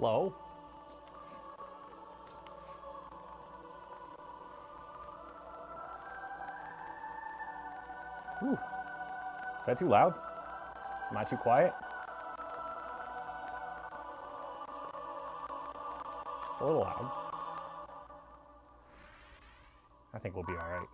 Low. Ooh. Is that too loud? Am I too quiet? It's a little loud. I think we'll be all right.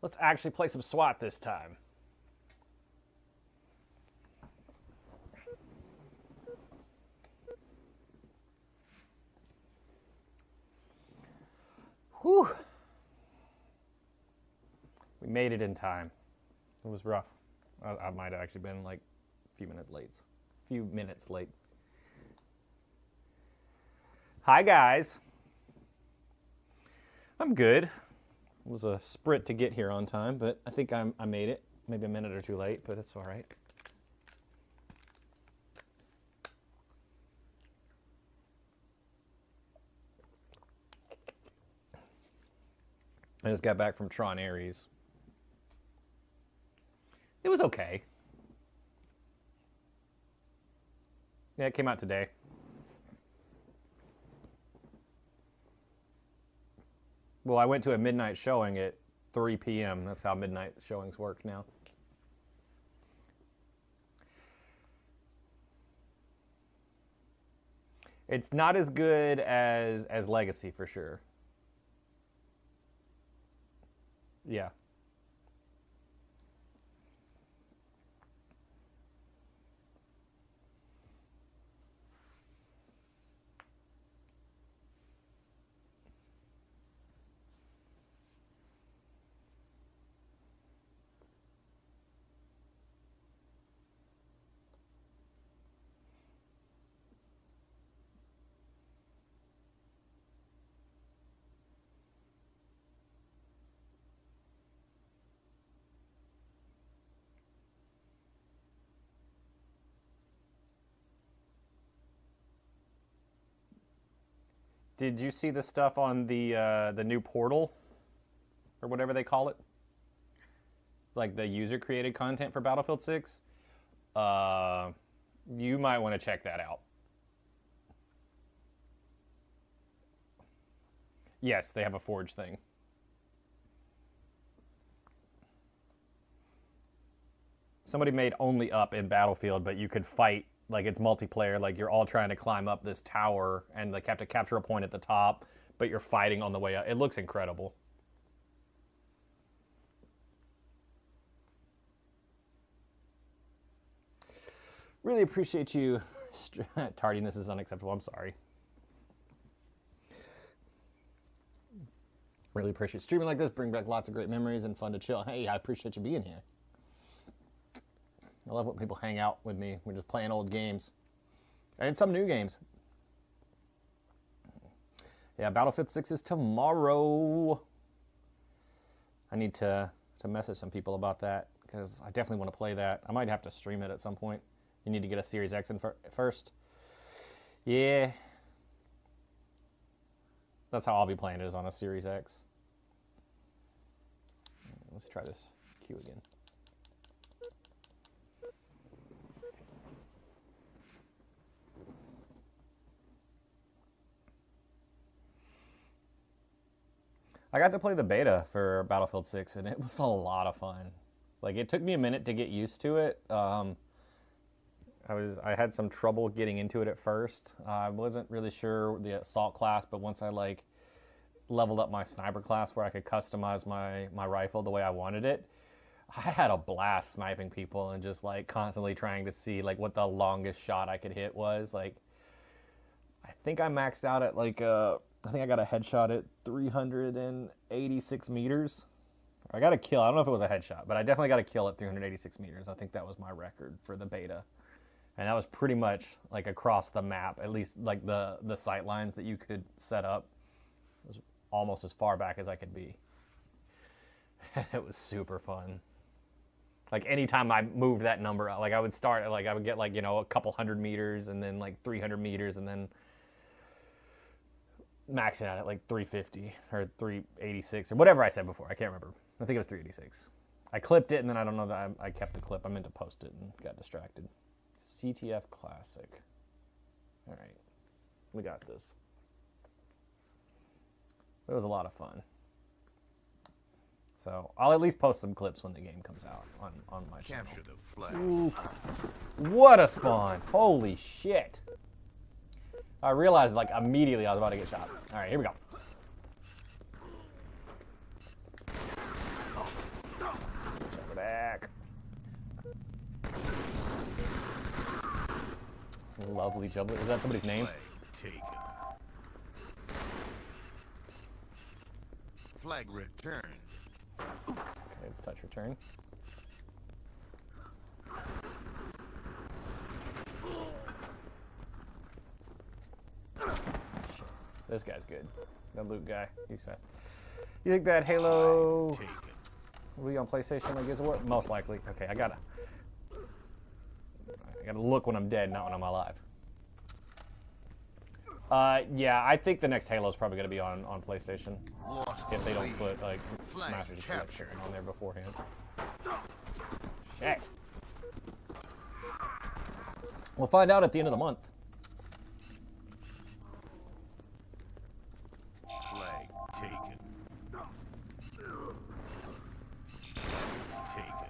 Let's actually play some SWAT this time. Whew. We made it in time. It was rough. I might have actually been like a few minutes late. Hi, guys. I'm good. It was a sprint to get here on time, but I think I made it. Maybe a minute or two late, but it's all right. I just got back from Tron Ares. It was okay. Yeah, it came out today. Well, I went to a midnight showing at 3 p.m. That's how midnight showings work now. It's not as good as Legacy for sure. Yeah. Did you see the stuff on the new portal or whatever they call it? Like the user created content for Battlefield 6? You might want to check that out. Yes, they have a Forge thing. Somebody made Only Up in Battlefield, but you could fight like it's multiplayer, like you're all trying to climb up this tower and like have to capture a point at the top, but you're fighting on the way up. It looks incredible. Really appreciate you. Tardiness is unacceptable. I'm sorry. Really appreciate streaming like this. Bring back lots of great memories and fun to chill. Hey, I appreciate you being here. I love when people hang out with me. We're just playing old games. And some new games. Yeah, Battlefield 6 is tomorrow. I need to message some people about that because I definitely want to play that. I might have to stream it at some point. You need to get a Series X in first. Yeah. That's how I'll be playing it, is on a Series X. Let's try this queue again. I got to play the beta for Battlefield 6, and it was a lot of fun. Like, it took me a minute to get used to it. I had some trouble getting into it at first. I wasn't really sure the assault class, but once I like leveled up my sniper class where I could customize my rifle the way I wanted it, I had a blast sniping people and just like constantly trying to see like what the longest shot I could hit was. Like, I think I maxed out at like I think I got a headshot at 386 meters. I got a kill. I don't know if it was a headshot, but I definitely got a kill at 386 meters. I think that was my record for the beta. And that was pretty much like across the map, at least like the sight lines that you could set up. It was almost as far back as I could be. It was super fun. Like anytime I moved that number, like I would start, like I would get like, you know, a couple 100 meters and then like 300 meters and then maxing out at like 350 or 386 or whatever I said before. I can't remember. I think it was 386. I clipped it and then I don't know that I kept the clip. I meant to post it and got distracted. CTF Classic. All right, we got this. It was a lot of fun. So I'll at least post some clips when the game comes out on my channel. Capture the flag. Ooh, what a spawn! Holy shit! I realized like immediately I was about to get shot. All right, here we go. Check it back. Lovely Jubbly. Is that somebody's name? Flag taken. Flag returned. Okay, let's touch return. Shit. This guy's good. The loot guy. He's fast. You think that Halo Taken. will be on PlayStation like this? Most likely. Okay, I gotta look when I'm dead, not when I'm alive. Yeah, I think the next Halo is probably gonna be on PlayStation. Lost If they don't lead. put like Flag Smash Bros. captured. On there beforehand. Shit. We'll find out at the end of the month. Flag taken. Flag taken.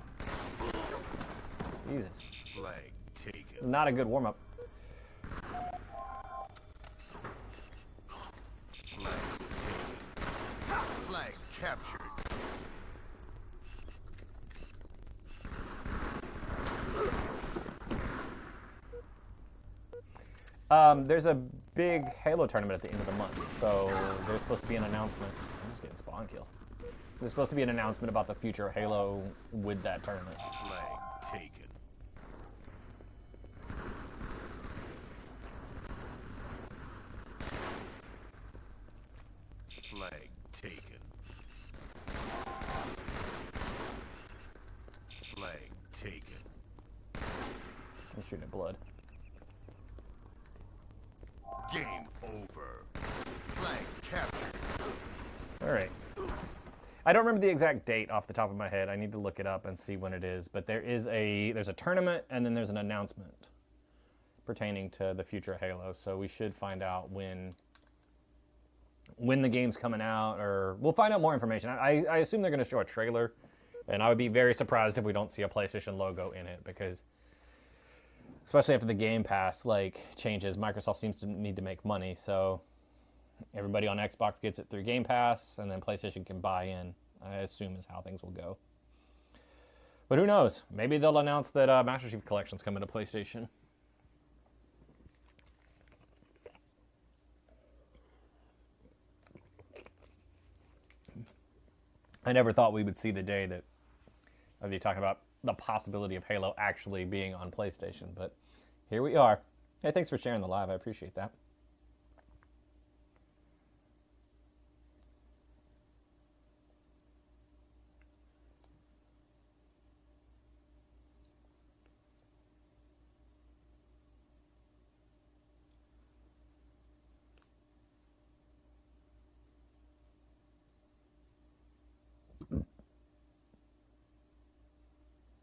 Jesus. Flag taken. This is not a good warm-up. Flag taken. Flag captured. There's a big Halo tournament at the end of the month, so there's supposed to be an announcement. I'm just getting spawn killed. There's supposed to be an announcement about the future of Halo with that tournament. Flag taken. Flag taken. Flag taken. I'm shooting at blood. Game over. Flag captured. All right. I don't remember the exact date off the top of my head. I need to look it up and see when it is. But there's a tournament and then there's an announcement pertaining to the future of Halo. So we should find out when the game's coming out, or we'll find out more information. I assume they're going to show a trailer, and I would be very surprised if we don't see a PlayStation logo in it, because especially after the Game Pass like changes, Microsoft seems to need to make money. So everybody on Xbox gets it through Game Pass, and then PlayStation can buy in, I assume is how things will go. But who knows? Maybe they'll announce that Master Chief Collection's coming to PlayStation. I never thought we would see the day that I'd be talking about the possibility of Halo actually being on PlayStation, but here we are. Hey, thanks for sharing the live. I appreciate that.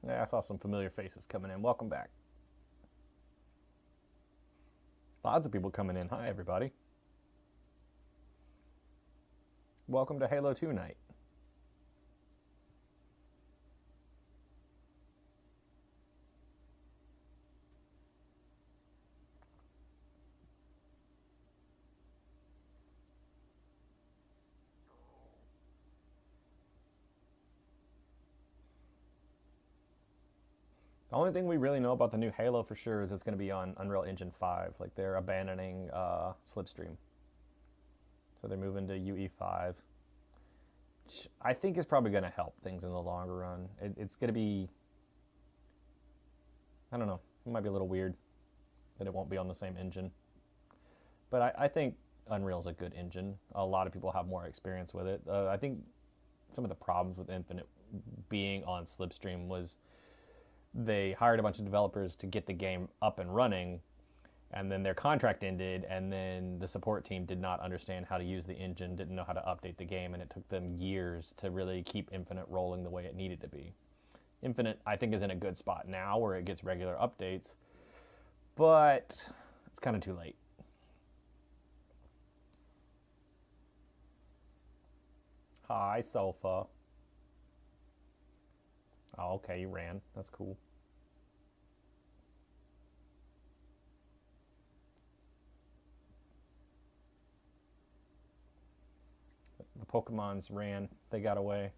Yeah, I saw some familiar faces coming in. Welcome back. Lots of people coming in. Hi, everybody. Welcome to Halo 2 night. The only thing we really know about the new Halo for sure is it's going to be on Unreal Engine 5. Like, they're abandoning Slipstream. So they're moving to UE5. Which I think is probably going to help things in the longer run. It's going to be... I don't know. It might be a little weird that it won't be on the same engine. But I think Unreal's a good engine. A lot of people have more experience with it. I think some of the problems with Infinite being on Slipstream was they hired a bunch of developers to get the game up and running, and then their contract ended, and then the support team did not understand how to use the engine, didn't know how to update the game, and it took them years to really keep Infinite rolling the way it needed to be. Infinite, I think, is in a good spot now where it gets regular updates, but it's kind of too late. Hi, Sofa. Oh, okay, you ran. That's cool. The Pokemons ran. They got away.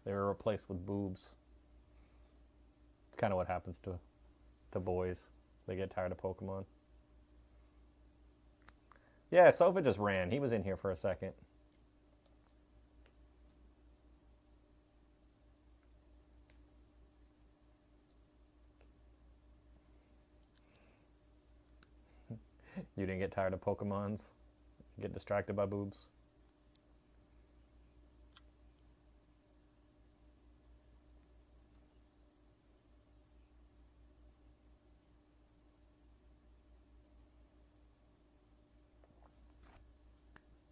They were replaced with boobs. It's kind of what happens to boys. They get tired of Pokemon. Yeah, Sofa just ran. He was in here for a second. You didn't get tired of Pokemons? Get distracted by boobs?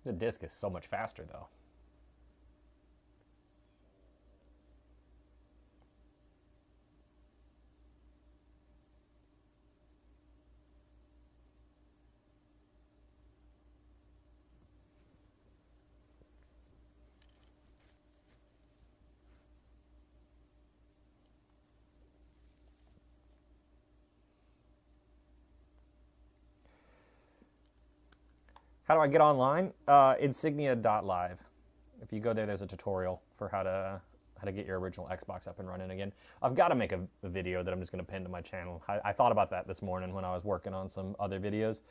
The disc is so much faster, though. How do I get online? Insignia.live. If you go there, there's a tutorial for how to get your original Xbox up and running again. I've got to make a video that I'm just going to pin to my channel. I thought about that this morning when I was working on some other videos.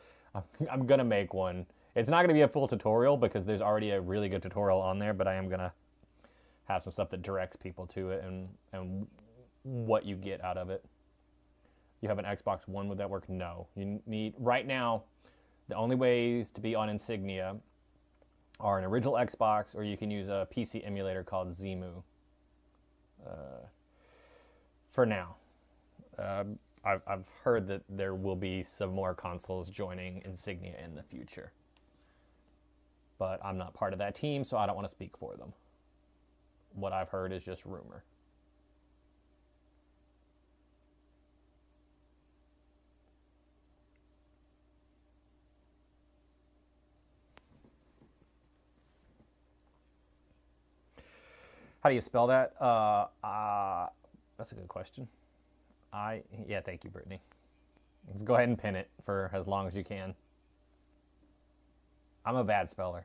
I'm going to make one. It's not going to be a full tutorial because there's already a really good tutorial on there, but I am going to have some stuff that directs people to it and what you get out of it. You have an Xbox One, would that work? No. You need, right now, the only ways to be on Insignia are an original Xbox, or you can use a PC emulator called Zemu. For now. I've heard that there will be some more consoles joining Insignia in the future. But I'm not part of that team, so I don't want to speak for them. What I've heard is just rumor. How do you spell that? That's a good question. Yeah, thank you, Brittany. Let's go ahead and pin it for as long as you can. I'm a bad speller.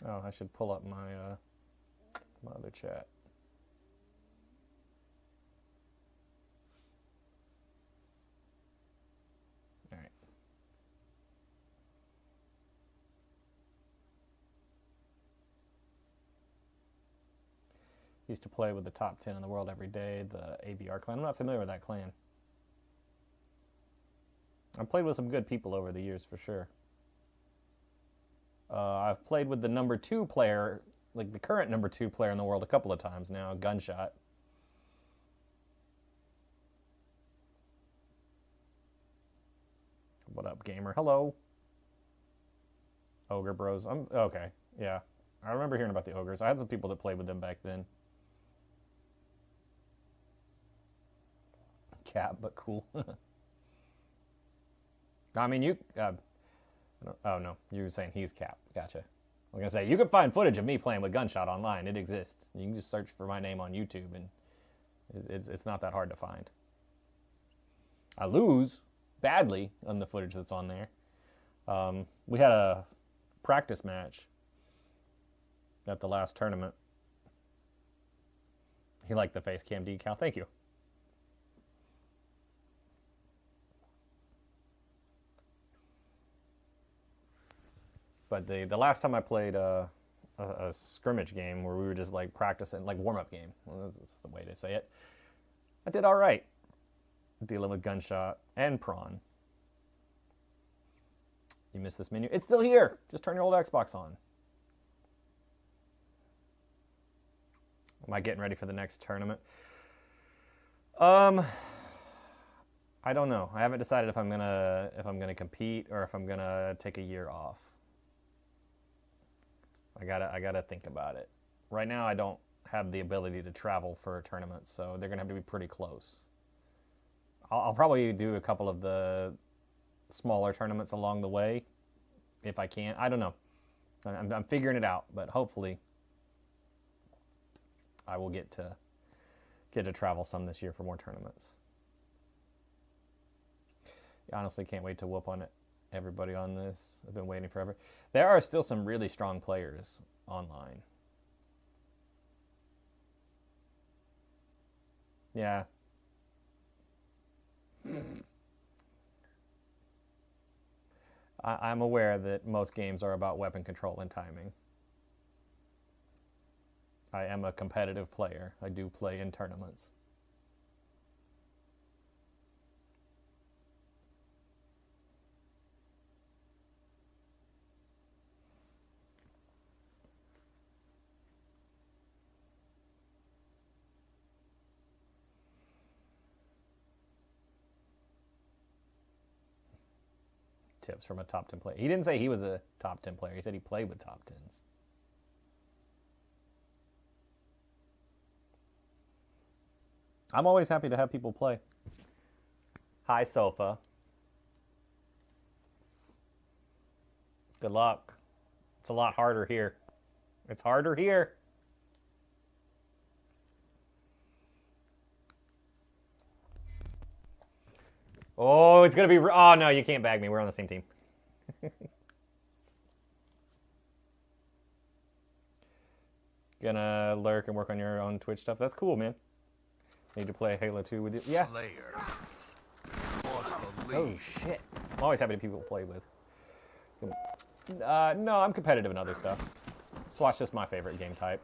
Oh, I should pull up my my other chat. All right. Used to play with the top 10 in the world every day, the ABR clan. I'm not familiar with that clan. I've played with some good people over the years, for sure. I've played with the number 2 player, like the current number 2 player in the world, a couple of times now, Gunshot. What up, gamer? Hello. Ogre Bros. I'm okay. Yeah, I remember hearing about the ogres. I had some people that played with them back then. Cap, but cool. I mean, you. Oh no, you were saying he's Cap. Gotcha. I was gonna say you can find footage of me playing with Gunshot online. It exists. You can just search for my name on YouTube, and it's not that hard to find. I lose badly on the footage that's on there. We had a practice match at the last tournament. He liked the face cam decal. Thank you. But the last time I played a scrimmage game where we were just like practicing, like warm up game, well, that's the way to say it, I did all right dealing with gunshot and prawn. You missed this menu. It's still here. Just turn your old Xbox on. Am I getting ready for the next tournament? I don't know. I haven't decided if I'm gonna compete or if I'm gonna take a year off. I gotta think about it. Right now, I don't have the ability to travel for tournaments, so they're gonna have to be pretty close. I'll probably do a couple of the smaller tournaments along the way, if I can. I don't know. I'm figuring it out, but hopefully, I will get to travel some this year for more tournaments. I honestly can't wait to whoop on it. Everybody on this. I've been waiting forever. There are still some really strong players online. Yeah. I'm aware that most games are about weapon control and timing. I am a competitive player. I do play in tournaments. Tips from a top 10 player. He didn't say he was a top 10 player. He said he played with top 10s. I'm always happy to have people play. Hi, Sofa. Good luck. It's a lot harder here. It's harder here. Oh, it's going to be... Oh, no, you can't bag me. We're on the same team. Gonna lurk and work on your own Twitch stuff. That's cool, man. Need to play Halo 2 with you. Yeah. Slayer. Lost the lead. Oh, shit. I'm always happy to people to play with. No, I'm competitive in other stuff. Swatch just my favorite game type.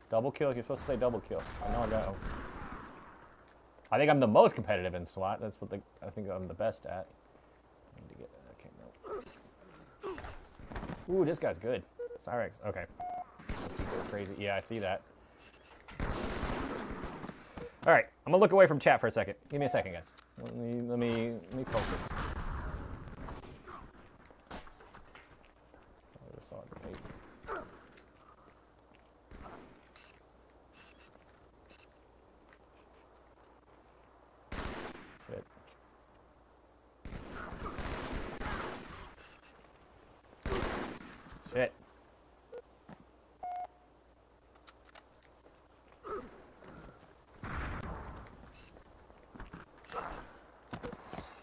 Double kill? You're supposed to say double kill. I know I got. I think I'm the most competitive in SWAT. That's what I think I'm the best at. I need to get. Okay, no. Ooh, this guy's good. Cyrex. Okay. Crazy. Yeah, I see that. All right, I'm gonna look away from chat for a second. Give me a second, guys. Let me focus. I just saw a grenade. Shit. Shit.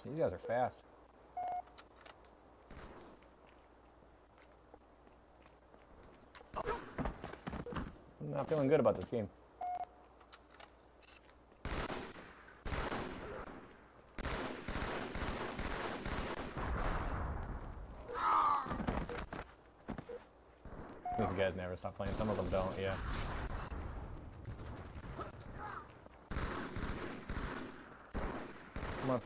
These guys are fast. I'm not feeling good about this game. These guys never stop playing. Some of them don't, yeah. Come on.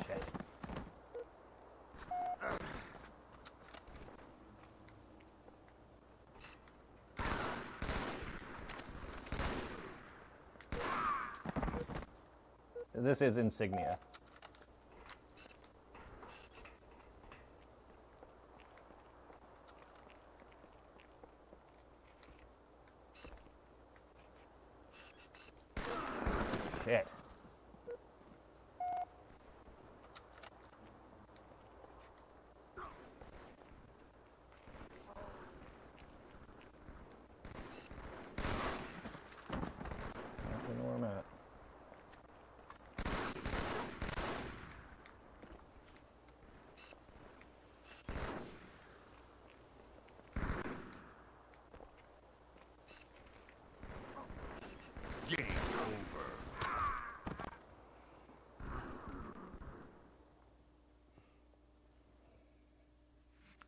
Shit. This is Insignia. Shit. I don't know where I'm at. Game over.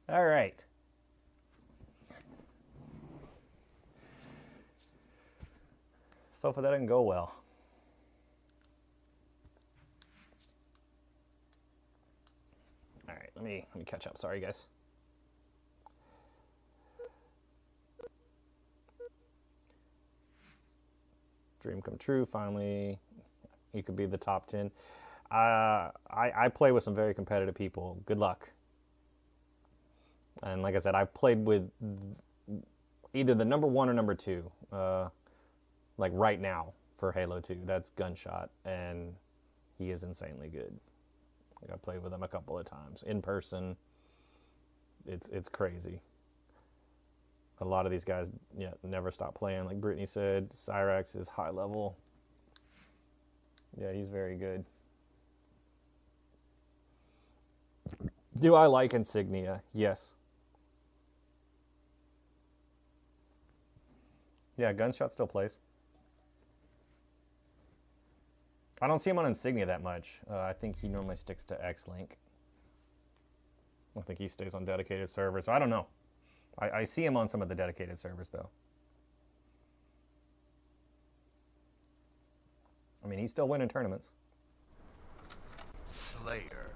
All right. So far that didn't go well. All right, let me catch up. Sorry, guys. Dream come true. Finally, you could be the top 10. I play with some very competitive people. Good luck. And like I said, I've played with either the number 1 or number 2, like right now for Halo 2. That's Gunshot, and he is insanely good. Like I played with him a couple of times in person. It's crazy. A lot of these guys, never stop playing. Like Brittany said, Cyrax is high level. Yeah, he's very good. Do I like Insignia? Yes. Yeah, Gunshot still plays. I don't see him on Insignia that much. I think he normally sticks to X-Link. I think he stays on dedicated servers. So I don't know. I see him on some of the dedicated servers, though. I mean, he's still winning tournaments. Slayer.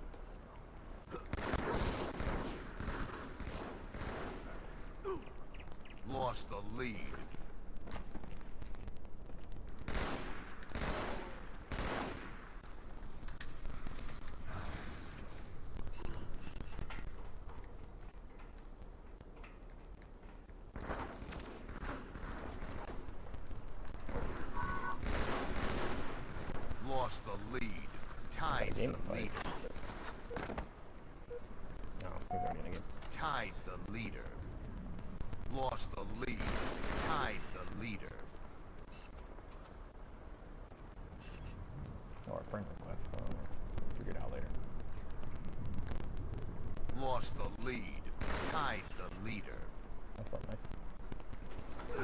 Lost the lead. Lost the lead. Tied Game the leader. No, he's already in a game. Tied the leader. Lost the lead. Tied the leader. Or a friend request. I don't know. Figure it out later. Lost the lead. Tied the leader. That felt nice.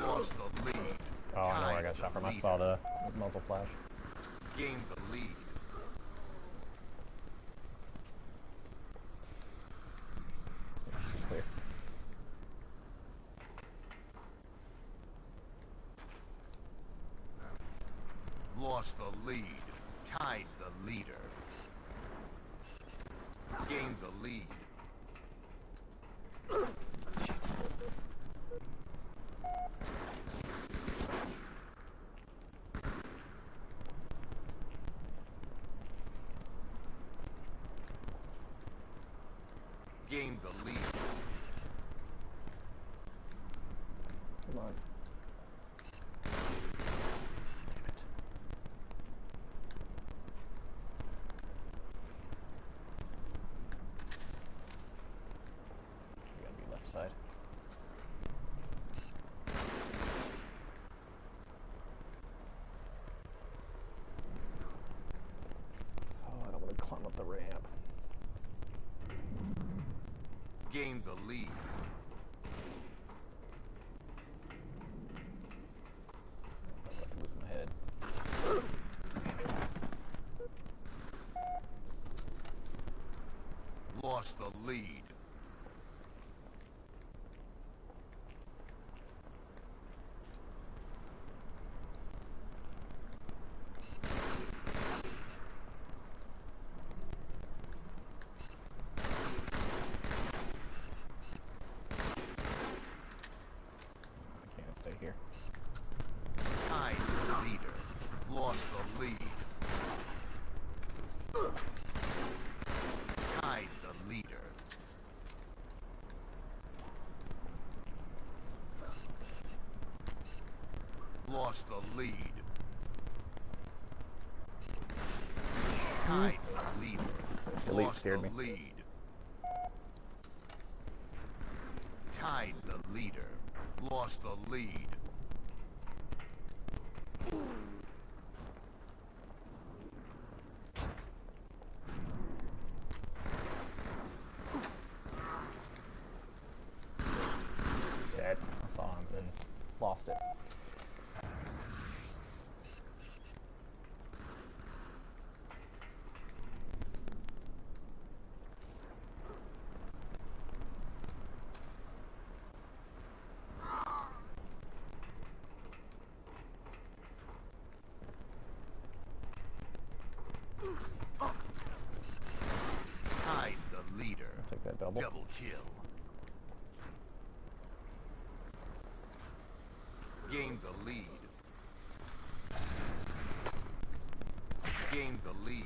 Lost the lead. Oh, I know where I Tied got shot the from. I leader. saw the muzzle flash. Gained the lead. Clear. Lost the lead. Tied the leader. Gained the lead. Shit. Gained the lead. Come on. Damn it. You gotta be left side. Oh, I don't want to climb up the ramp. Gained the lead. I have to lose my head. Lost the lead. I can't stay here. Tied the leader. Lost the lead. Tied the leader. Lost the lead. Tied the leader. Elite Lost scared the me. lead. Tied the leader. Lost the lead. Shit. I saw him and lost it. Tied the leader. Take that double. Double kill. Gained the lead. Gained the lead.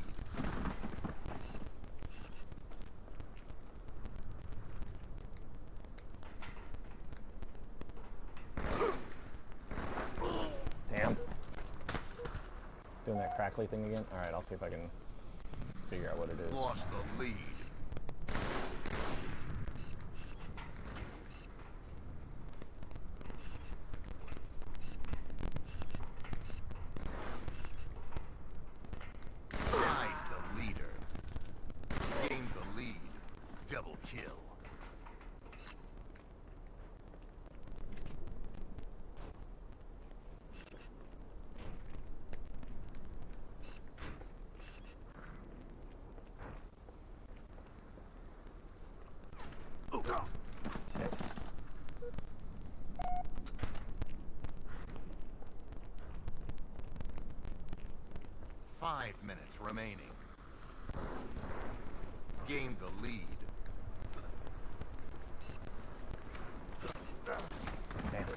Damn. Doing that crackly thing again? Alright, I'll see if I can figure out what it is. Lost the lead. Tied the leader. Gained the lead. Double kill. Shit. Five minutes remaining. Gained the lead. Damn it.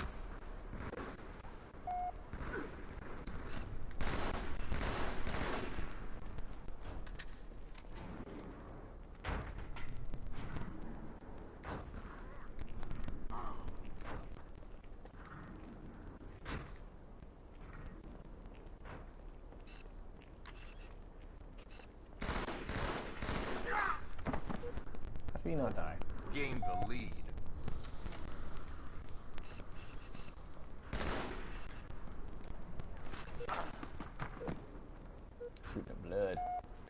How do you not die? Gained the lead. Shooting blood.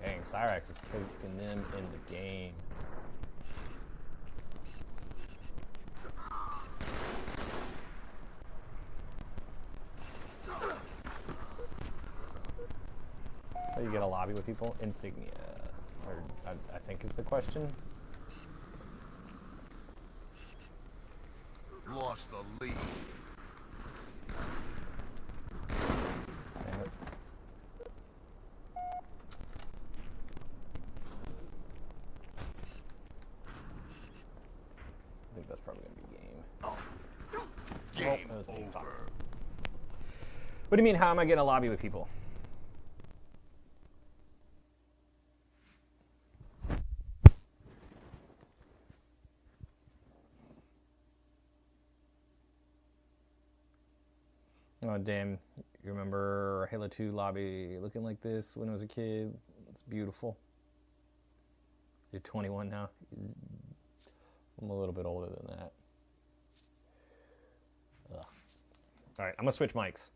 Dang, Cyrax is keeping them in the game. How do you get a lobby with people? Insignia. Or I think is the question. Lost the lead. Damn it. I think that's probably gonna be game. Game that was me. Fuck. over. What do you mean, how am I getting a lobby with people? Oh, damn. You remember Halo 2 lobby looking like this when I was a kid? It's beautiful. You're 21 now. I'm a little bit older than that. Ugh. All right, I'm going to switch mics.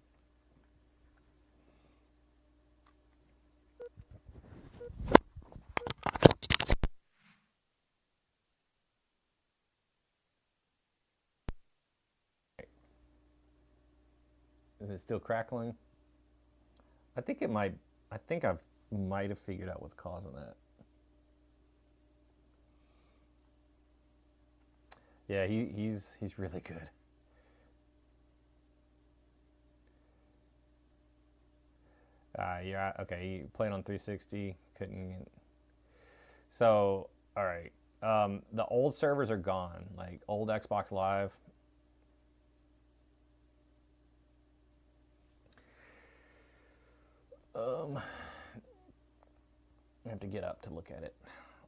Is it still crackling? I think it might. I think I might have figured out what's causing that. Yeah, he's really good. Yeah, okay. He played on 360. Couldn't. So, all right. The old servers are gone. Like old Xbox Live. I have to get up to look at it.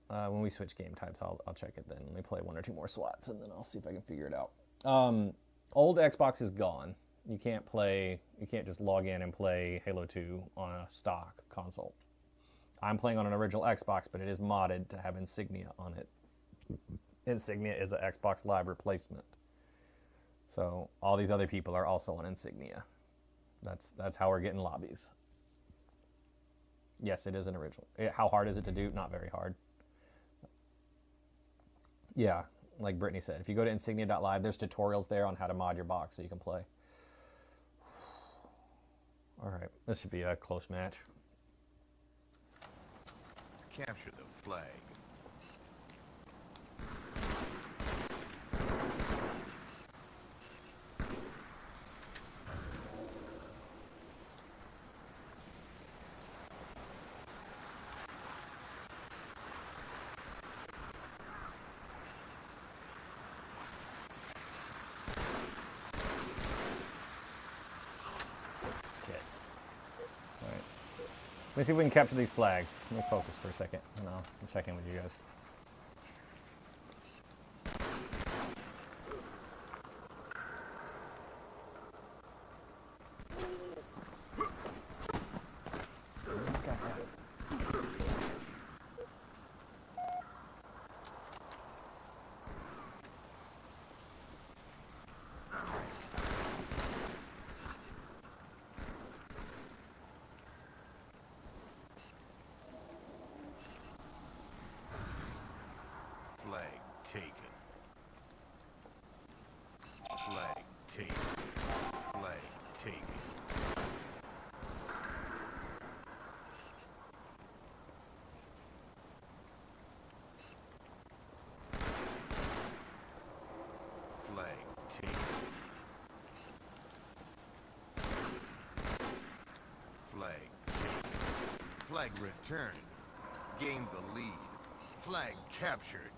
When we switch game types, I'll check it then. Let me play one or two more SWATs, and then I'll see if I can figure it out. Old Xbox is gone. You can't just log in and play Halo 2 on a stock console. I'm playing on an original Xbox, but it is modded to have Insignia on it. Insignia is an Xbox Live replacement. So all these other people are also on Insignia. That's how we're getting lobbies. Yes, it is an original. How hard is it to do? Not very hard. Yeah, like Brittany said, if you go to insignia.live, there's tutorials there on how to mod your box so you can play. All right, this should be a close match. Capture the flag. Let me see if we can capture these flags. Let me focus for a second, and I'll check in with you guys. Where's this guy at? Flag taken. Flag taken. Flag taken. Flag taken. Flag taken. Flag returned. Gained the lead. Flag captured.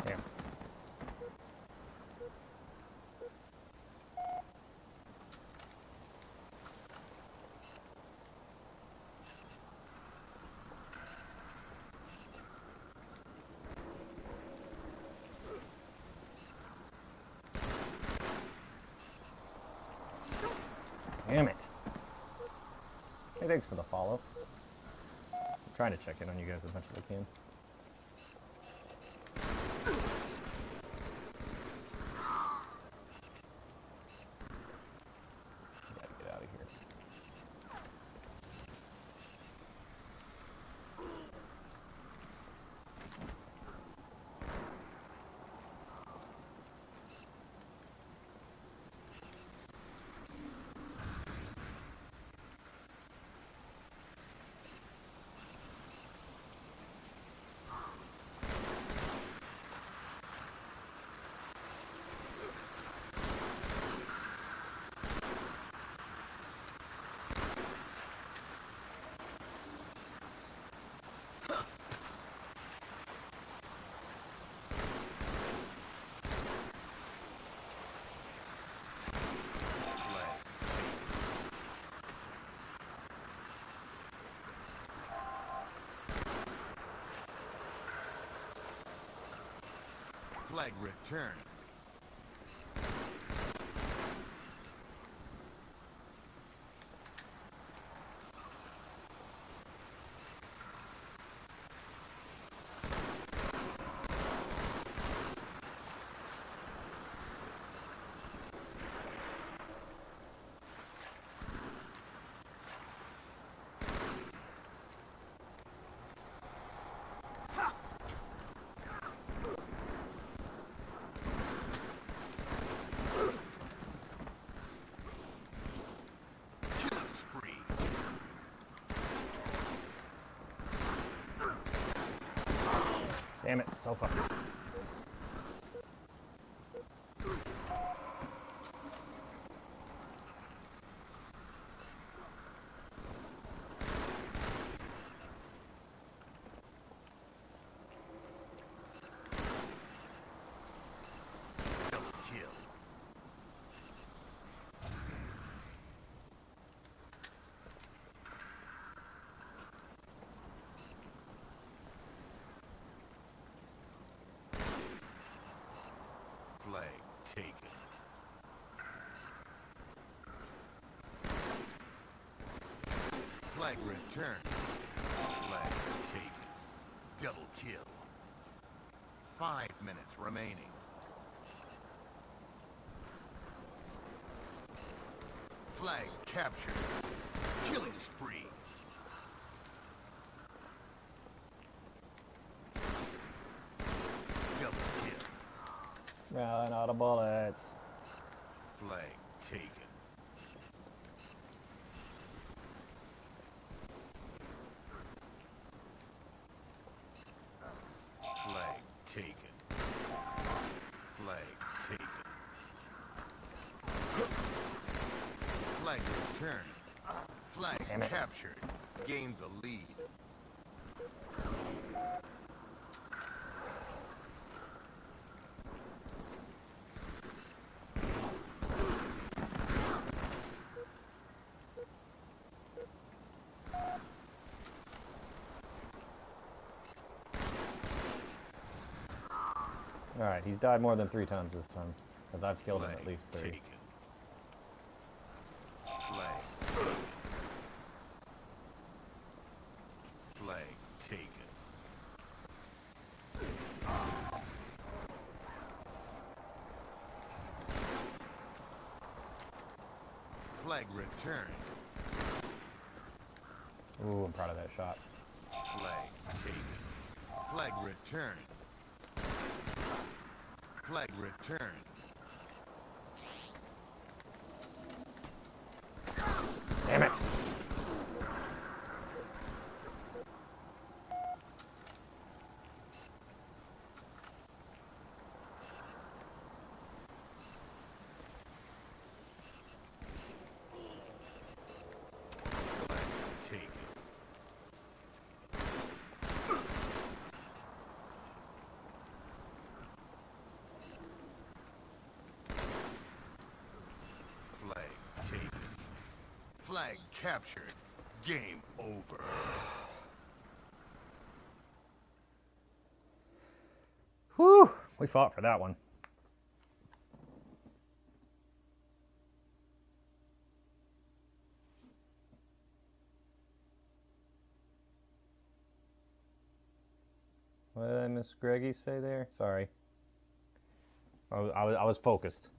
Damn. Damn it. Hey, thanks for the follow. I'm trying to check in on you guys as much as I can. Gotta get out of here. Flag returned. Killing spree. Damn it, sofa. Flag taken. Flag returned. Flag taken. Double kill. 5 minutes remaining. Flag captured. Killing spree. Double kill. Running out of bullets. Flag taken. Flag taken. Flag taken. Flag returned. Flag Damn it. captured. Gained the lead. Alright, he's died more than 3 times this time. Because I've killed him Flag at least 3. taken. Flag taken. Flag taken. Flag returned. Ooh, I'm proud of that shot. Flag taken. Flag returned. Flag returned. Damn it! Flag taken. Flag taken. Flag captured. Game over. Whew! We fought for that one. What did Miss Greggy say there? Sorry. I was focused.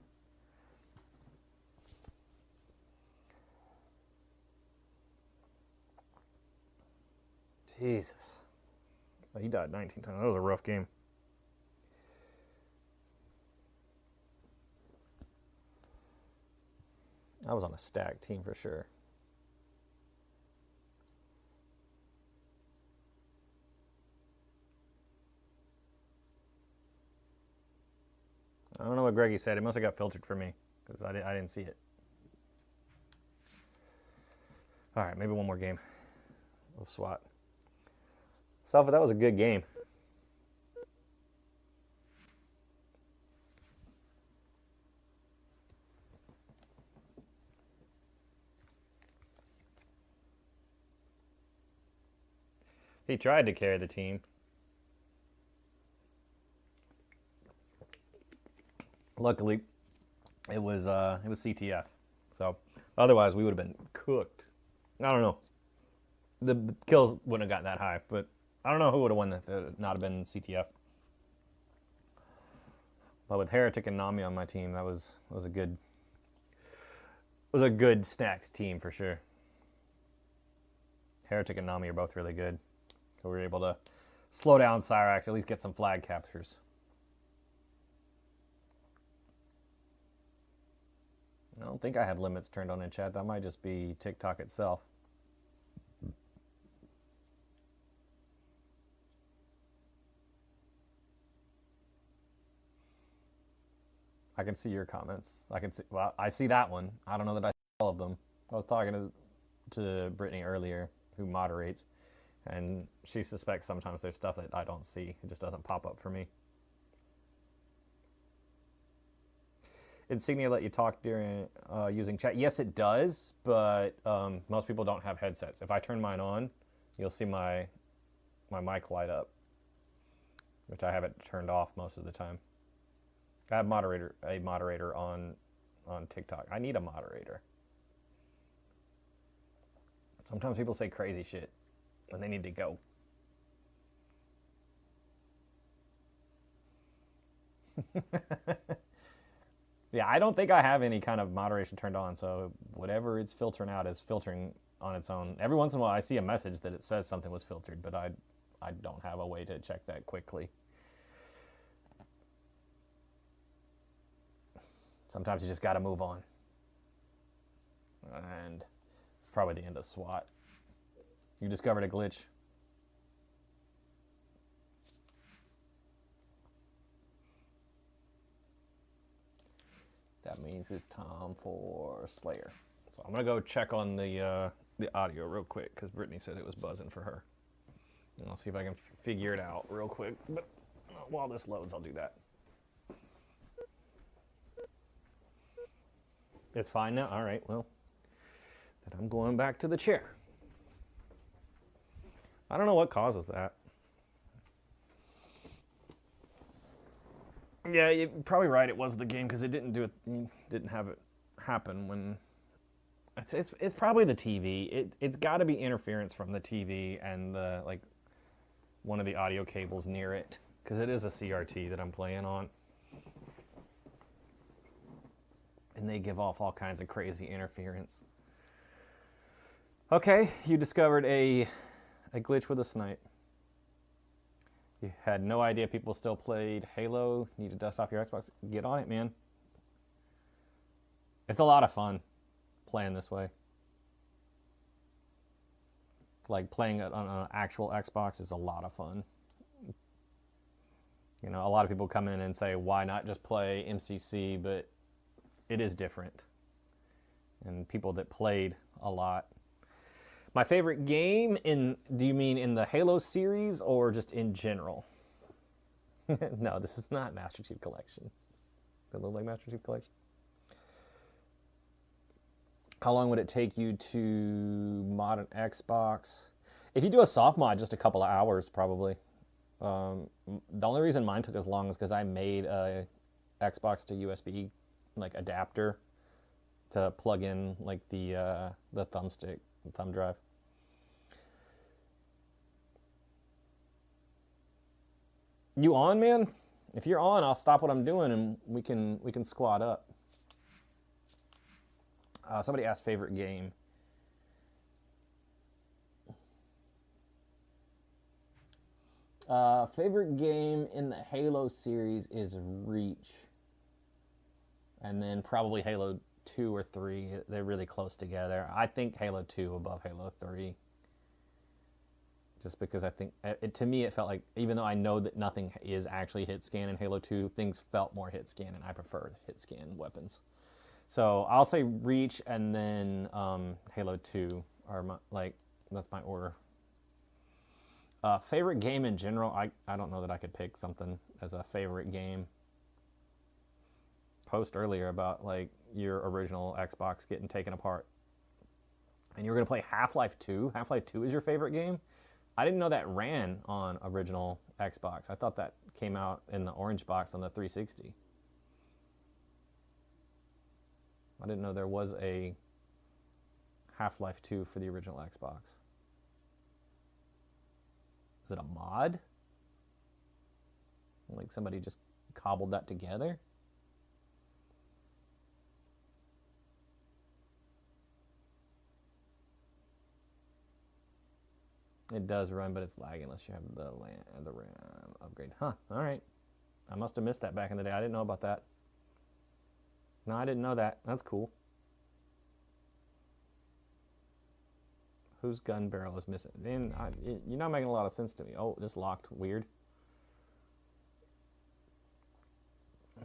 Jesus. He died 19 times. That was a rough game. I was on a stacked team for sure. I don't know what Greggy said. It must have got filtered for me because I didn't see it. All right, maybe one more game of SWAT. Salva, that was a good game. He tried to carry the team. Luckily, it was CTF. So otherwise, we would have been cooked. I don't know. The kills wouldn't have gotten that high, but I don't know who would have won if it had not have been CTF. But with Heretic and Nami on my team, that was a good stacked team for sure. Heretic and Nami are both really good. So we were able to slow down Cyrax, at least get some flag captures. I don't think I had limits turned on in chat. That might just be TikTok itself. I can see your comments. Well, I see that one. I don't know that I see all of them. I was talking to Brittany earlier, who moderates, and she suspects sometimes there's stuff that I don't see. It just doesn't pop up for me. Insignia let you talk during using chat. Yes, it does, but most people don't have headsets. If I turn mine on, you'll see my mic light up, which I have it turned off most of the time. I have a moderator on TikTok. I need a moderator. Sometimes people say crazy shit and they need to go. Yeah, I don't think I have any kind of moderation turned on, so whatever it's filtering out is filtering on its own. Every once in a while I see a message that it says something was filtered, but I don't have a way to check that quickly. Sometimes you just got to move on. And it's probably the end of SWAT. You discovered a glitch. That means it's time for Slayer. So I'm gonna go check on the audio real quick because Brittany said it was buzzing for her. And I'll see if I can figure it out real quick. But while this loads, I'll do that. It's fine now? All right, well, then I'm going back to the chair. I don't know what causes that. Yeah, you're probably right. It was the game because it didn't do it. You didn't have it happen when. It's probably the TV. It's got to be interference from the TV and the one of the audio cables near it because it is a CRT that I'm playing on, and they give off all kinds of crazy interference. Okay, you discovered a glitch with a snipe. You had no idea people still played Halo. Need to dust off your Xbox. Get on it, man. It's a lot of fun playing this way. Like playing it on an actual Xbox is a lot of fun. You know, a lot of people come in and say, why not just play MCC? But it is different. And people that played a lot. My favorite game do you mean in the Halo series or just in general? No, this is not Master Chief Collection. Does it look like Master Chief Collection? How long would it take you to mod an Xbox? If you do a soft mod, just a couple of hours probably. The only reason mine took as long is because I made a Xbox to USB adapter to plug in the thumbstick. Thumb drive. You on, man? If you're on, I'll stop what I'm doing and we can squad up. Somebody asked favorite game. Favorite game in the Halo series is Reach. And then probably Halo 2 or 3. They're really close together. I think Halo 2 above Halo 3. Just because I think, to me, it felt like, even though I know that nothing is actually hit scan in Halo 2, things felt more hit scan, and I prefer hit scan weapons. So I'll say Reach and then Halo 2 are that's my order. Favorite game in general, I don't know that I could pick something as a favorite game. Post earlier about your original Xbox getting taken apart and you were going to play Half-Life 2. Half-Life 2 is your favorite game? I didn't know that ran on original Xbox. I thought that came out in the orange box on the 360. I didn't know there was a Half-Life 2 for the original Xbox. Is it a mod? Somebody just cobbled that together? It does run, but it's lagging unless you have the RAM upgrade. Huh, all right. I must have missed that back in the day. I didn't know about that. No, I didn't know that. That's cool. Whose gun barrel is missing? Man, you're not making a lot of sense to me. Oh, this locked. Weird.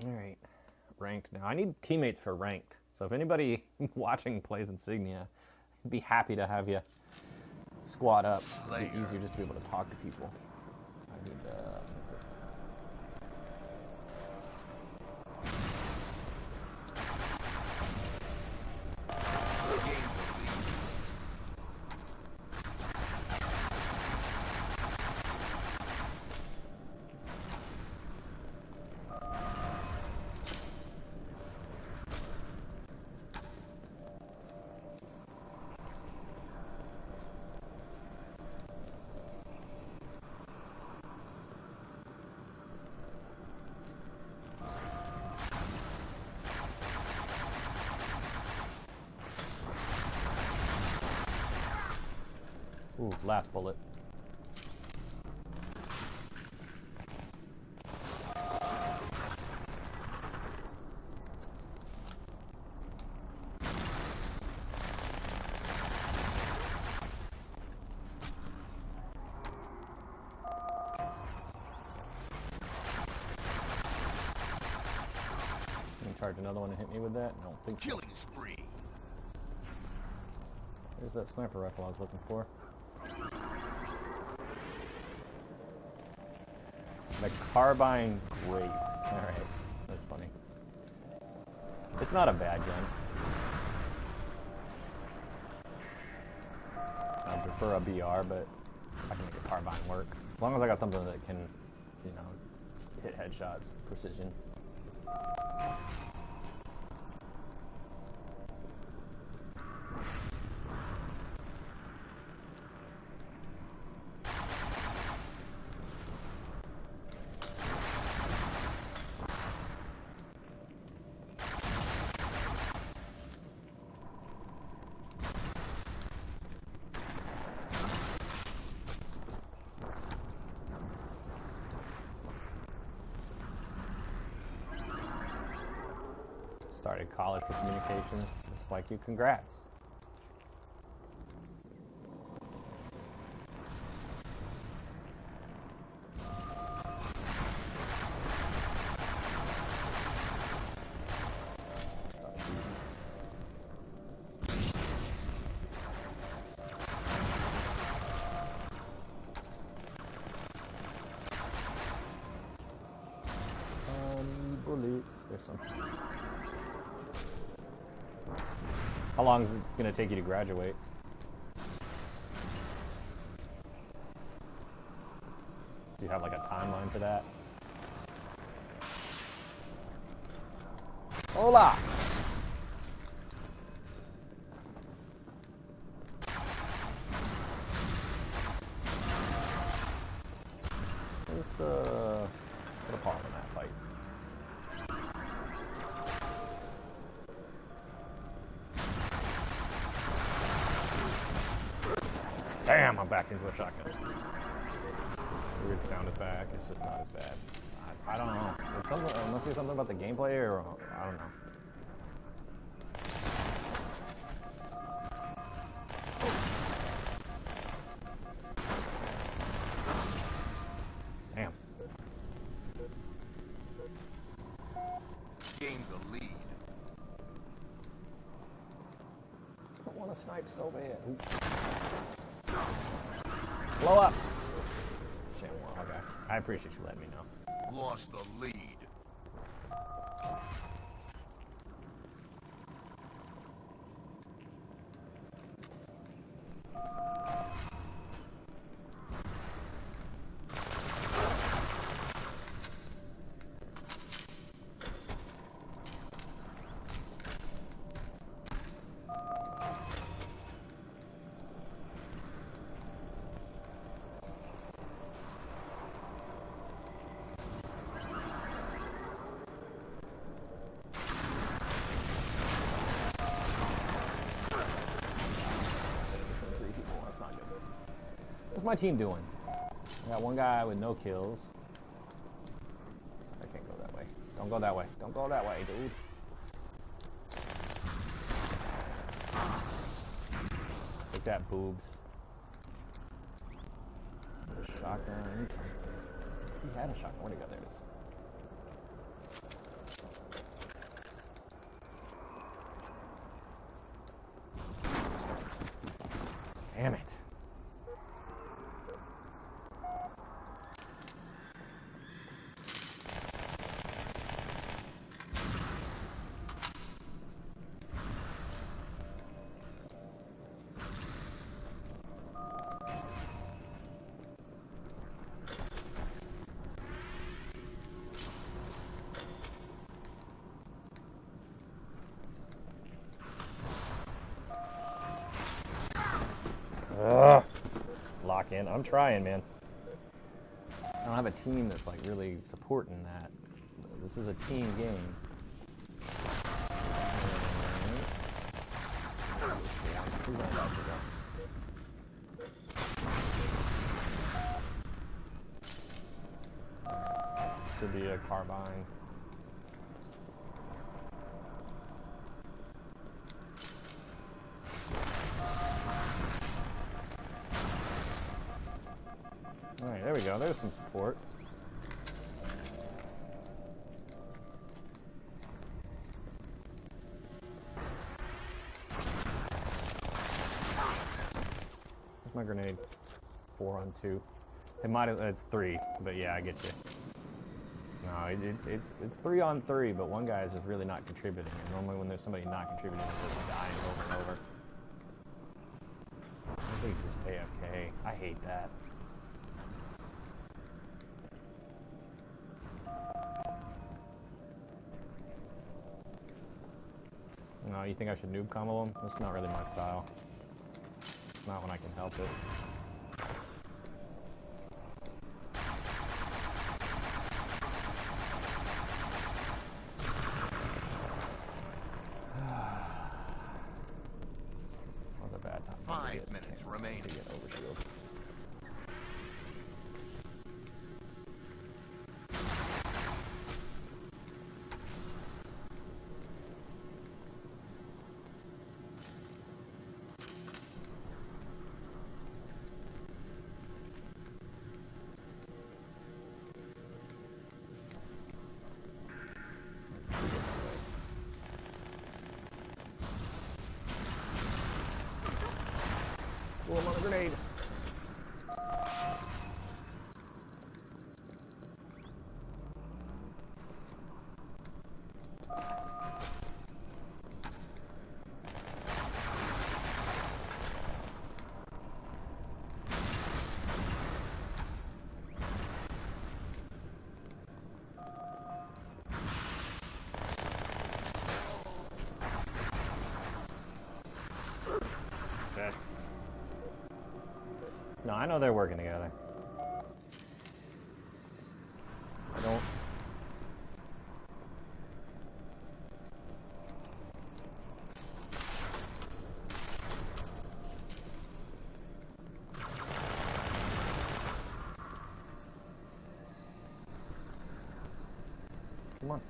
All right. Ranked now. I need teammates for ranked. So if anybody watching plays Insignia, I'd be happy to have you squad up. It'd be easier just to be able to talk to people. I need sniper. Ooh, last bullet. Charge another one and hit me with that? I don't think so. Killing spree. There's that sniper rifle I was looking for. The carbine grapes. Alright, that's funny. It's not a bad gun. I prefer a BR, but I can make a carbine work. As long as I got something that can, you know, hit headshots, precision. Started college for communications, just like you. Congrats. Stop shooting. Bullets. There's some. How long is it going to take you to graduate? Do you have like a timeline for that? Hola! Let's put a pause on that fight. Damn, I'm backed into a shotgun. Weird sound is back. It's just not as bad. I don't know. It's something. It must be something about the gameplay, or I don't know. Damn. Gained the lead. I want to snipe so bad. Ooh. Blow up. Shit, well, okay. I appreciate you letting me know. Lost the lead. What's my team doing? I got one guy with no kills. I can't go that way. Don't go that way. Don't go that way, dude. Take that, boobs. A shotgun. I need some. He had a shotgun. Where'd he go? There it is. Damn it. Ugh. Lock in. I'm trying, man. I don't have a team that's like really supporting that. This is a team game. He's gonna dodge it though. Should be a carbine. Alright, there we go. There's some support. Where's my grenade? 4 on 2. It might have, it's 3, but yeah, I get you. No, it's 3 on 3, but one guy is just really not contributing. And normally when there's somebody not contributing, it's just dying over and over. I think it's just AFK. I hate that. No, you think I should noob combo him? That's not really my style. Not when I can help it. That was a bad time. 5 minutes remaining. To get overshield. Oh, I'm on a grenade. Okay. No, I know they're working together. I don't. Come on.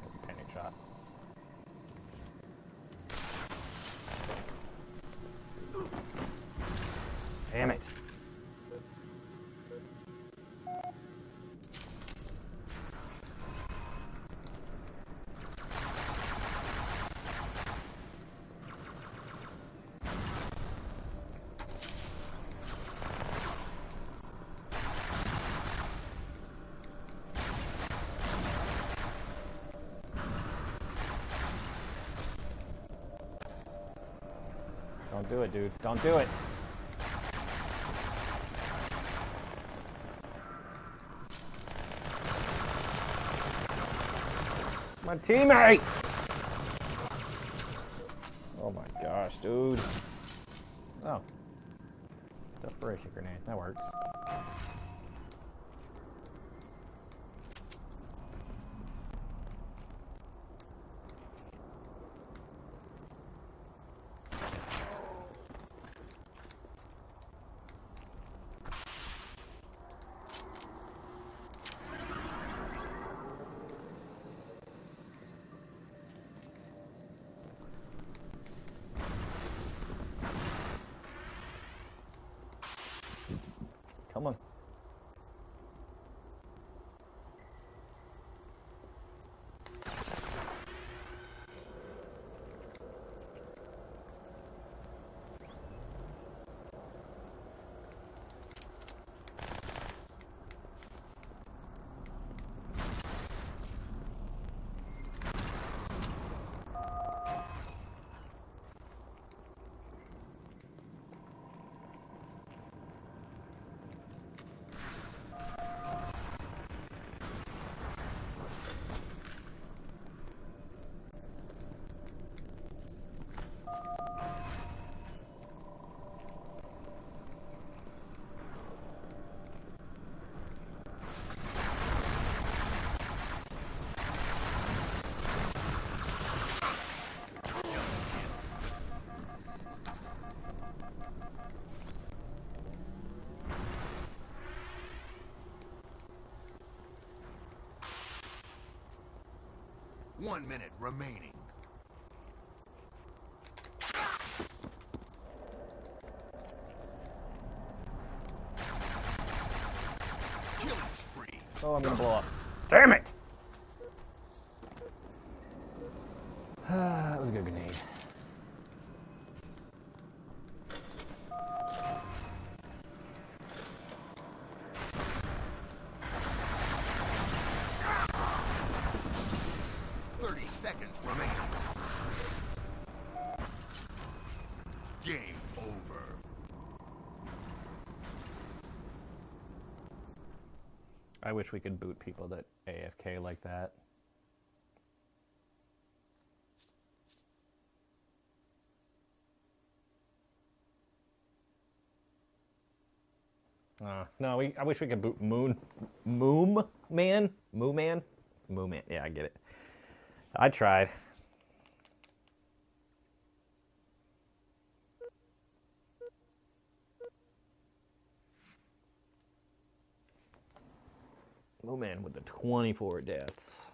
That's a panic shot. Damn it. Don't do it, dude. Don't do it. My teammate! Oh my gosh, dude. Oh. Desperation grenade. That works. Come on. 1 minute remaining. Killing spree. Oh, I'm gonna blow up. Damn it! That was a good grenade. Seconds remaining. Game over. I wish we could boot people that AFK like that. No, I wish we could boot Moo Man. Yeah, I get it. I tried. Moo Man with the 24 deaths.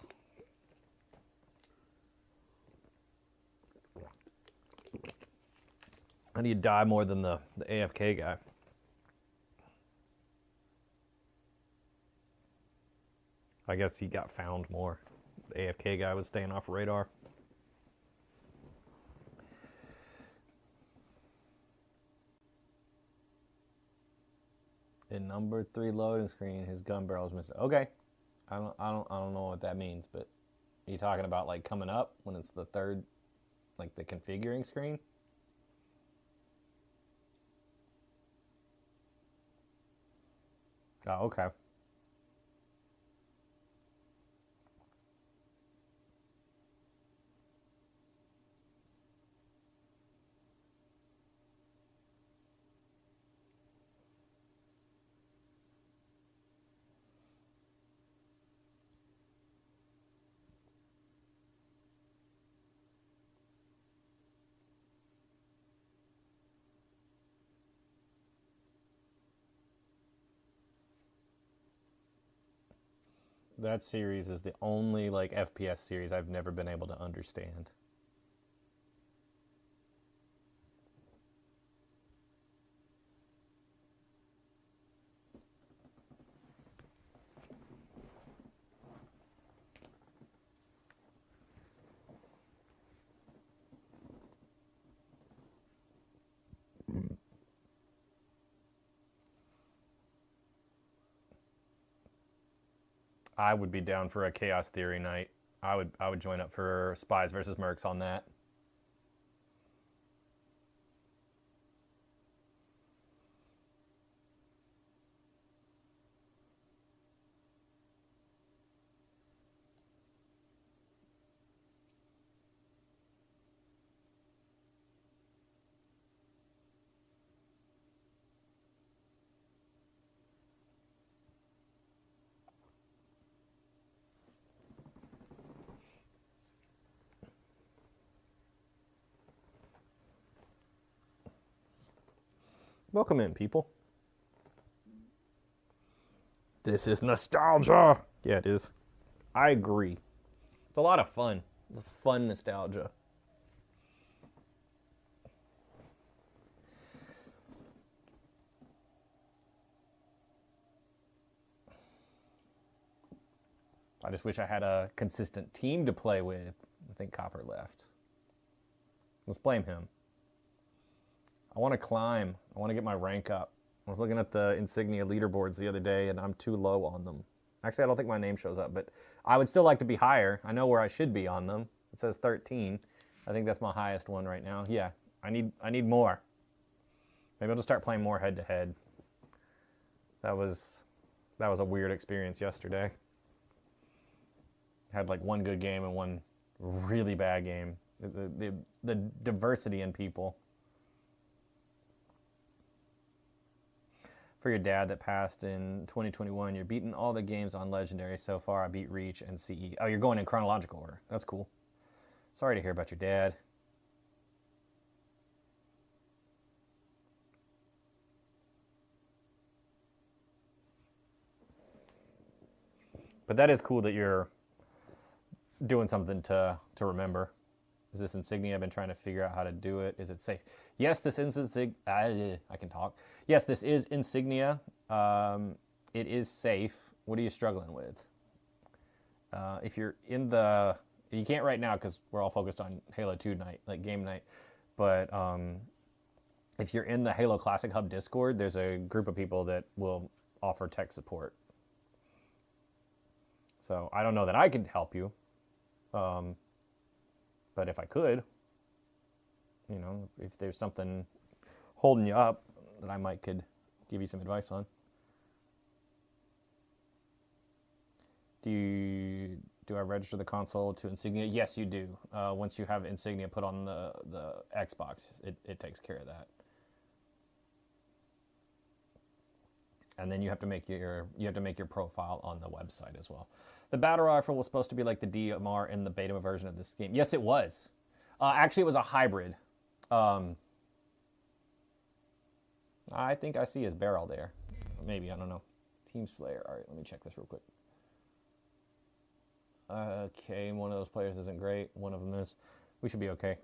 How do you die more than the AFK guy? I guess he got found more. The AFK guy was staying off radar. In number 3 loading screen, his gun barrel's missing. Okay, I don't know what that means, but are you talking about like coming up when it's the third, like the configuring screen? Oh, okay. That series is the only like FPS series I've never been able to understand. I would be down for a Chaos Theory night. I would join up for Spies versus Mercs on that. Welcome in, people. This is nostalgia. Yeah, it is. I agree. It's a lot of fun. It's a fun nostalgia. I just wish I had a consistent team to play with. I think Copper left. Let's blame him. I want to climb. I want to get my rank up. I was looking at the Insignia leaderboards the other day, and I'm too low on them. Actually, I don't think my name shows up, but I would still like to be higher. I know where I should be on them. It says 13. I think that's my highest one right now. Yeah, I need more. Maybe I'll just start playing more head-to-head. That was a weird experience yesterday. Had like one good game and one really bad game. The diversity in people. For your dad that passed in 2021, you're beating all the games on Legendary so far. I beat Reach and CE. Oh, you're going in chronological order. That's cool. Sorry to hear about your dad. But that is cool that you're doing something to remember. Is this insignia? I've been trying to figure out how to do it. Is it safe? Yes, this is insignia. I can talk. Yes, this is insignia. It is safe. What are you struggling with? If you're in the, you can't right now because we're all focused on Halo 2 night, like game night. But if you're in the Halo Classic Hub Discord, there's a group of people that will offer tech support. So I don't know that I could help you. But if I could, you know, if there's something holding you up that I might could give you some advice on. Do I register the console to Insignia? Yes, you do. Once you have Insignia put on the Xbox, it takes care of that. And then you have to make your profile on the website as well. The battle rifle was supposed to be like the DMR in the beta version of this game. Yes, it was. Actually, it was a hybrid. I think I see his barrel there. Maybe, I don't know. Team Slayer. All right, let me check this real quick. Okay, one of those players isn't great. One of them is. We should be okay.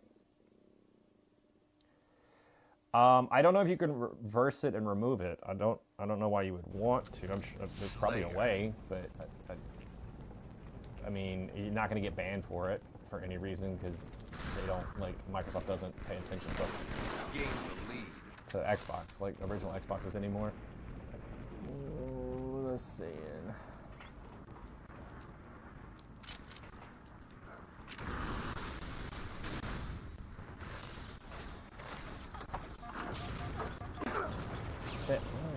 I don't know if you can reverse it and remove it. I don't know why you would want to. I'm sure there's probably a way, but I mean, you're not going to get banned for it for any reason because they don't, like, Microsoft doesn't pay attention to Xbox, like original Xboxes anymore. Let's see.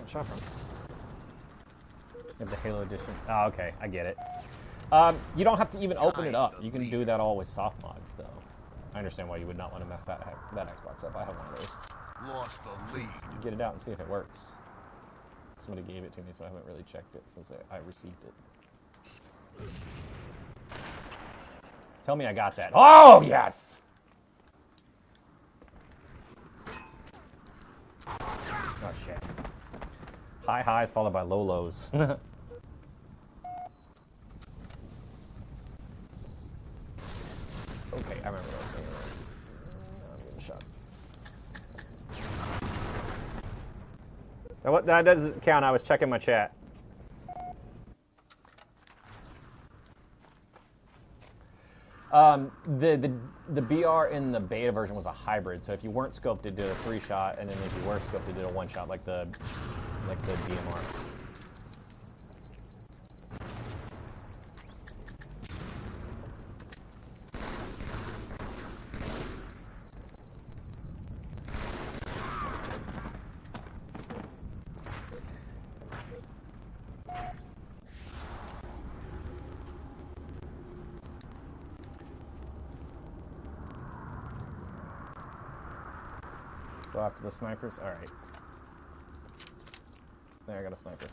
Shot from. You have the Halo edition. Oh, okay, I get it. You don't have to even open it up. You can do that all with soft mods, though. I understand why you would not want to mess that Xbox up. I have one of those. Lost the lead. Get it out and see if it works. Somebody gave it to me, so I haven't really checked it since I received it. Tell me I got that. Oh, yes! Oh, shit. High highs followed by low lows. Okay, I remember what I was saying. I'm getting shot. Now, that doesn't count. I was checking my chat. The BR in the beta version was a hybrid, so if you weren't scoped, it did a 3-shot, and then if you were scoped, it did a 1-shot, like the DMR. Go after the snipers? Alright. There, I got a sniper.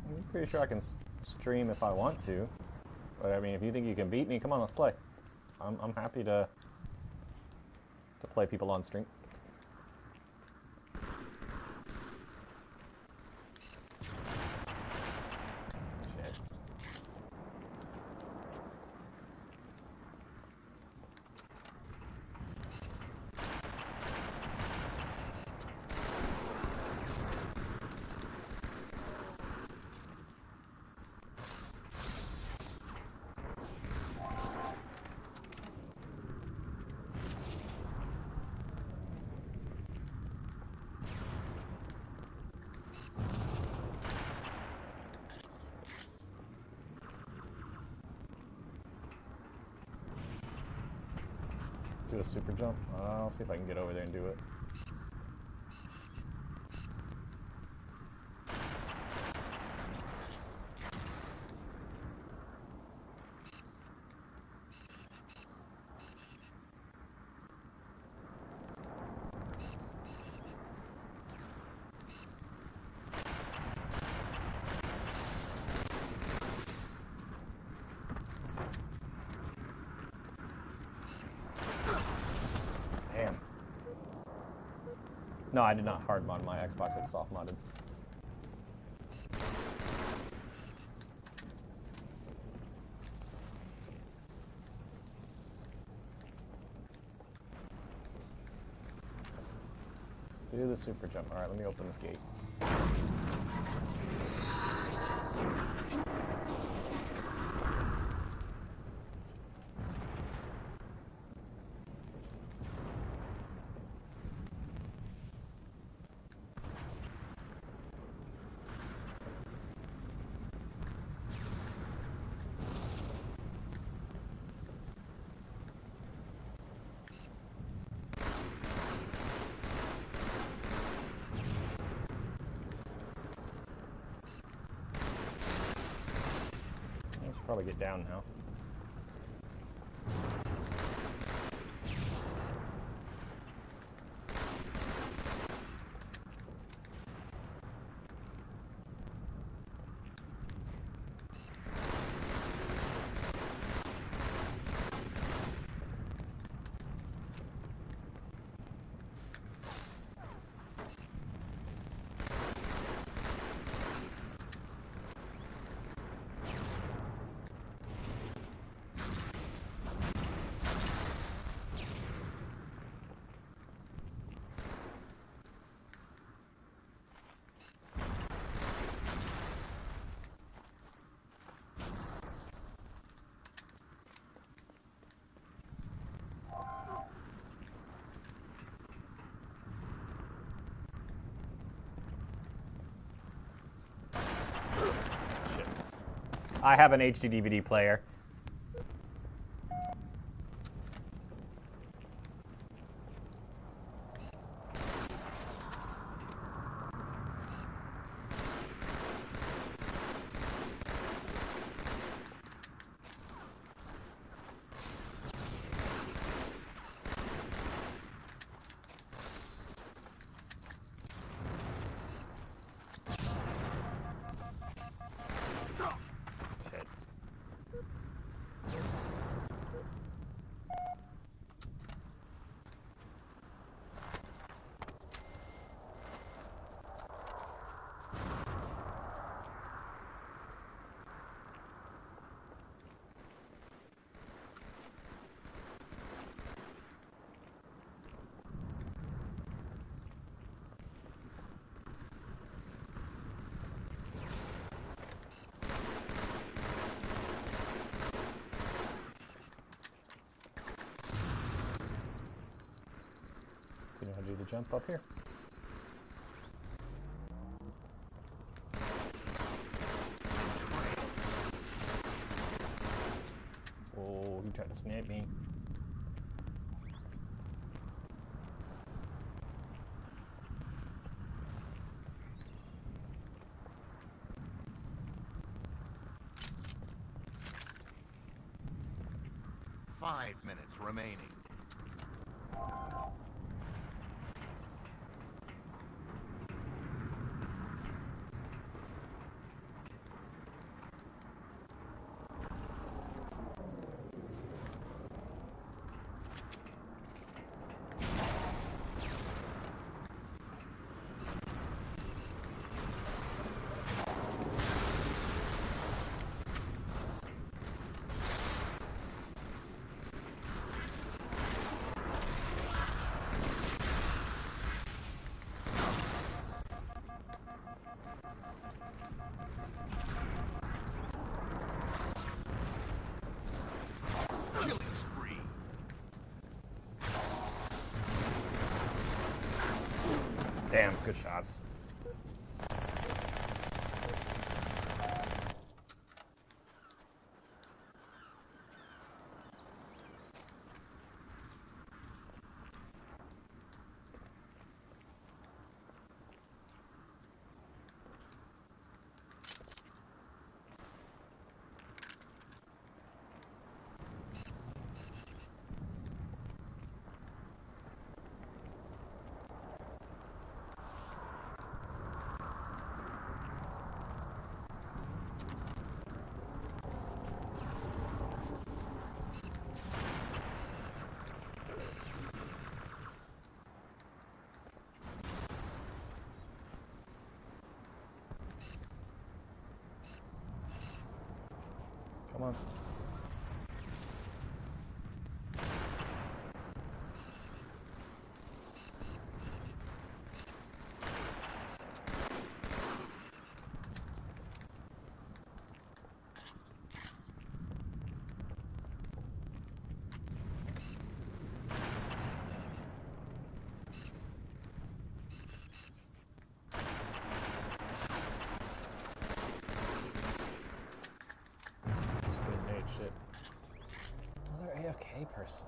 I'm pretty sure I can stream if I want to. But I mean, if you think you can beat me, come on, let's play. I'm happy to play people on stream. Do a super jump? I'll see if I can get over there and do it. No, I did not hard mod my Xbox. It's soft modded. Do the super jump. All right, let me open this gate. I should probably get down now. Shit. I have an HD DVD player. Shit. You know how to do the jump up here? Oh, he tried to snap me. Five minutes remaining. Killing spree. Damn, good shots. Come on. It's good made shit. Another AFK person.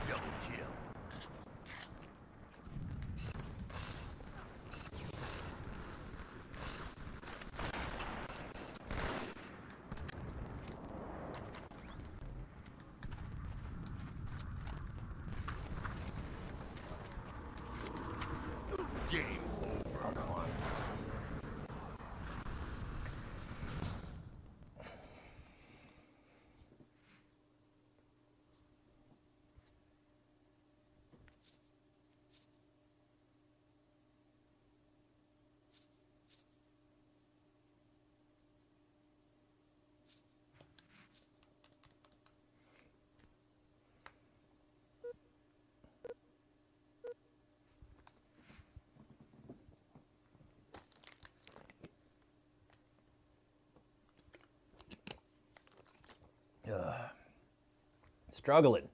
Double kill. Game over. Oh, come on. Ugh. Struggling.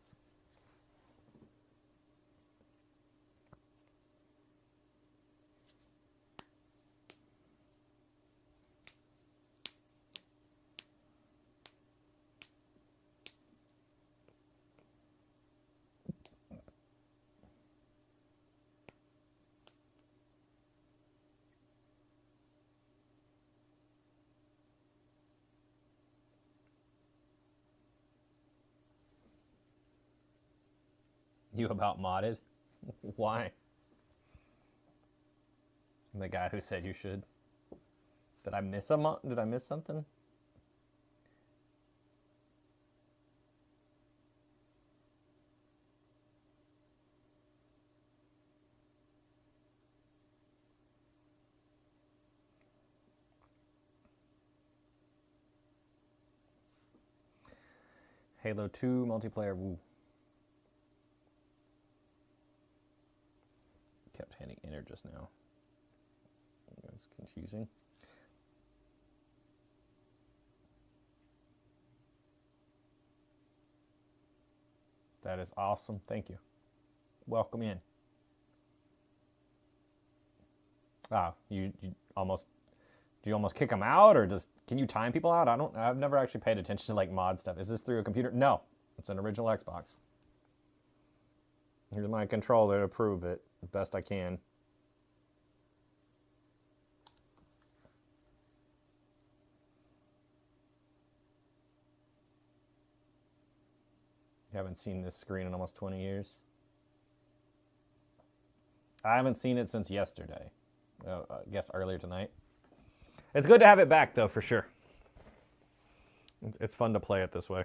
You about modded? Why? The guy who said you should. Did I miss a mod? Did I miss something? Halo 2 multiplayer. Woo. Kept hitting enter just now. That's confusing. That is awesome. Thank you. Welcome in. Ah, you almost. Do you almost kick them out, or just can you time people out? I've never actually paid attention to like mod stuff. Is this through a computer? No, it's an original Xbox. Here's my controller to prove it the best I can. You haven't seen this screen in almost 20 years. I haven't seen it since yesterday. I guess earlier tonight. It's good to have it back, though, for sure. It's fun to play it this way.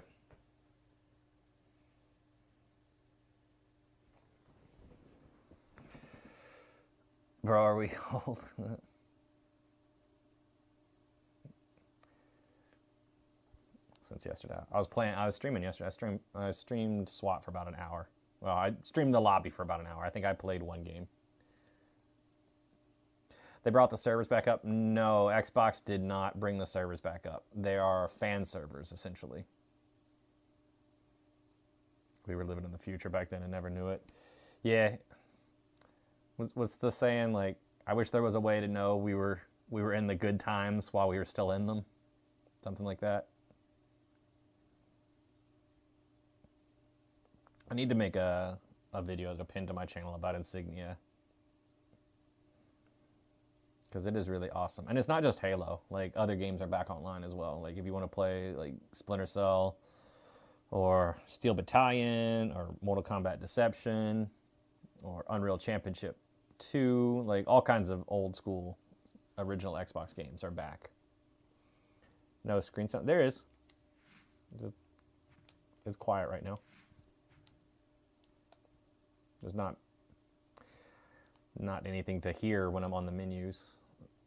Bro, are we old? Since yesterday. I was streaming yesterday. I streamed SWAT for about an hour. Well, I streamed the lobby for about an hour. I think I played one game. They brought the servers back up? No, Xbox did not bring the servers back up. They are fan servers, essentially. We were living in the future back then and never knew it. Yeah. Was the saying, like, I wish there was a way to know we were in the good times while we were still in them? Something like that. I need to make a video to pin to my channel about Insignia. Because it is really awesome. And it's not just Halo. Like, other games are back online as well. Like, if you want to play, like, Splinter Cell, or Steel Battalion, or Mortal Kombat Deception, or Unreal Championship 2, like, all kinds of old school original Xbox games are back. No screen sound. There is. It's quiet right now. There's not. not anything to hear when I'm on the menus.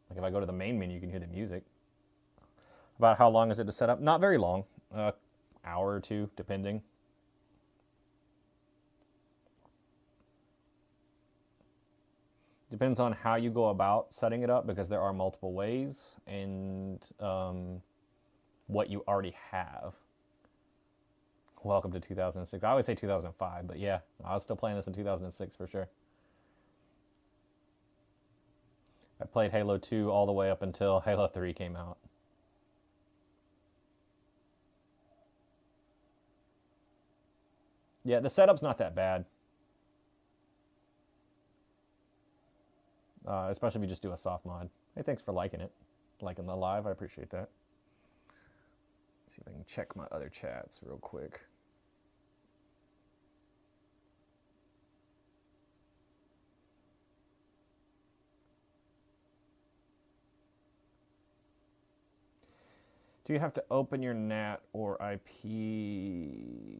Like if I go to the main menu, you can hear the music. About how long is it to set up? Not very long, hour or two, depending. Depends on how you go about setting it up because there are multiple ways and what you already have. Welcome to 2006. I always say 2005, but yeah, I was still playing this in 2006 for sure. I played Halo 2 all the way up until Halo 3 came out. Yeah, the setup's not that bad. Especially if you just do a soft mod. Hey, thanks for liking it. Liking the live, I appreciate that. Let's see if I can check my other chats real quick. Do you have to open your NAT or IP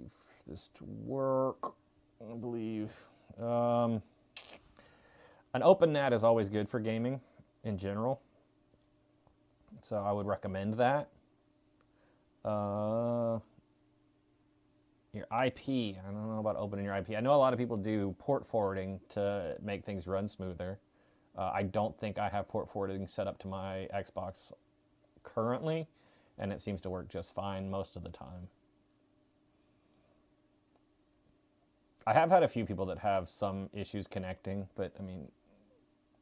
for this to work? I believe. An open NAT is always good for gaming in general. So I would recommend that. Your IP, I don't know about opening your IP. I know a lot of people do port forwarding to make things run smoother. I don't think I have port forwarding set up to my Xbox currently, and it seems to work just fine most of the time. I have had a few people that have some issues connecting, but I mean,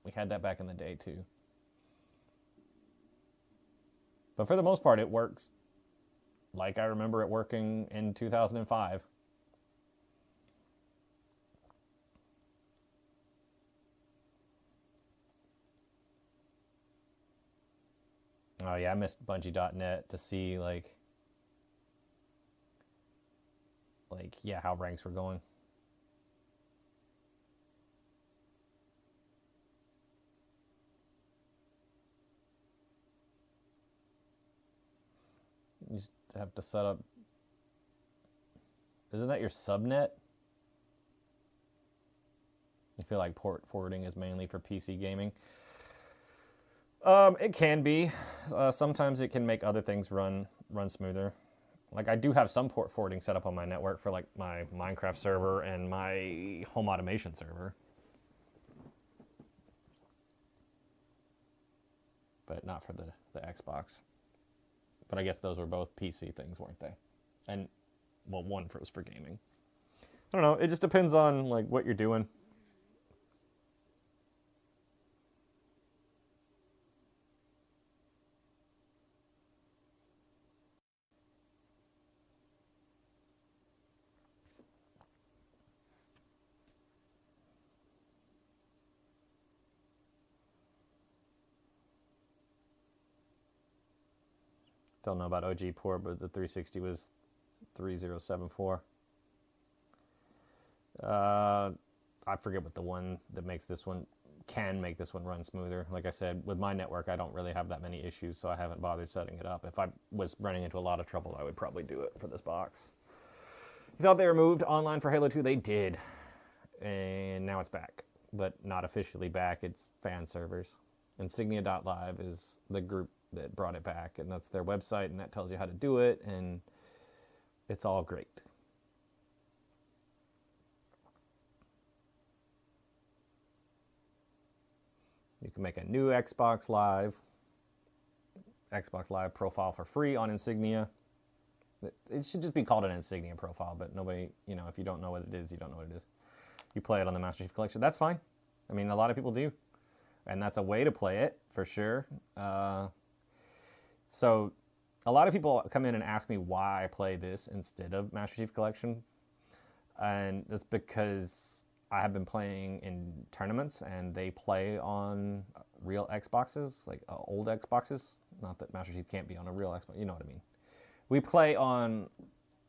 we had that back in the day too. But for the most part, it works like I remember it working in 2005. Oh yeah, I missed Bungie.net to see yeah, how ranks were going. You just have to set up. Isn't that your subnet? I feel like port forwarding is mainly for PC gaming. It can be. Sometimes it can make other things run smoother. Like I do have some port forwarding set up on my network for like my Minecraft server and my home automation server. But not for the Xbox. But I guess those were both PC things, weren't they? And, well, one was for gaming. I don't know. It just depends on, like, what you're doing. Don't know about OG port, but the 360 was 3074. I forget what the one that makes this one can make this one run smoother. Like I said, with my network, I don't really have that many issues, so I haven't bothered setting it up. If I was running into a lot of trouble, I would probably do it for this box. You thought they removed online for Halo 2? They did. And now it's back, but not officially back. It's fan servers. Insignia.live is the group that brought it back, and that's their website, and that tells you how to do it, and it's all great. You can make a new Xbox Live profile for free on Insignia. It should just be called an Insignia profile, but nobody, if you don't know what it is, you don't know what it is. You play it on the Master Chief Collection. That's fine. I mean, a lot of people do, and that's a way to play it for sure. So a lot of people come in and ask me why I play this instead of Master Chief Collection. And that's because I have been playing in tournaments and they play on real Xboxes, like old Xboxes. Not that Master Chief can't be on a real Xbox, you know what I mean. We play on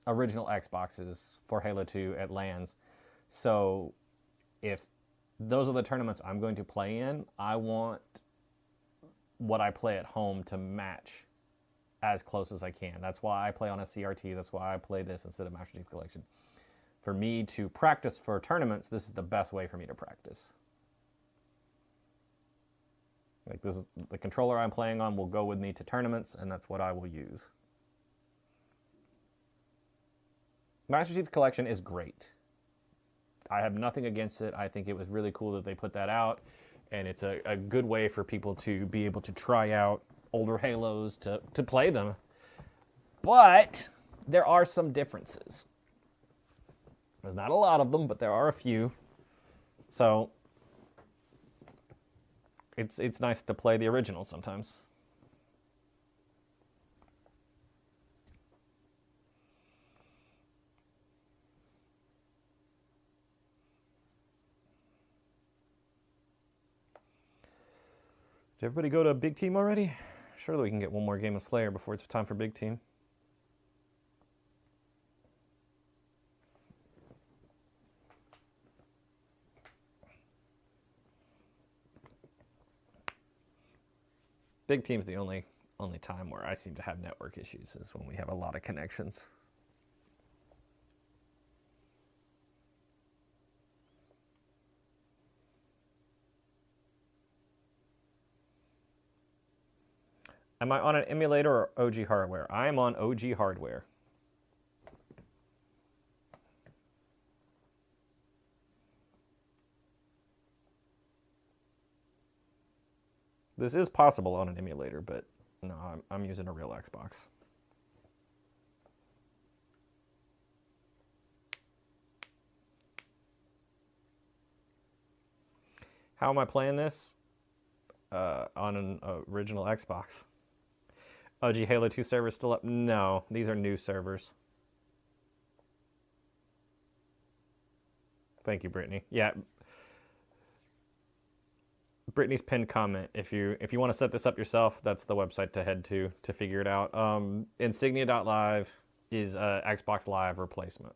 original Xboxes for Halo 2 at LANs. So if those are the tournaments I'm going to play in, I want what I play at home to match as close as I can. That's why I play on a CRT. That's why I play this instead of Master Chief Collection. For me to practice for tournaments, this is the best way for me to practice. Like this is the controller I'm playing on will go with me to tournaments, and that's what I will use. Master Chief Collection is great. I have nothing against it. I think it was really cool that they put that out, and it's a good way for people to be able to try out older Halos to play them. But there are some differences. There's not a lot of them, but there are a few. So it's nice to play the original sometimes. Did everybody go to Big Team already? Surely we can get one more game of Slayer before it's time for Big Team. Big Team's the only time where I seem to have network issues is when we have a lot of connections. Am I on an emulator or OG hardware? I am on OG hardware. This is possible on an emulator, but no, I'm using a real Xbox. How am I playing this? On an original Xbox. OG Halo 2 servers still up? No, these are new servers. Thank you, Brittany. Yeah. Brittany's pinned comment. If you want to set this up yourself, that's the website to head to figure it out. Insignia.live is a Xbox Live replacement.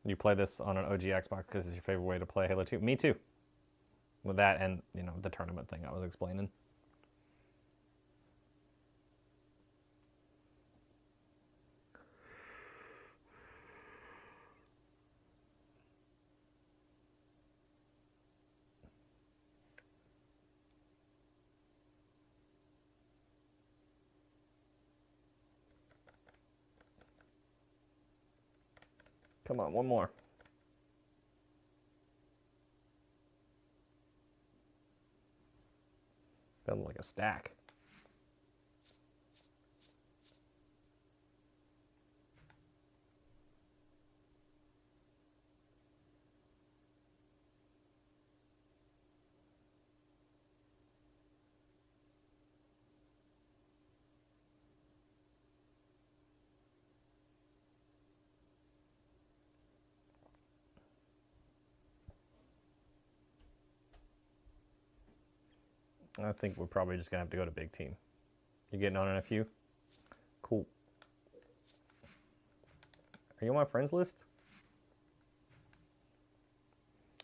You play this on an OG Xbox because it's your favorite way to play Halo 2. Me too. With that and, you know, the tournament thing I was explaining. Come on, one more. Feeling like a stack. I think we're probably just going to have to go to Big Team. You getting on in a few? Cool. Are you on my friends list?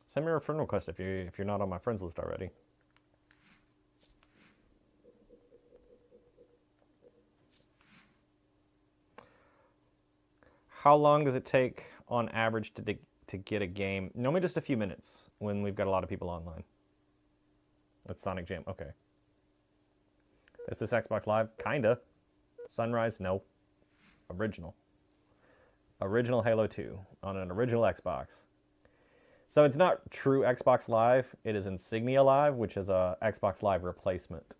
Send me a friend request if you're not on my friends list already. How long does it take on average to get a game? Normally just a few minutes when we've got a lot of people online. That's Sonic Jam. Okay. Is this Xbox Live? Kinda. Sunrise? No. Original. Original Halo 2 on an original Xbox. So it's not true Xbox Live. It is Insignia Live, which is a Xbox Live replacement.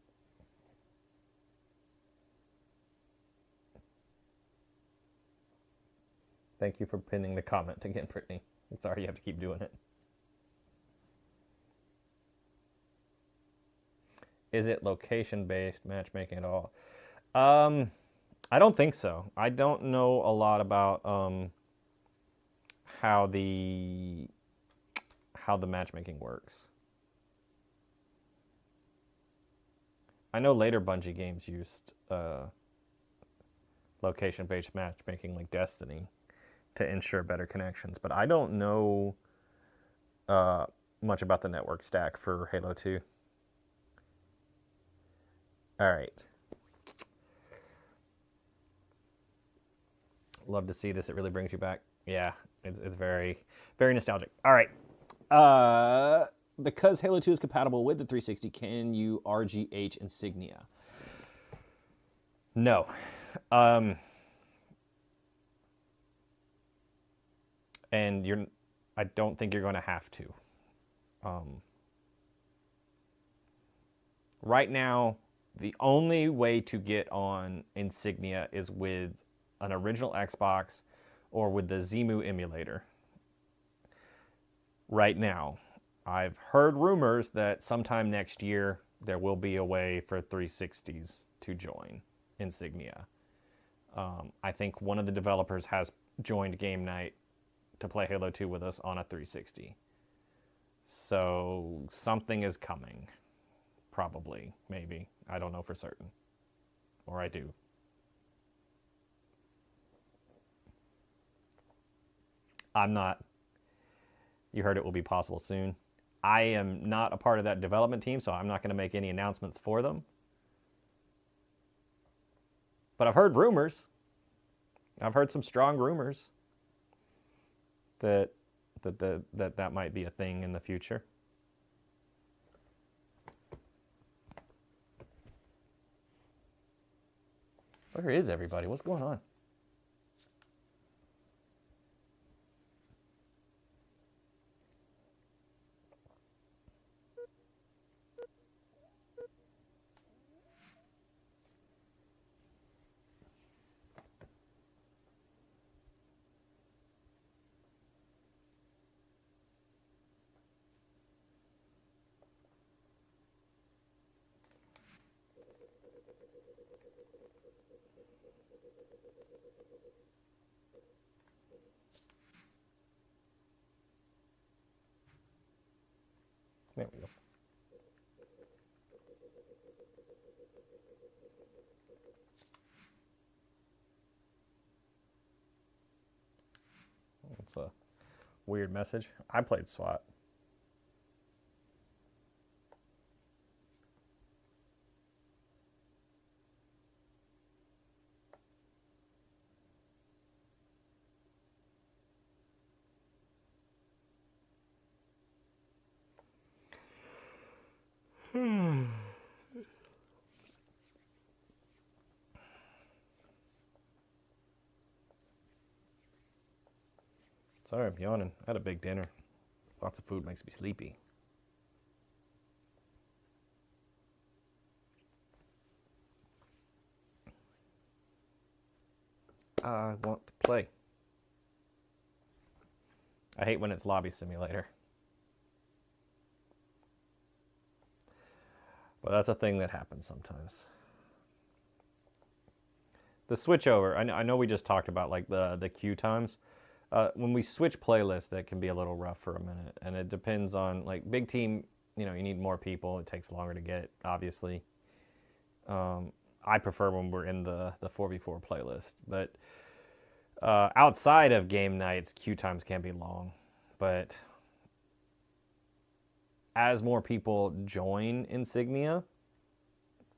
Thank you for pinning the comment again, Brittany. I'm sorry you have to keep doing it. Is it location-based matchmaking at all? I don't think so. I don't know a lot about how the matchmaking works. I know later Bungie games used location-based matchmaking like Destiny to ensure better connections, but I don't know much about the network stack for Halo 2. All right. Love to see this. It really brings you back. Yeah, It's very, very nostalgic. All right. Because Halo 2 is compatible with the 360, can you RGH Insignia? No. And I don't think you're going to have to. Right now, the only way to get on Insignia is with an original Xbox or with the Zemu emulator. Right now, I've heard rumors that sometime next year there will be a way for 360s to join Insignia. I think one of the developers has joined Game Night to play Halo 2 with us on a 360. So something is coming. Probably, maybe. I don't know for certain. Or I do. I'm not. You heard it will be possible soon. I am not a part of that development team, so I'm not going to make any announcements for them. But I've heard rumors. I've heard some strong rumors that might be a thing in the future. Where is everybody? What's going on? There we go. It's a weird message. I played SWAT. Sorry, I'm yawning. I had a big dinner. Lots of food makes me sleepy. I want to play. I hate when it's lobby simulator. But that's a thing that happens sometimes. The switch over, I know we just talked about like the queue times. When we switch playlists, that can be a little rough for a minute. And it depends on, like, big team, you need more people. It takes longer to get, obviously. I prefer when we're in the 4v4 playlist. But outside of game nights, queue times can be long. But as more people join Insignia,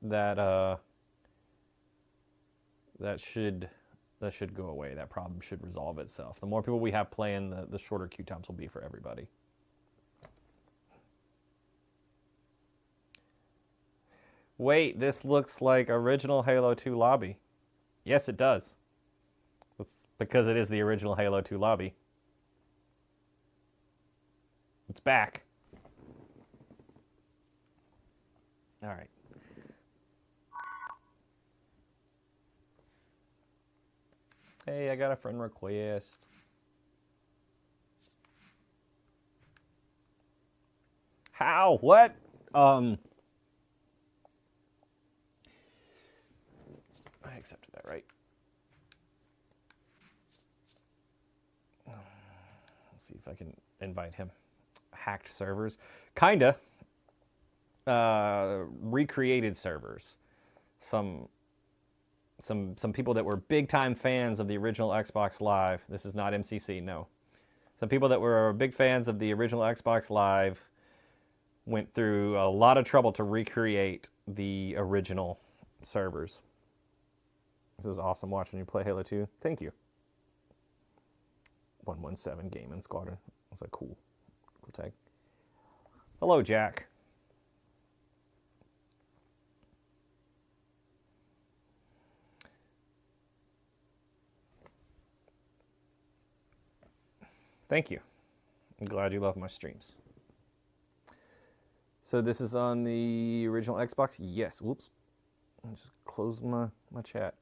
that should go away. That problem should resolve itself. The more people we have playing, the shorter queue times will be for everybody. Wait, this looks like original Halo 2 lobby. Yes, it does. It's because it is the original Halo 2 lobby. It's back. All right. Hey, I got a friend request. How? What? I accepted that, right? Let's see if I can invite him. Hacked servers. Kinda. Recreated servers. Some people that were big time fans of the original Xbox Live. This is not MCC, no. Some people that were big fans of the original Xbox Live went through a lot of trouble to recreate the original servers. This is awesome watching you play Halo 2. Thank you. 117 Gaming Squadron. That's a cool tag. Hello, Jack. Thank you. I'm glad you love my streams. So this is on the original Xbox? Yes. Whoops. I just closed my chat.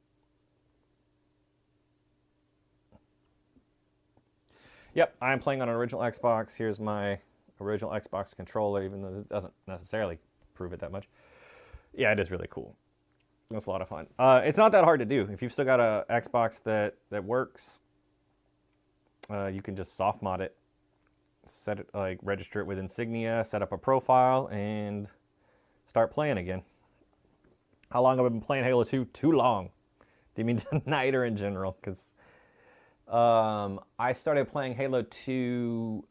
Yep, I'm playing on an original Xbox. Here's my original Xbox controller, even though it doesn't necessarily prove it that much. Yeah, it is really cool. It's a lot of fun. It's not that hard to do. If you've still got a Xbox that works, you can just soft mod it, set it, like register it with Insignia, set up a profile, and start playing again. How long have I been playing Halo 2? Too long. Do you mean tonight or in general? Because I started playing Halo 2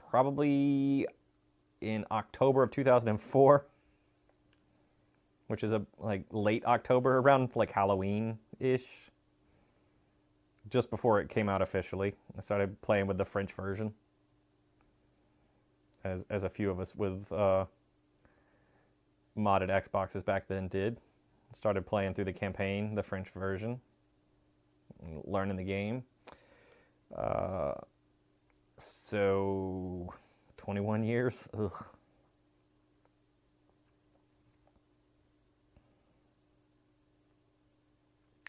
probably in October of 2004, which is like late October, around like Halloween-ish. Just before it came out officially. I started playing with the French version, as a few of us with modded Xboxes back then did. Started playing through the campaign, the French version, learning the game. So 21 years. Ugh.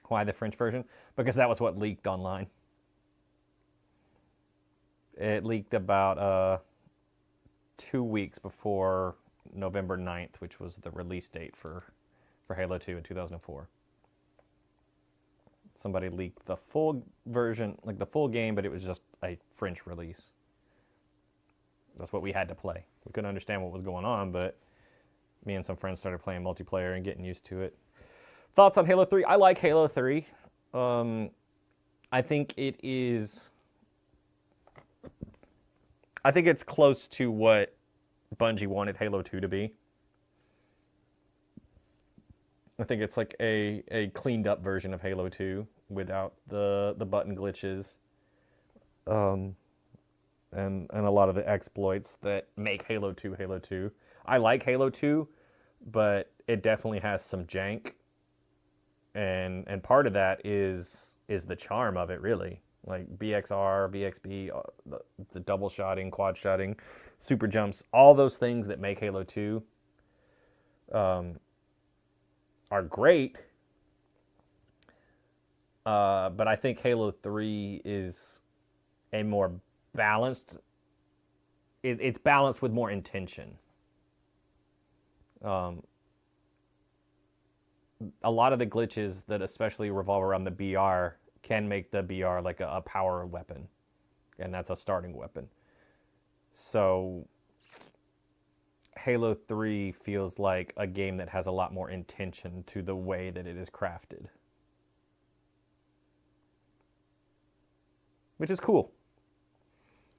Why the French version? Because that was what leaked online. It leaked about 2 weeks before November 9th, which was the release date for Halo 2 in 2004. Somebody leaked the full version, like the full game, but it was just a French release. That's what we had to play. We couldn't understand what was going on, but me and some friends started playing multiplayer and getting used to it. Thoughts on Halo 3? I like Halo 3. I think it is... I think it's close to what Bungie wanted Halo 2 to be. I think it's like a cleaned up version of Halo 2 without the button glitches. And a lot of the exploits that make Halo 2 Halo 2. I like Halo 2, but it definitely has some jank. And part of that is the charm of it, really. Like BXR, BXB, the double shotting, quad shotting, super jumps, all those things that make Halo 2 are great. But I think Halo 3 is a more balanced... It's balanced with more intention. A lot of the glitches that especially revolve around the BR can make the BR like a power weapon. And that's a starting weapon. So Halo 3 feels like a game that has a lot more intention to the way that it is crafted. Which is cool.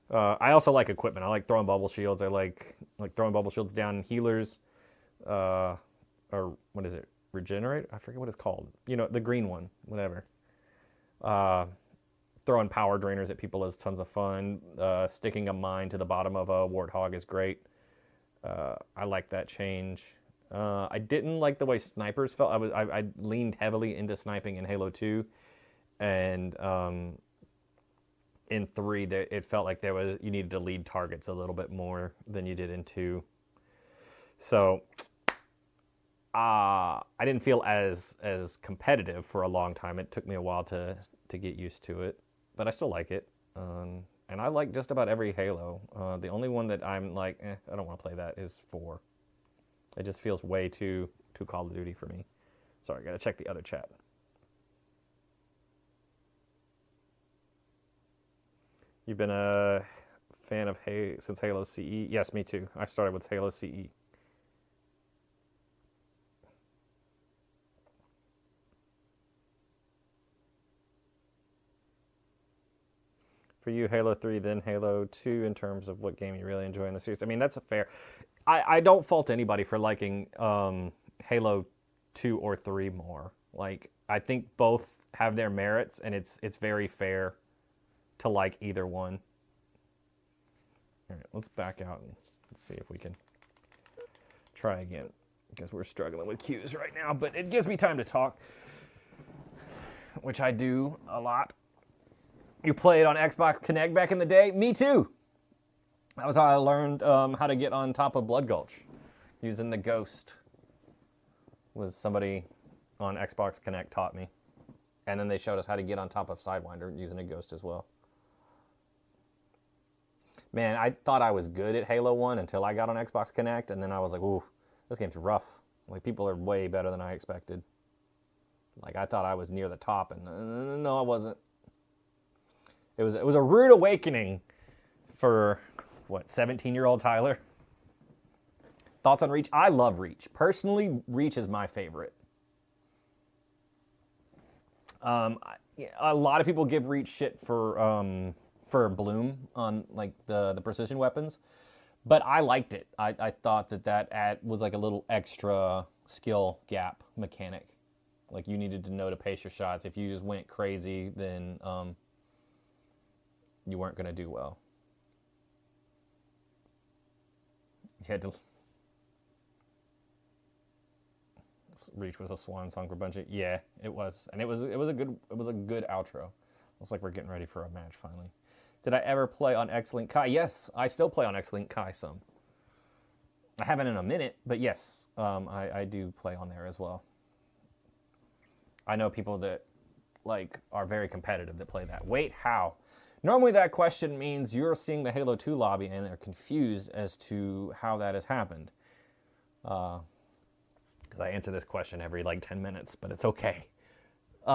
I also like equipment. I like throwing bubble shields. I like throwing bubble shields down healers. Or what is it? Regenerate? I forget what it's called. You know, the green one. Whatever. Throwing power drainers at people is tons of fun. Sticking a mine to the bottom of a warthog is great. I like that change. I didn't like the way snipers felt. I leaned heavily into sniping in Halo 2. And in 3, it felt like you needed to lead targets a little bit more than you did in 2. So I didn't feel as competitive for a long time. It took me a while to get used to it, but I still like it. And I like just about every Halo. The only one that I'm like, I don't want to play that is 4. It just feels way too Call of Duty for me. Sorry, I gotta check the other chat. You've been a fan of since Halo CE? Yes, me too. I started with Halo CE. For you, Halo 3, then Halo 2 in terms of what game you really enjoy in the series. I mean, that's a fair... I don't fault anybody for liking Halo 2 or 3 more. Like, I think both have their merits, and it's very fair to like either one. All right, let's back out and let's see if we can try again, because we're struggling with queues right now, but it gives me time to talk, which I do a lot. You played on Xbox Connect back in the day? Me too. That was how I learned how to get on top of Blood Gulch, using the Ghost. Was somebody on Xbox Connect taught me. And then they showed us how to get on top of Sidewinder using a Ghost as well. Man, I thought I was good at Halo 1 until I got on Xbox Connect, and then I was like, ooh, this game's rough. Like, people are way better than I expected. Like, I thought I was near the top, and no, I wasn't. It was a rude awakening for, what, 17-year-old Tyler? Thoughts on Reach? I love Reach. Personally, Reach is my favorite. A lot of people give Reach shit for Bloom on like the precision weapons, but I liked it. I thought that was like a little extra skill gap mechanic. Like, you needed to know to pace your shots. If you just went crazy, then you weren't going to do well. You had to. Reach was a swan song for Bungie. Yeah, it was, and it was a good outro. Looks like we're getting ready for a match finally. Did I ever play on X-Link Kai? Yes, I still play on X-Link Kai some. I haven't in a minute, but yes, I do play on there as well. I know people that like are very competitive that play that. Wait, how? Normally that question means you're seeing the Halo 2 lobby and are confused as to how that has happened. Because I answer this question every like 10 minutes, but it's okay.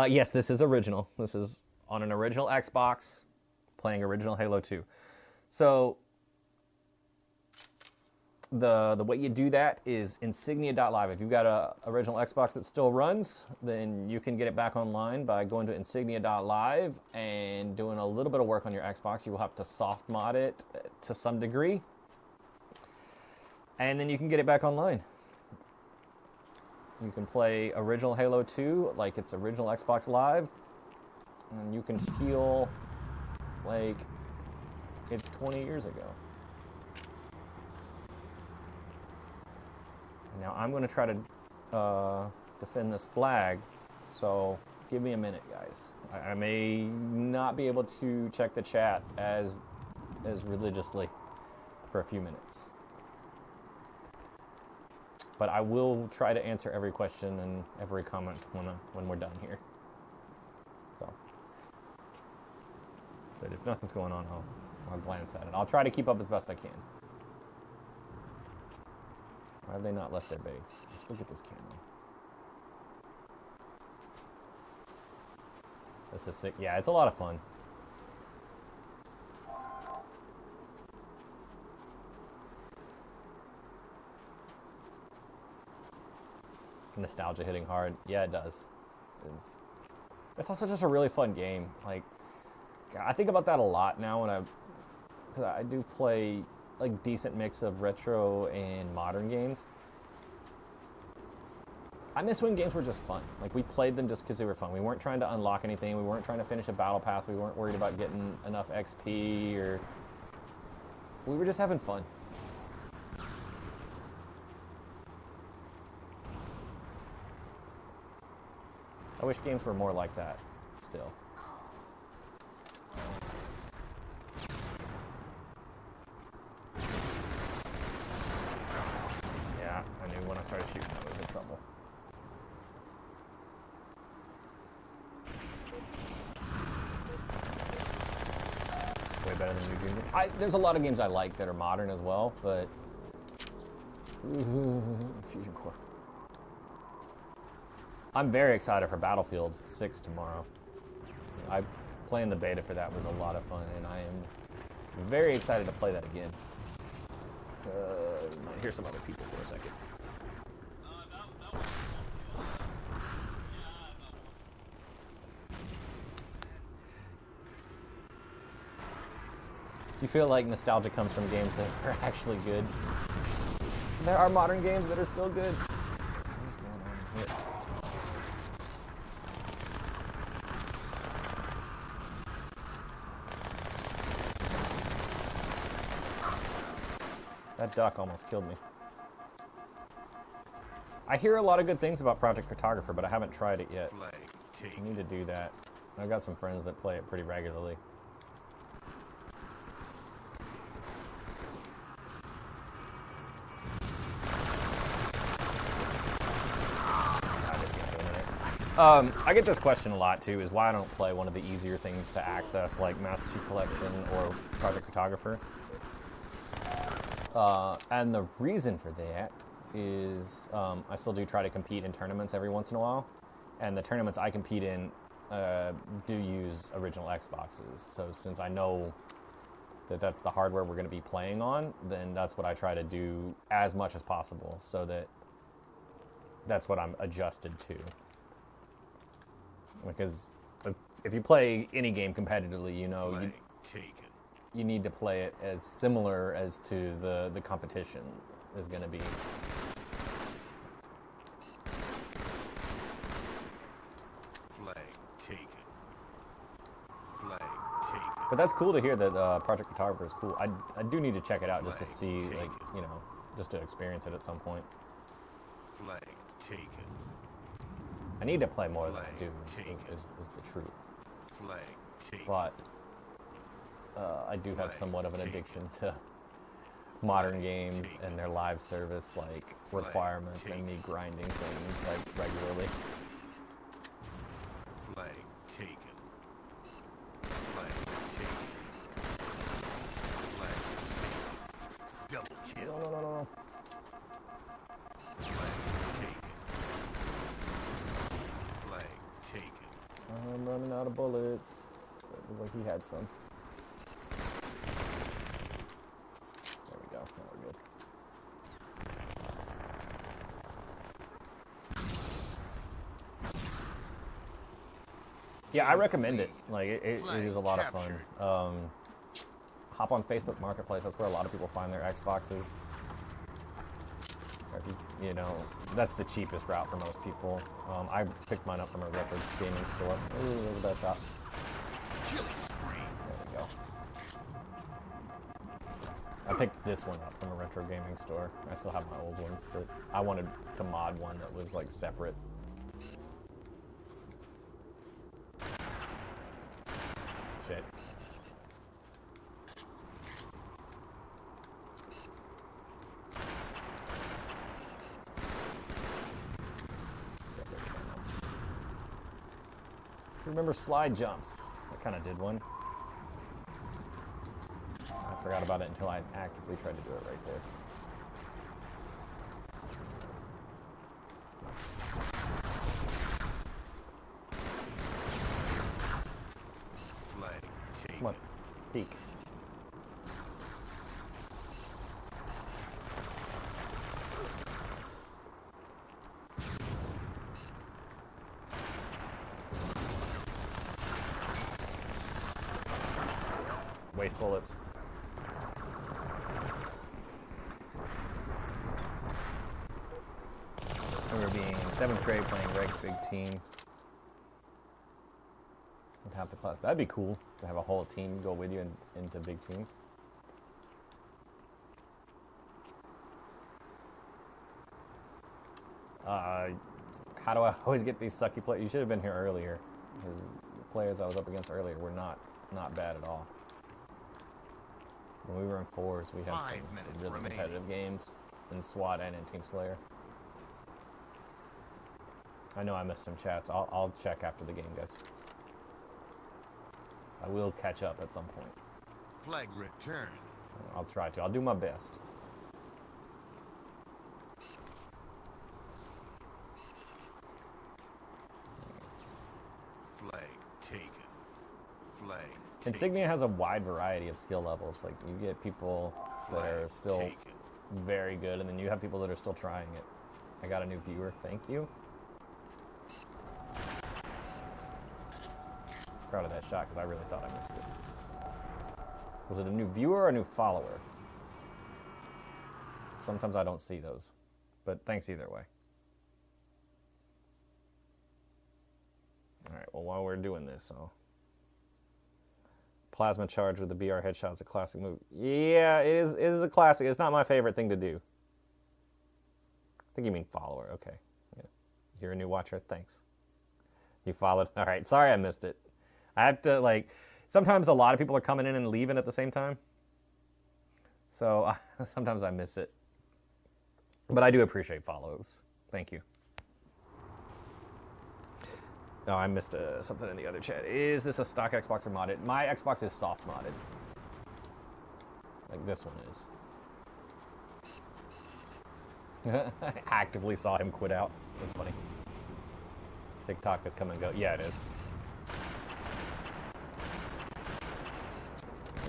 Yes, this is original. This is on an original Xbox, playing original Halo 2. So the way you do that is Insignia.live. If you've got a original Xbox that still runs, then you can get it back online by going to Insignia.live and doing a little bit of work on your Xbox. You will have to soft mod it to some degree, and then you can get it back online. You can play original Halo 2 like it's original Xbox Live, and you can feel like it's 20 years ago. Now I'm going to try to defend this flag, so give me a minute, guys. I may not be able to check the chat as religiously for a few minutes. But I will try to answer every question and every comment when we're done here. So, but if nothing's going on, I'll glance at it. I'll try to keep up as best I can. Why have they not left their base? Let's go get this camera. This is sick. Yeah, it's a lot of fun. Nostalgia hitting hard. Yeah, it does. It's also just a really fun game. Like, I think about that a lot now because I do play like decent mix of retro and modern games. I miss when games were just fun. Like, we played them just because they were fun. We weren't trying to unlock anything. We weren't trying to finish a battle pass. We weren't worried about getting enough XP, or we were just having fun. I wish games were more like that still. Yeah, I knew when I started shooting I was in trouble. Way better than New Dream. There's a lot of games I like that are modern as well, but Fusion Core. I'm very excited for Battlefield 6 tomorrow. Playing the beta for that was a lot of fun, and I am very excited to play that again. Might hear some other people for a second. You feel like nostalgia comes from games that are actually good. There are modern games that are still good. What's going on here? That duck almost killed me. I hear a lot of good things about Project Cartographer, but I haven't tried it yet. Flag I taken. need to do that. I've got some friends that play it pretty regularly. I get this question a lot too, is why I don't play one of the easier things to access like Master Chief Collection or Project Cartographer. And the reason for that is I still do try to compete in tournaments every once in a while, and the tournaments I compete in do use original Xboxes. So since I know that that's the hardware we're going to be playing on, then that's what I try to do as much as possible, so that that's what I'm adjusted to. Because if you play any game competitively, you know Flag taken. you need to play it as similar as to the competition is going to be. Flag taken. Flag taken. But that's cool to hear that Project Cartographer is cool. I do need to check it out just to see, like, you know, just to experience it at some point. Flag taken. I need to play more than I Flag do, taken. is the truth. Flag taken. But I do have Flag somewhat of an taken. addiction to modern Flag games taken. and their live service like Flag requirements and taken. me grinding things like regularly. Flag taken. Flag taken. Flag taken. Double kill. No. Flag taken. Flag taken. I'm running out of bullets. It looked like he had some. There we go. Now we're good. Yeah, I recommend it. Like, it is a lot of fun. Hop on Facebook Marketplace. That's where a lot of people find their Xboxes. Or if you know, that's the cheapest route for most people. I picked mine up from a retro gaming store. Ooh, there's a bad shot. Killing spree. There we go. I picked this one up from a retro gaming store. I still have my old ones, but I wanted to mod one that was like separate. Shit. Remember slide jumps? I kind of did one. I forgot about it until I actively tried to do it right there. Flag taken. Come on, peek. Waste bullets. I remember being in 7th grade playing Reg Big Team with half the class. That'd be cool to have a whole team go with you into Big Team. How do I always get these sucky players? You should have been here earlier, because the players I was up against earlier were not bad at all. When we were in 4s, we had 5 some minutes really remaining. competitive games in SWAT and in Team Slayer. I know I missed some chats. I'll check after the game, guys. I will catch up at some point. Flag return. I'll try to. I'll do my best. Flag taken. Flag taken. Insignia has a wide variety of skill levels. Like, you get people that are Flag still taken. very good, and then you have people that are still trying it. I got a new viewer. Thank you. Proud of that shot, because I really thought I missed it. Was it a new viewer or a new follower? Sometimes I don't see those, but thanks either way. All right, well, while we're doing this, I'll plasma charge with the BR headshot is a classic move. Yeah, it is a classic. It's not my favorite thing to do. I think you mean follower. Okay. Yeah. You're a new watcher? Thanks. You followed? All right. Sorry I missed it. I have to, like, sometimes a lot of people are coming in and leaving at the same time. So sometimes I miss it. But I do appreciate follows. Thank you. Oh, I missed something in the other chat. Is this a stock Xbox or modded? My Xbox is soft modded. Like this one is. I actively saw him quit out. That's funny. TikTok has come and go. Yeah, it is.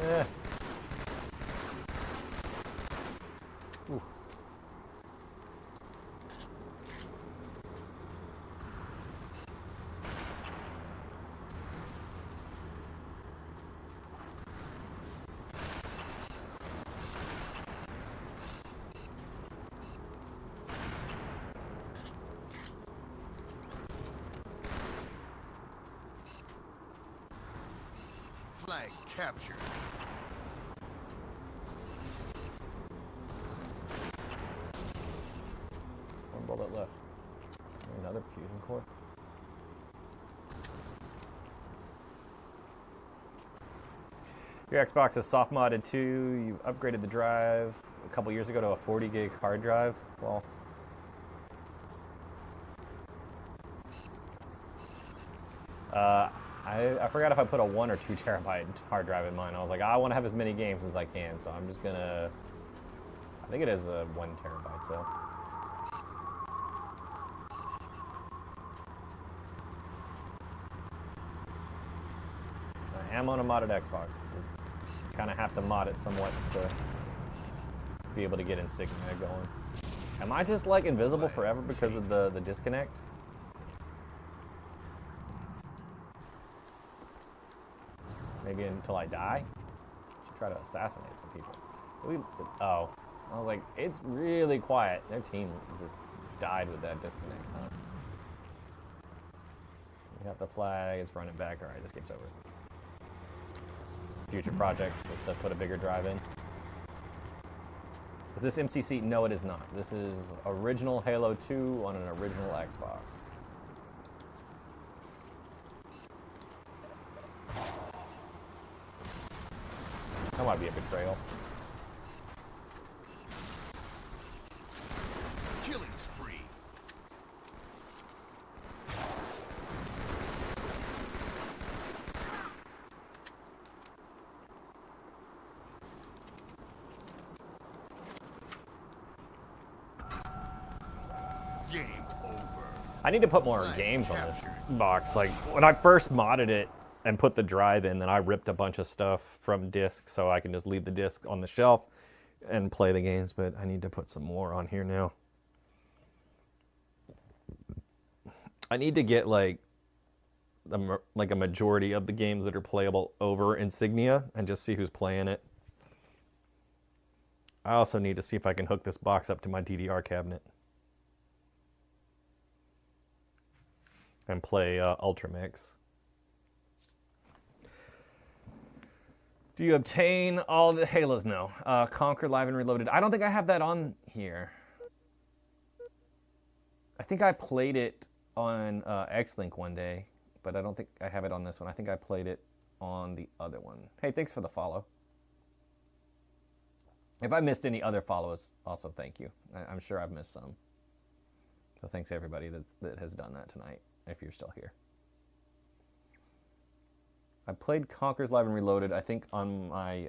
Eh. Ooh. Flag captured. One bullet left. Another fusion core. Your Xbox is soft modded too. You upgraded the drive a couple years ago to a 40 gig hard drive. Well, I forgot if I put a 1 or 2 terabyte hard drive in mine. I was like, I want to have as many games as I can, so I'm just gonna. I think it is a 1 terabyte though. I am on a modded Xbox. Kind of have to mod it somewhat to be able to get Insignia going. Am I just like invisible forever because of the disconnect? Maybe until I die? Should try to assassinate some people. Oh, I was like, it's really quiet. Their team just died with that disconnect, huh? We got the flag, it's running back. All right, this game's over. Future project was to put a bigger drive in. Is this MCC? No, it is not. This is original Halo 2 on an original Xbox. That might be a betrayal. Killing spree. Game over. I need to put more games on this box. Like, when I first modded it and put the drive in, then I ripped a bunch of stuff from disk so I can just leave the disk on the shelf and play the games, but I need to put some more on here now. I need to get like a majority of the games that are playable over Insignia and just see who's playing it. I also need to see if I can hook this box up to my DDR cabinet and play Ultramix. Do you obtain all the Halos? No. Conquer Live and Reloaded. I don't think I have that on here. I think I played it on X-Link one day, but I don't think I have it on this one. I think I played it on the other one. Hey, thanks for the follow. If I missed any other follows, also thank you. I'm sure I've missed some. So thanks everybody that has done that tonight, if you're still here. I played Conquer's Live and Reloaded, I think, on my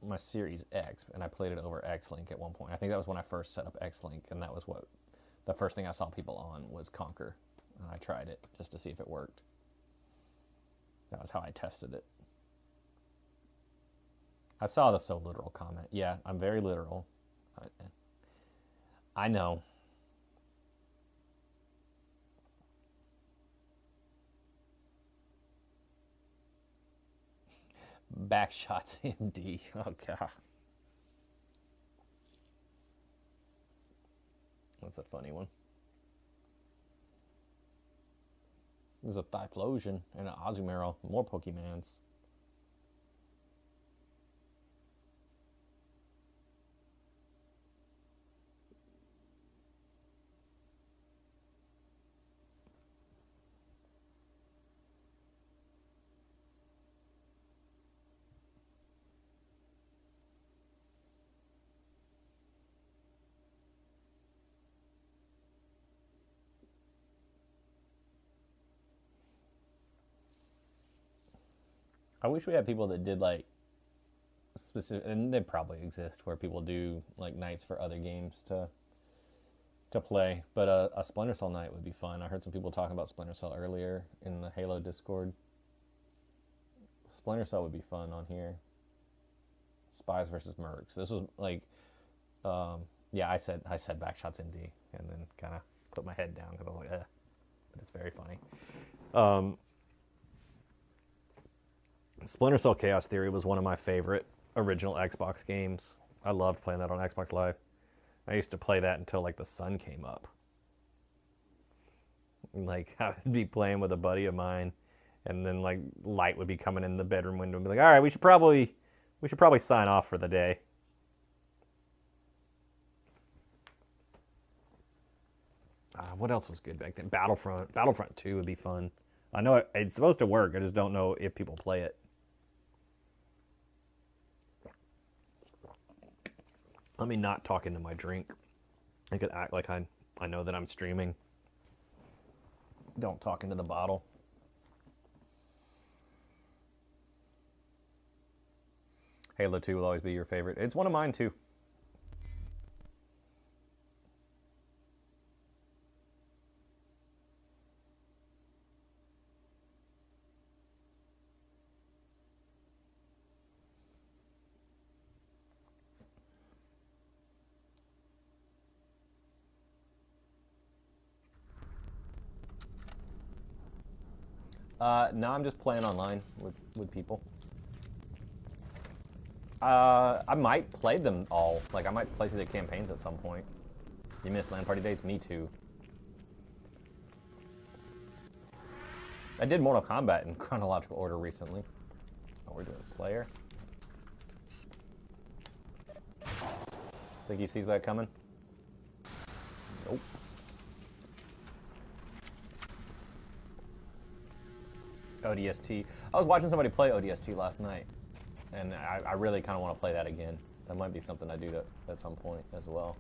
my Series X, and I played it over X-Link at one point. I think that was when I first set up X-Link, and that was what the first thing I saw people on was Conquer. And I tried it just to see if it worked. That was how I tested it. I saw the so literal comment. Yeah, I'm very literal. I know. Backshots MD. Oh, God. That's a funny one. There's a Typhlosion and an Azumarill. More Pokemons. I wish we had people that did like specific, and they probably exist where people do like nights for other games to play. But a Splinter Cell night would be fun. I heard some people talking about Splinter Cell earlier in the Halo Discord. Splinter Cell would be fun on here. Spies versus Mercs. This was like, yeah, I said Backshots ND, and then kind of put my head down because I was like, but it's very funny. Splinter Cell Chaos Theory was one of my favorite original Xbox games. I loved playing that on Xbox Live. I used to play that until like the sun came up. Like I would be playing with a buddy of mine, and then like light would be coming in the bedroom window and be like, all right, we should probably sign off for the day. What else was good back then? Battlefront 2 would be fun. I know it's supposed to work. I just don't know if people play it. Let me not talk into my drink. I could act like I know that I'm streaming. Don't talk into the bottle. Halo 2 will always be your favorite. It's one of mine too. No, I'm just playing online with people. I might play them all. Like, I might play through the campaigns at some point. You miss LAN party days? Me too. I did Mortal Kombat in chronological order recently. Oh, we're doing Slayer. Think he sees that coming? Nope. ODST. I was watching somebody play ODST last night, and I really kind of want to play that again. That might be something I do at some point as well.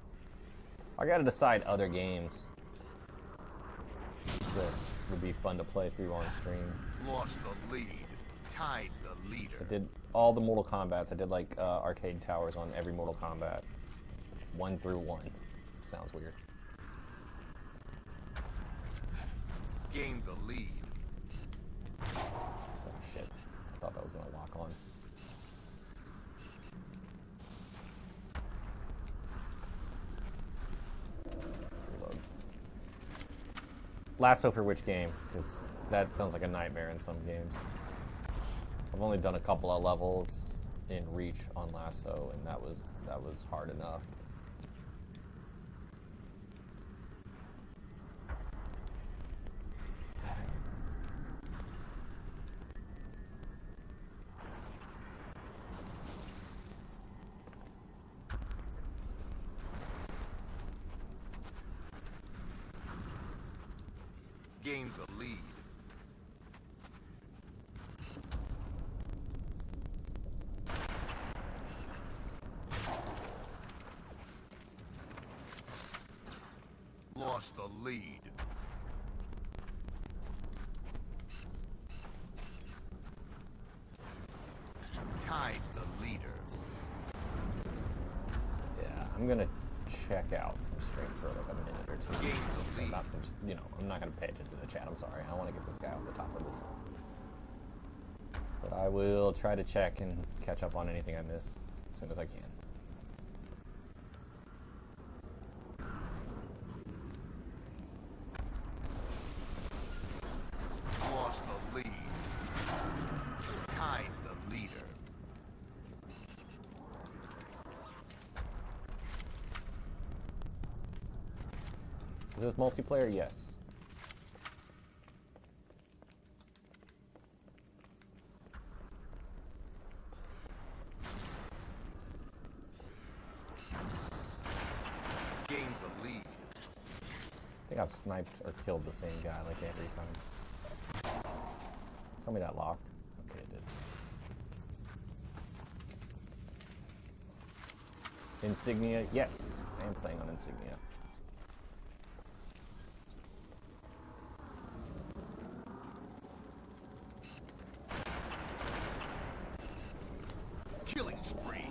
I got to decide other games that would be fun to play through on stream. Lost the lead. Tied the leader. I did all the Mortal Kombats. I did like arcade towers on every Mortal Kombat. 1 through 1. Sounds weird. Gained the lead. Oh shit. I thought that was going to lock on. Reload. Lasso for which game? Because that sounds like a nightmare in some games. I've only done a couple of levels in Reach on Lasso, and that was hard enough. Gained the lead. Lost the lead. Tied the leader. Yeah, I'm gonna check out from stream for like a minute or two. Gained the lead. Not from, I'm not gonna pay attention to the chat. I'm sorry. I want to get this guy off the top of this. But I will try to check and catch up on anything I miss as soon as I can. Lost the lead. Tied the leader. Is this multiplayer? Yes. think I've sniped or killed the same guy like every time. Tell me that locked. Okay, it did. Insignia, yes, I am playing on Insignia. Killing spree.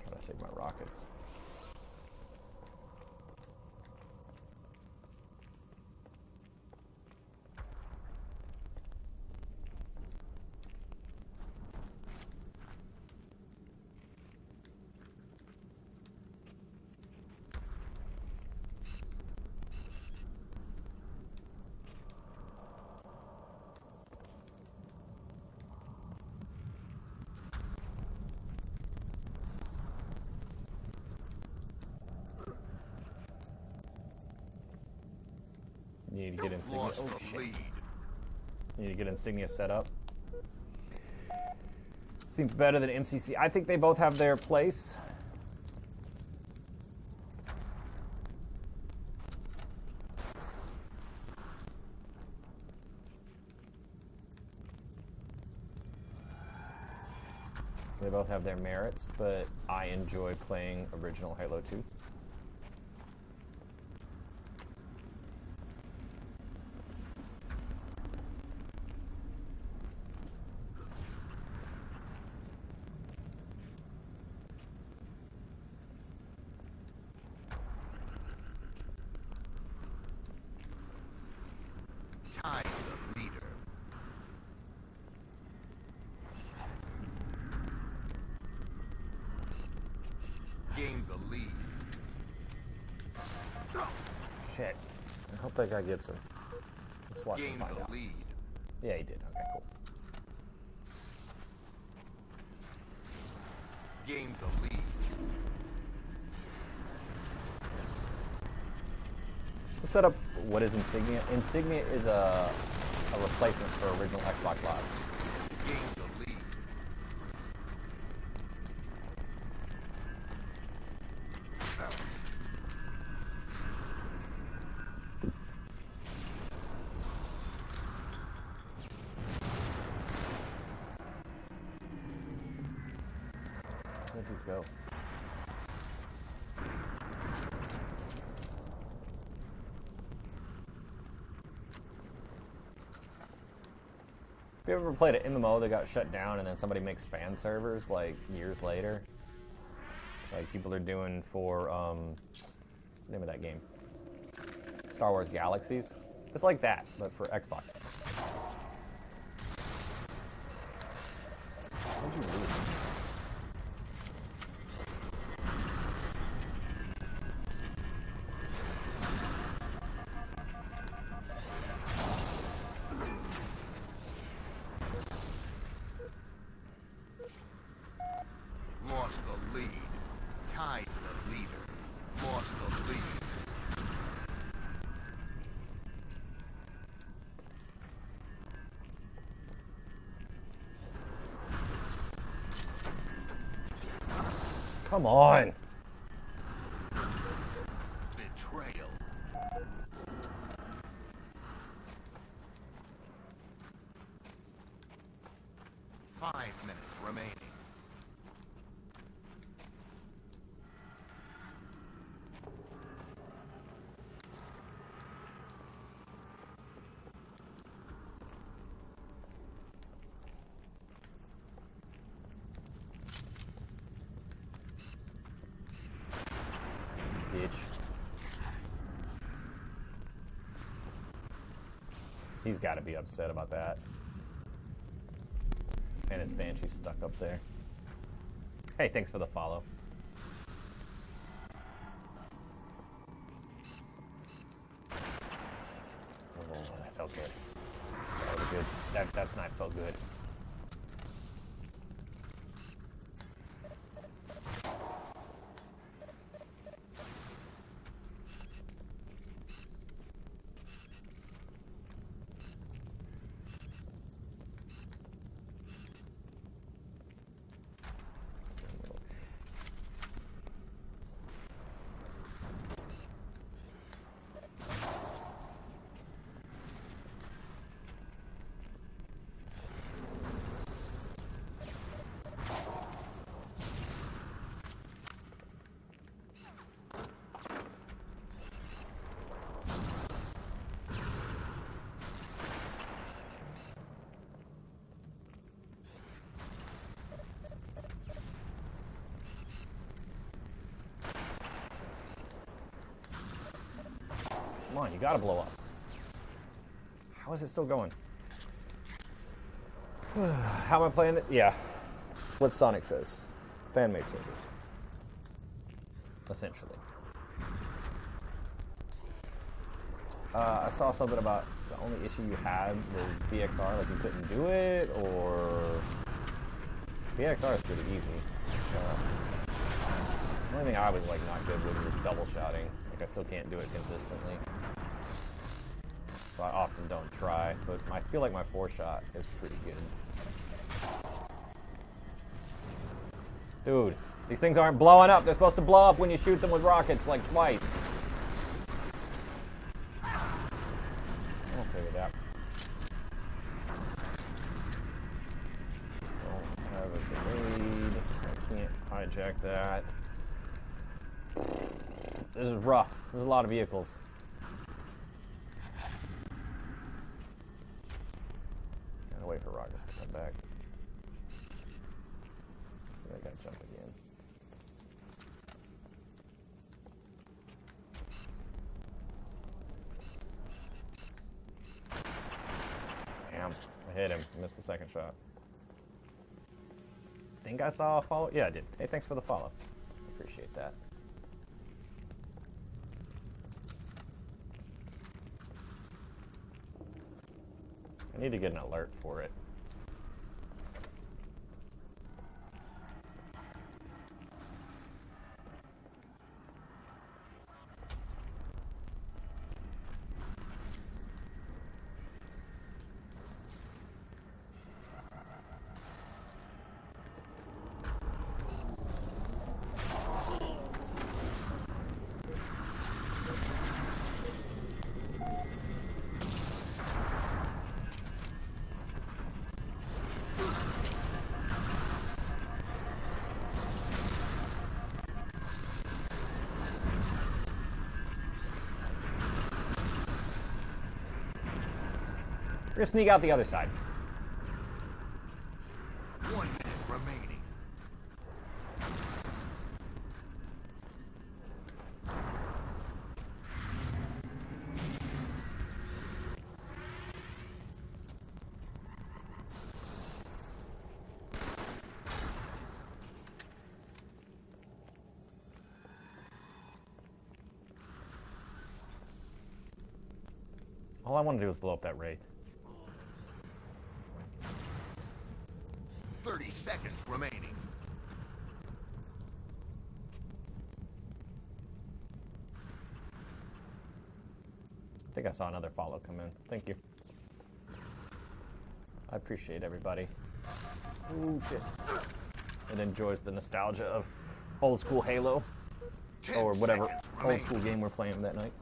Trying to save my rockets. Need to get Insignia. Lost Oh, the shit. lead. Need to get Insignia set up. Seems better than MCC. I think they both have their place. They both have their merits, but I enjoy playing original Halo 2. Tied the leader. Gained the lead. Shit. I hope that guy gets him. Let's watch him Gained find the out. lead. Yeah, he did. Okay, cool. Gained the lead. Let's set up what is Insignia. Insignia is a replacement for original Xbox Live. Gained the lead. Where'd he go? Have you ever played an MMO that got shut down and then somebody makes fan servers like years later? Like people are doing for, what's the name of that game? Star Wars Galaxies? It's like that, but for Xbox. Where'd you lose? Lost the lead. Tied the leader. Lost the lead. Come on! Betrayal. Five minutes remaining. Bitch. He's got to be upset about that. And his Banshee stuck up there. Hey, thanks for the follow. Oh, that felt good. That was good. That snipe felt good. on, you gotta blow up. How is it still going? How am I playing it? Yeah. What Sonic says. Fan-made servers. Essentially. I saw something about the only issue you had was BXR, like you couldn't do it, or... BXR is pretty easy. The only thing I was like not good with was double shotting. Like I still can't do it consistently. So I often don't try, but I feel like my 4-shot is pretty good. Dude, these things aren't blowing up. They're supposed to blow up when you shoot them with rockets, like twice. I'll figure it out. Don't have a grenade, so I can't hijack that. This is rough. There's a lot of vehicles. Gotta wait for rockets to come back. So I gotta jump again. Damn, I hit him. Missed the second shot. Think I saw a follow? Yeah, I did. Hey, thanks for the follow. Appreciate that. I need to get an alert for it. We're gonna sneak out the other side. 1 minute remaining. All I want to do is blow up that Wraith. 30 seconds remaining. I think I saw another follow come in. Thank you. I appreciate everybody. Ooh, shit. It enjoys the nostalgia of old school Halo. 10 Or whatever seconds old remaining. school game we're playing that night.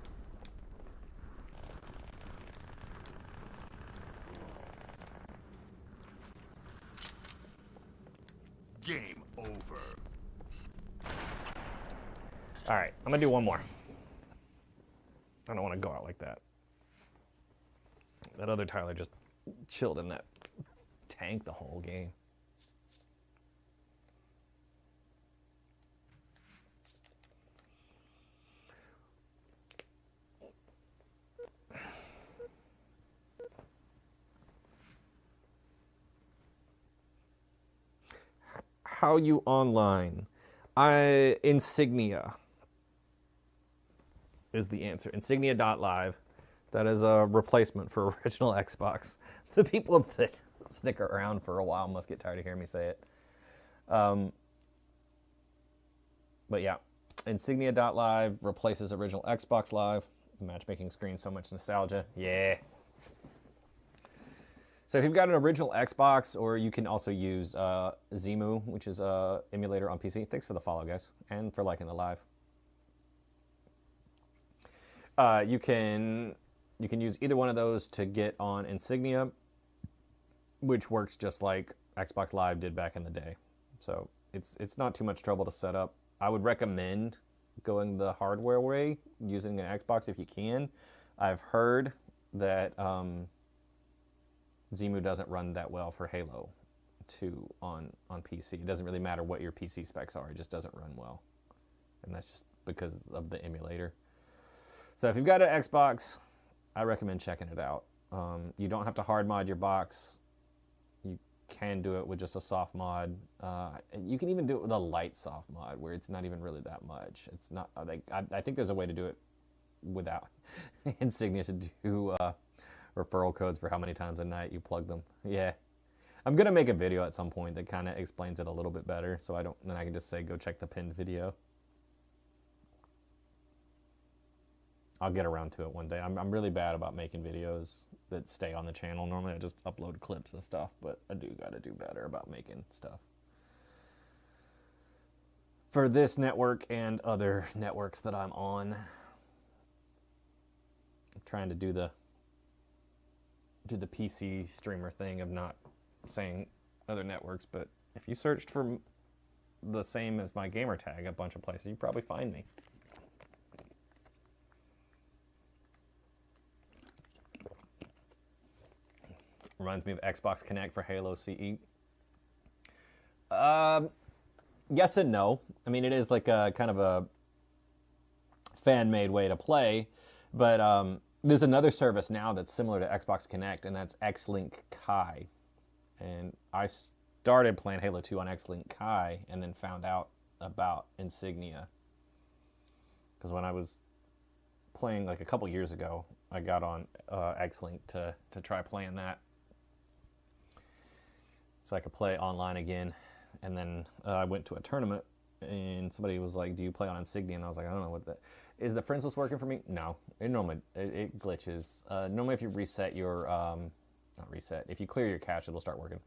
Game over. Alright, I'm gonna do one more. I don't want to go out like that. That other Tyler just chilled in that tank the whole game. How you online? Insignia is the answer. Insignia.live. That is a replacement for original Xbox. The people that stick around for a while must get tired of hearing me say it. But yeah, Insignia.live replaces original Xbox Live. The matchmaking screen, so much nostalgia. Yeah. So if you've got an original Xbox, or you can also use Zemu, which is a emulator on PC. Thanks for the follow, guys, and for liking the live. You can use either one of those to get on Insignia, which works just like Xbox Live did back in the day. So it's not too much trouble to set up. I would recommend going the hardware way, using an Xbox if you can. I've heard that Zemu doesn't run that well for Halo 2 on PC. It doesn't really matter what your PC specs are. It just doesn't run well. And that's just because of the emulator. So if you've got an Xbox, I recommend checking it out. You don't have to hard mod your box. You can do it with just a soft mod. You can even do it with a light soft mod where it's not even really that much. It's not like I think there's a way to do it without Insignia to do referral codes for how many times a night you plug them. Yeah, I'm gonna make a video at some point that kind of explains it a little bit better, so then I can just say go check the pinned video. I'll get around to it one day. I'm really bad about making videos that stay on the channel. Normally I just upload clips and stuff, but I do gotta do better about making stuff for this network and other networks that I'm on. I'm trying to do the PC streamer thing of not saying other networks, but if you searched for the same as my gamer tag a bunch of places, you'd probably find me. Reminds me of Xbox Connect for Halo CE. Yes and no. I mean, it is like a kind of a fan-made way to play, but there's another service now that's similar to Xbox Connect, and that's X-Link Kai. And I started playing Halo 2 on X-Link Kai and then found out about Insignia. Because when I was playing like a couple years ago, I got on X-Link to try playing that. So I could play online again. And then I went to a tournament and somebody was like, do you play on Insignia? And I was like, I don't know what that is. The friends list working for me? No, it normally it glitches. Normally if you reset your not reset, if you clear your cache, it'll start working.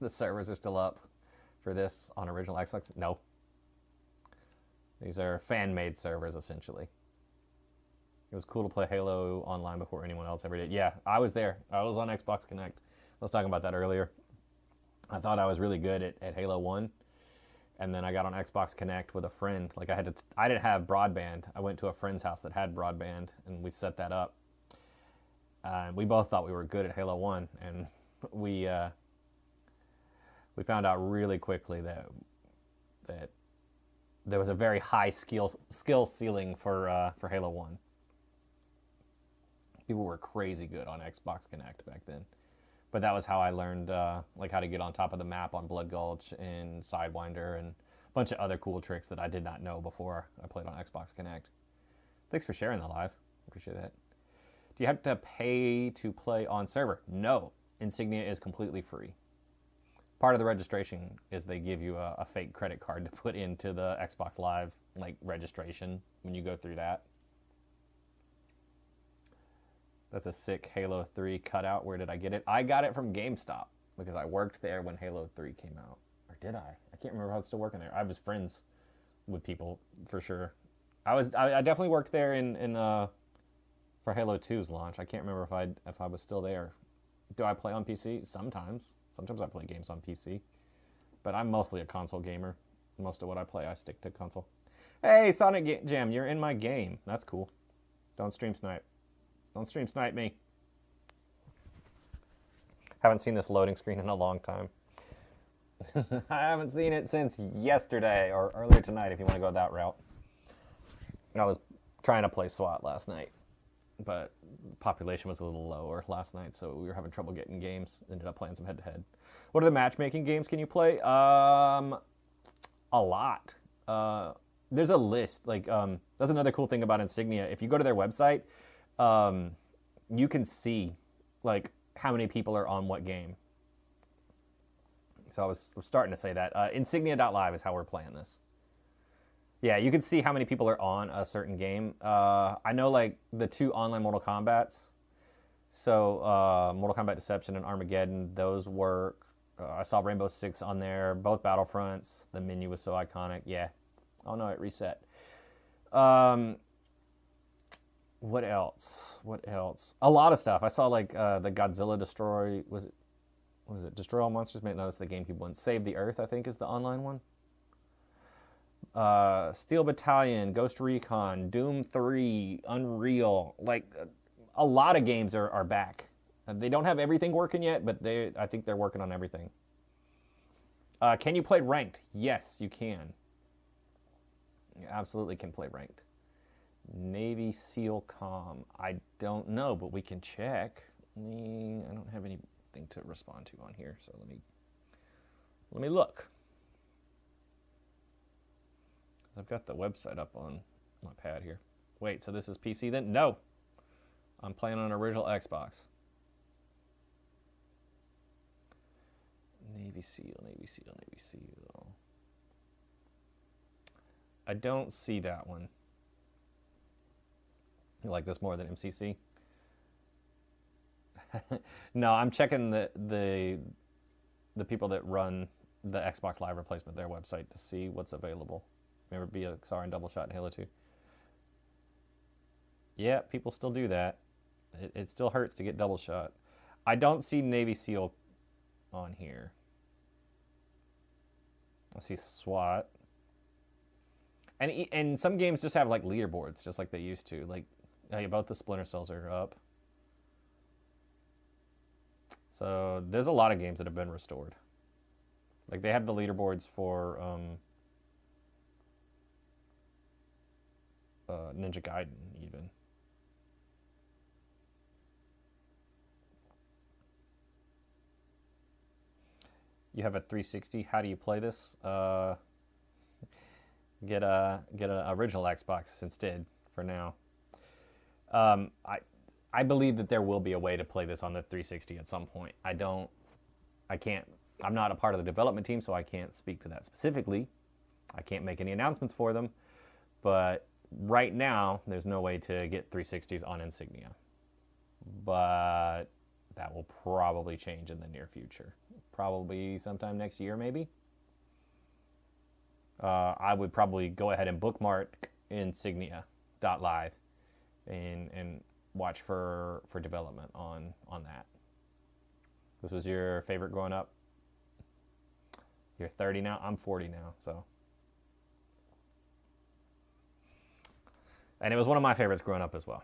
The servers are still up for this on original Xbox. No, these are fan-made servers essentially. It was cool to play Halo online before anyone else ever did. Yeah, I was there. I was on Xbox Connect. I was talking about that earlier. I thought I was really good at Halo 1, and then I got on Xbox Connect with a friend. Like I didn't have broadband. I went to a friend's house that had broadband, and we set that up. We both thought we were good at Halo 1, and we found out really quickly that there was a very high skill ceiling for Halo 1. People were crazy good on Xbox Connect back then. But that was how I learned like how to get on top of the map on Blood Gulch and Sidewinder and a bunch of other cool tricks that I did not know before I played on Xbox Connect. Thanks for sharing the live. Appreciate that. Do you have to pay to play on server? No. Insignia is completely free. Part of the registration is they give you a fake credit card to put into the Xbox Live like registration when you go through that. That's a sick Halo 3 cutout. Where did I get it? I got it from GameStop because I worked there when Halo 3 came out. Or did I? I can't remember if I was still working there. I was friends with people for sure. I definitely worked there for Halo 2's launch. I can't remember if I was still there. Do I play on PC? Sometimes. Sometimes I play games on PC. But I'm mostly a console gamer. Most of what I play, I stick to console. Hey, Sonic Jam, you're in my game. That's cool. Don't stream snipe. Don't stream snipe me. Haven't seen this loading screen in a long time. I haven't seen it since yesterday or earlier tonight if you want to go that route. I was trying to play SWAT last night, but population was a little lower last night, so we were having trouble getting games. Ended up playing some head-to-head. What are the matchmaking games can you play? A lot. There's a list. Like that's another cool thing about Insignia. If you go to their website, you can see like how many people are on what game. So I was starting to say that. Insignia.live is how we're playing this. Yeah, you can see how many people are on a certain game. I know like the 2 online Mortal Kombats. So Mortal Kombat Deception and Armageddon, those work. I saw Rainbow Six on there, both Battlefronts. The menu was so iconic. Yeah. Oh no, it reset. What else? What else? A lot of stuff. I saw like the Godzilla Destroy. Was it Destroy All Monsters? No, that's the GameCube one. Save the Earth, I think, is the online one. Steel Battalion, Ghost Recon, Doom 3, Unreal. Like a lot of games are back. They don't have everything working yet, but I think they're working on everything. Can you play ranked? Yes, you can. You absolutely can play ranked. Navy SEAL Com. I don't know, but we can check. I don't have anything to respond to on here, so let me look. I've got the website up on my pad here. Wait, so this is PC then? No. I'm playing on an original Xbox. Navy SEAL, Navy SEAL, Navy SEAL. I don't see that one. You like this more than MCC? No, I'm checking the people that run the Xbox Live replacement, their website, to see what's available. Remember BXR and Double Shot in Halo 2? Yeah, people still do that. It still hurts to get Double Shot. I don't see Navy SEAL on here. I see SWAT. And some games just have like leaderboards, just like they used to. Like, both the Splinter Cells are up. So there's a lot of games that have been restored. Like they have the leaderboards for Ninja Gaiden even. You have a 360. How do you play this? Get a original Xbox instead for now. I believe that there will be a way to play this on the 360 at some point. I'm not a part of the development team, so I can't speak to that specifically. I can't make any announcements for them, but right now there's no way to get 360s on Insignia. But that will probably change in the near future. Probably sometime next year, maybe. I would probably go ahead and bookmark Insignia.live and watch for development on that. This was your favorite growing up? You're 30 now? I'm 40 now, so. And it was one of my favorites growing up as well.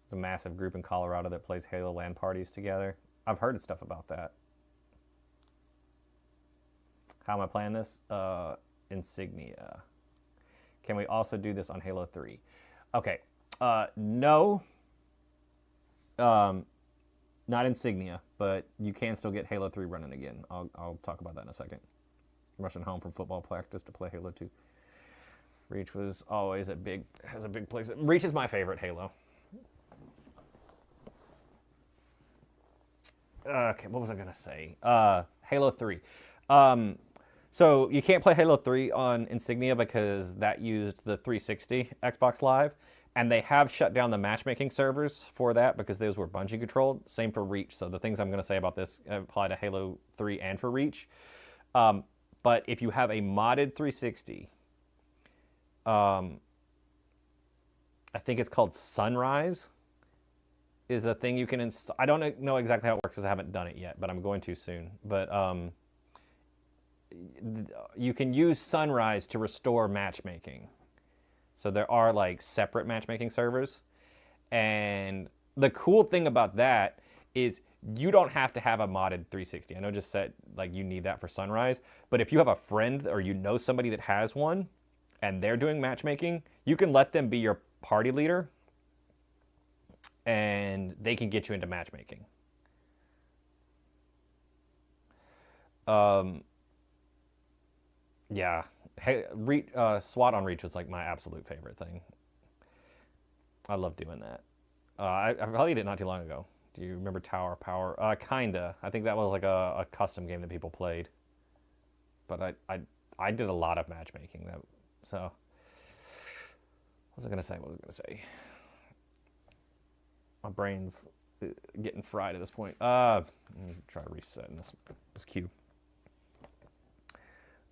There's a massive group in Colorado that plays Halo LAN parties together. I've heard stuff about that. How am I playing this? Insignia. Can we also do this on Halo 3? Okay. No. Not Insignia, but you can still get Halo 3 running again. I'll talk about that in a second. I'm rushing home from football practice to play Halo 2. Reach was always has a big place. Reach is my favorite Halo. Okay, what was I gonna say? Halo 3. So you can't play Halo 3 on Insignia because that used the 360 Xbox Live, and they have shut down the matchmaking servers for that because those were Bungie controlled. Same for Reach. So the things I'm going to say about this apply to Halo 3 and for Reach. But if you have a modded 360, I think it's called Sunrise, is a thing you can install. I don't know exactly how it works because I haven't done it yet, but I'm going to soon. But you can use Sunrise to restore matchmaking. So there are like separate matchmaking servers. And the cool thing about that is you don't have to have a modded 360. I know I just said like you need that for Sunrise, but if you have a friend or you know somebody that has one and they're doing matchmaking, you can let them be your party leader and they can get you into matchmaking. Yeah, SWAT on Reach was like my absolute favorite thing. I love doing that. I played it not too long ago. Do you remember Tower Power? Kinda. I think that was like a custom game that people played. But I did a lot of matchmaking. So, what was I gonna say? My brain's getting fried at this point. Let me try resetting this queue.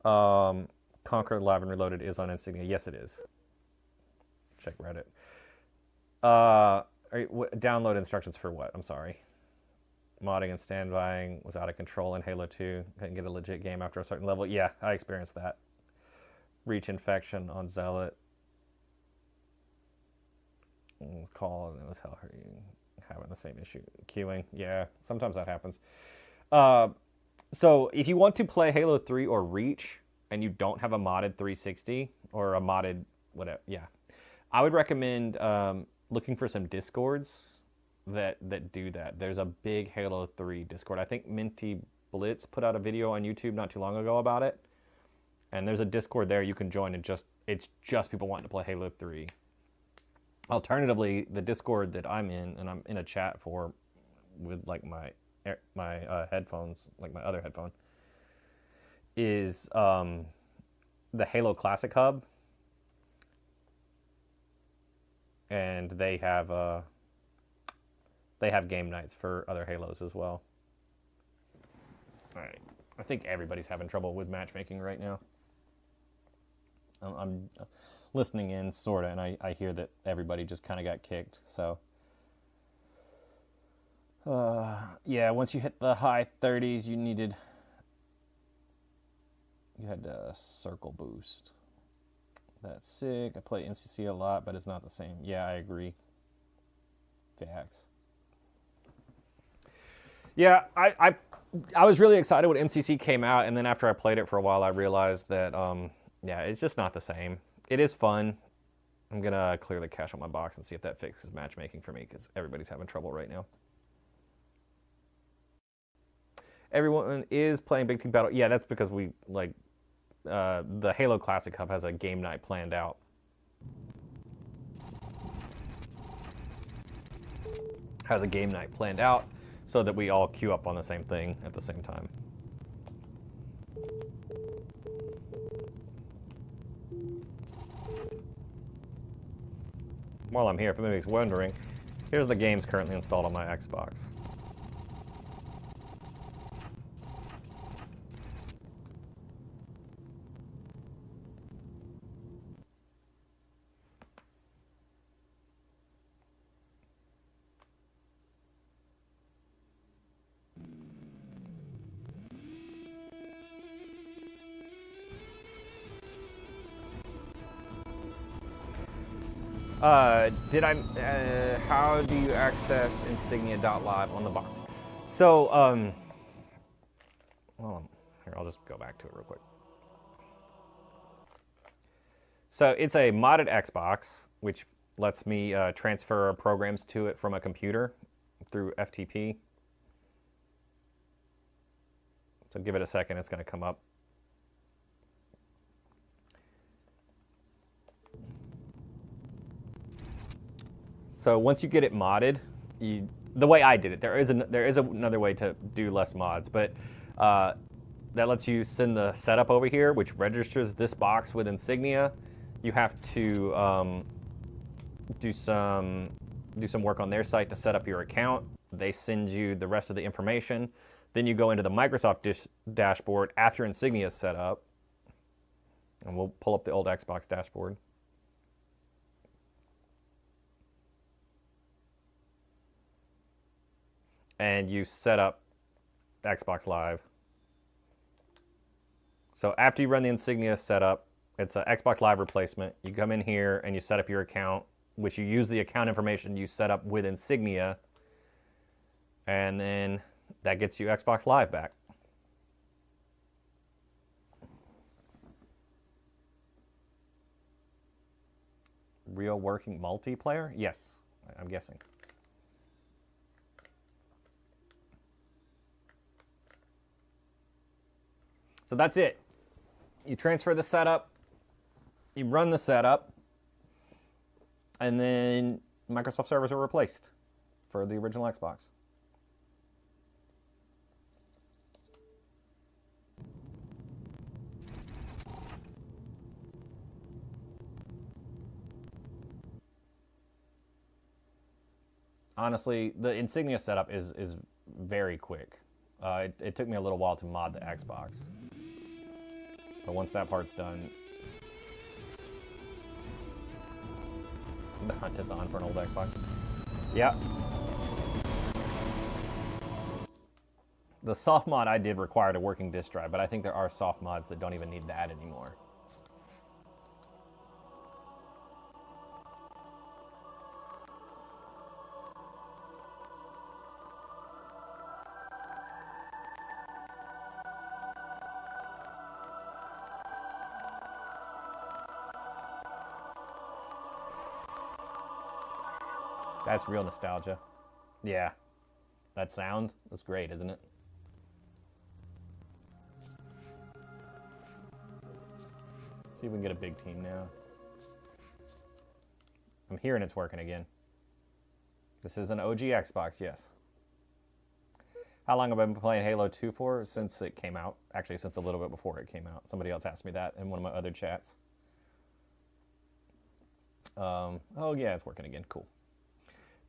Conquer Live and Reloaded is on Insignia. Yes, it is. Check Reddit. Download instructions for what? I'm sorry. Modding and standbying was out of control in Halo 2. Couldn't get a legit game after a certain level. Yeah, I experienced that. Reach infection on Zealot. It was called and it was hell having the same issue. Queuing. Yeah, sometimes that happens. So if you want to play Halo 3 or Reach and you don't have a modded 360, or a modded whatever. Yeah, I would recommend looking for some discords that do that. There's a big Halo 3 Discord. I think Minty Blitz put out a video on YouTube not too long ago about it. And there's a Discord there you can join, and it's just people wanting to play Halo 3. Alternatively, the Discord that I'm in, and I'm in a chat for with like my headphones, like my other headphone, is the Halo Classic Hub. And they have game nights for other Halos as well. All right, I think everybody's having trouble with matchmaking right now. I'm listening in, sorta, and I hear that everybody just kind of got kicked. So, yeah, once you hit the high 30s, you had a circle boost. That's sick. I play NCC a lot, but it's not the same. Yeah, I agree. Facts. Yeah, I was really excited when MCC came out, and then after I played it for a while, I realized that, yeah, it's just not the same. It is fun. I'm going to clear the cache on my box and see if that fixes matchmaking for me, because everybody's having trouble right now. Everyone is playing Big Team Battle. Yeah, that's because we, like, the Halo Classic Hub has a game night planned out. So that we all queue up on the same thing at the same time. While I'm here, if anybody's wondering, here's the games currently installed on my Xbox. How do you access Insignia.live on the box? So, well, here, I'll just go back to it real quick. So it's a modded Xbox, which lets me transfer programs to it from a computer through FTP. So give it a second, it's going to come up. So once you get it modded, the way I did it, there is another way to do less mods, but that lets you send the setup over here, which registers this box with Insignia. You have to do some work on their site to set up your account. They send you the rest of the information. Then you go into the Microsoft dashboard after Insignia is set up, and we'll pull up the old Xbox dashboard. And you set up Xbox Live. So after you run the Insignia setup, it's an Xbox Live replacement. You come in here and you set up your account, which you use the account information you set up with Insignia, and then that gets you Xbox Live back. Real working multiplayer? Yes, I'm guessing. So that's it. You transfer the setup, you run the setup, and then Microsoft servers are replaced for the original Xbox. Honestly, the Insignia setup is very quick. It took me a little while to mod the Xbox. But once that part's done, the hunt is on for an old Xbox. Yeah. The soft mod I did required a working disk drive, but I think there are soft mods that don't even need that anymore. That's real nostalgia. Yeah. That sound was great, isn't it? Let's see if we can get a big team now. I'm hearing it's working again. This is an OG Xbox, yes. How long have I been playing Halo 2 for? Since it came out. Actually, since a little bit before it came out. Somebody else asked me that in one of my other chats. Oh, yeah, it's working again. Cool.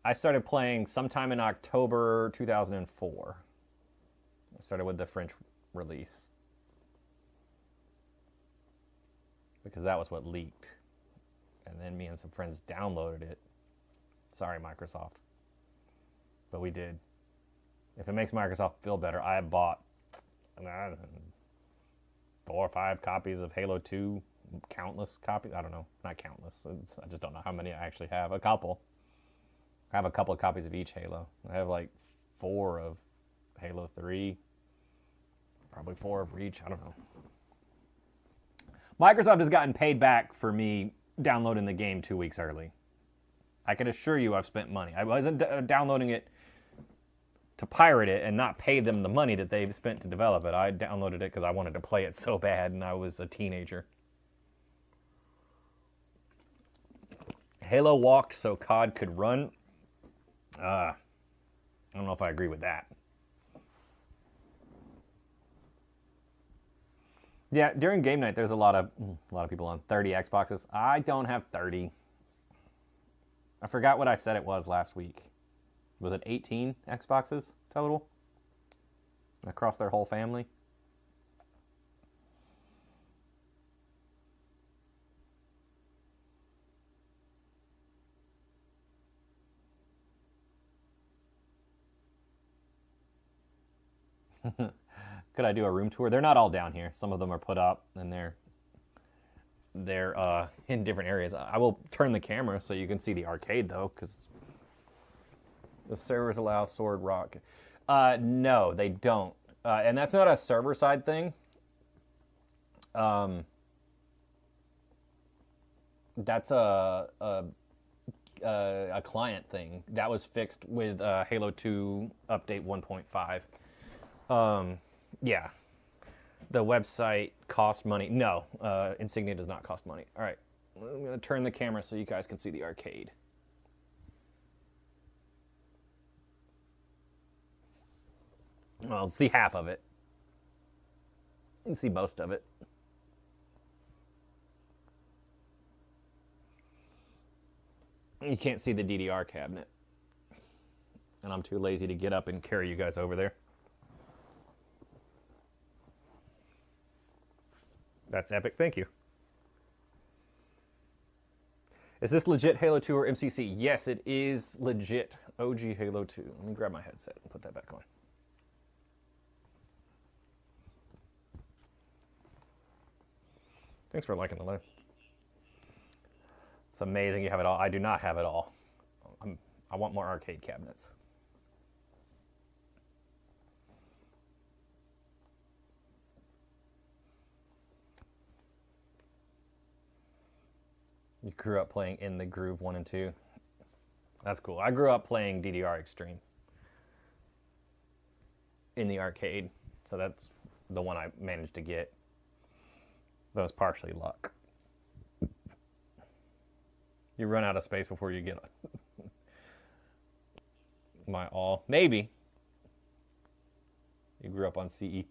I started playing sometime in October 2004. I started with the French release. Because that was what leaked. And then me and some friends downloaded it. Sorry, Microsoft. But we did. If it makes Microsoft feel better, I bought 4 or 5 copies of Halo 2. Countless copies. I don't know. Not countless. I just don't know how many I actually have. A couple. I have a couple of copies of each Halo. I have like 4 of Halo 3. Probably 4 of Reach. I don't know. Microsoft has gotten paid back for me downloading the game 2 weeks early. I can assure you I've spent money. I wasn't downloading it to pirate it and not pay them the money that they've spent to develop it. I downloaded it because I wanted to play it so bad and I was a teenager. Halo walked so COD could run. I don't know if I agree with that. Yeah, during game night, there's a lot of people on 30 Xboxes. I don't have 30. I forgot what I said it was last week. Was it 18 Xboxes total? Across their whole family? Could I do a room tour? They're not all down here. Some of them are put up and they're in different areas. I will turn the camera so you can see the arcade though, because the servers allow Sword Rock. No, they don't. And that's not a server side thing. That's a client thing. That was fixed with Halo 2 update 1.5. Yeah. The website costs money. No, Insignia does not cost money. All right. I'm going to turn the camera so you guys can see the arcade. Well, see half of it. You can see most of it. You can't see the DDR cabinet. And I'm too lazy to get up and carry you guys over there. That's epic. Thank you. Is this legit Halo 2 or MCC? Yes, it is legit OG Halo 2. Let me grab my headset and put that back on. Thanks for liking the live. It's amazing you have it all. I do not have it all. I want more arcade cabinets. You grew up playing In the Groove 1 and 2. That's cool. I grew up playing DDR Extreme in the arcade. So that's the one I managed to get. That was partially luck. You run out of space before you get my all. Maybe. You grew up on CE.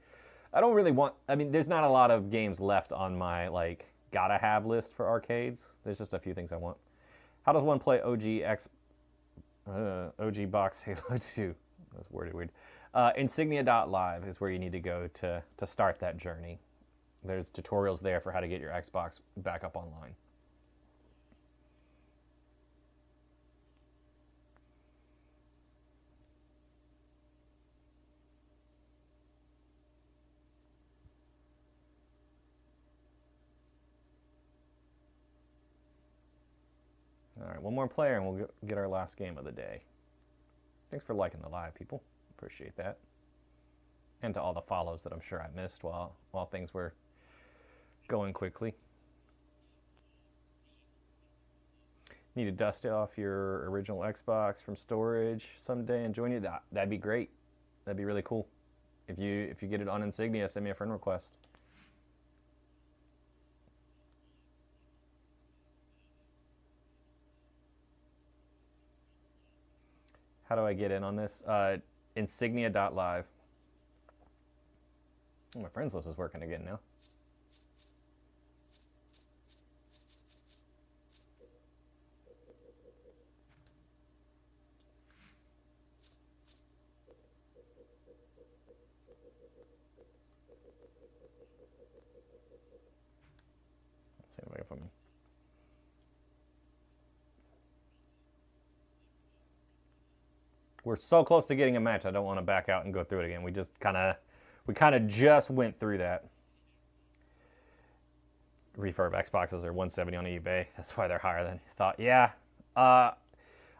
I don't really want... I mean, there's not a lot of games left on my, like, gotta have list for arcades. There's just a few things I want. How does one play OG Box Halo 2? That's worded weird. Insignia.live is where you need to go to start that journey. There's tutorials there for how to get your Xbox back up online. All right, one more player and we'll get our last game of the day. Thanks for liking the live, people. Appreciate that. And to all the follows that I'm sure I missed while things were going quickly. Need to dust off your original Xbox from storage someday and join you. That'd be great. That'd be really cool. If you get it on Insignia, send me a friend request. How do I get in on this? Insignia.live. Oh, my friends list is working again now. See if I can find me. We're so close to getting a match. I don't want to back out and go through it again. We kind of just went through that. Refurb Xboxes are 170 on eBay. That's why they're higher than you thought. Yeah. I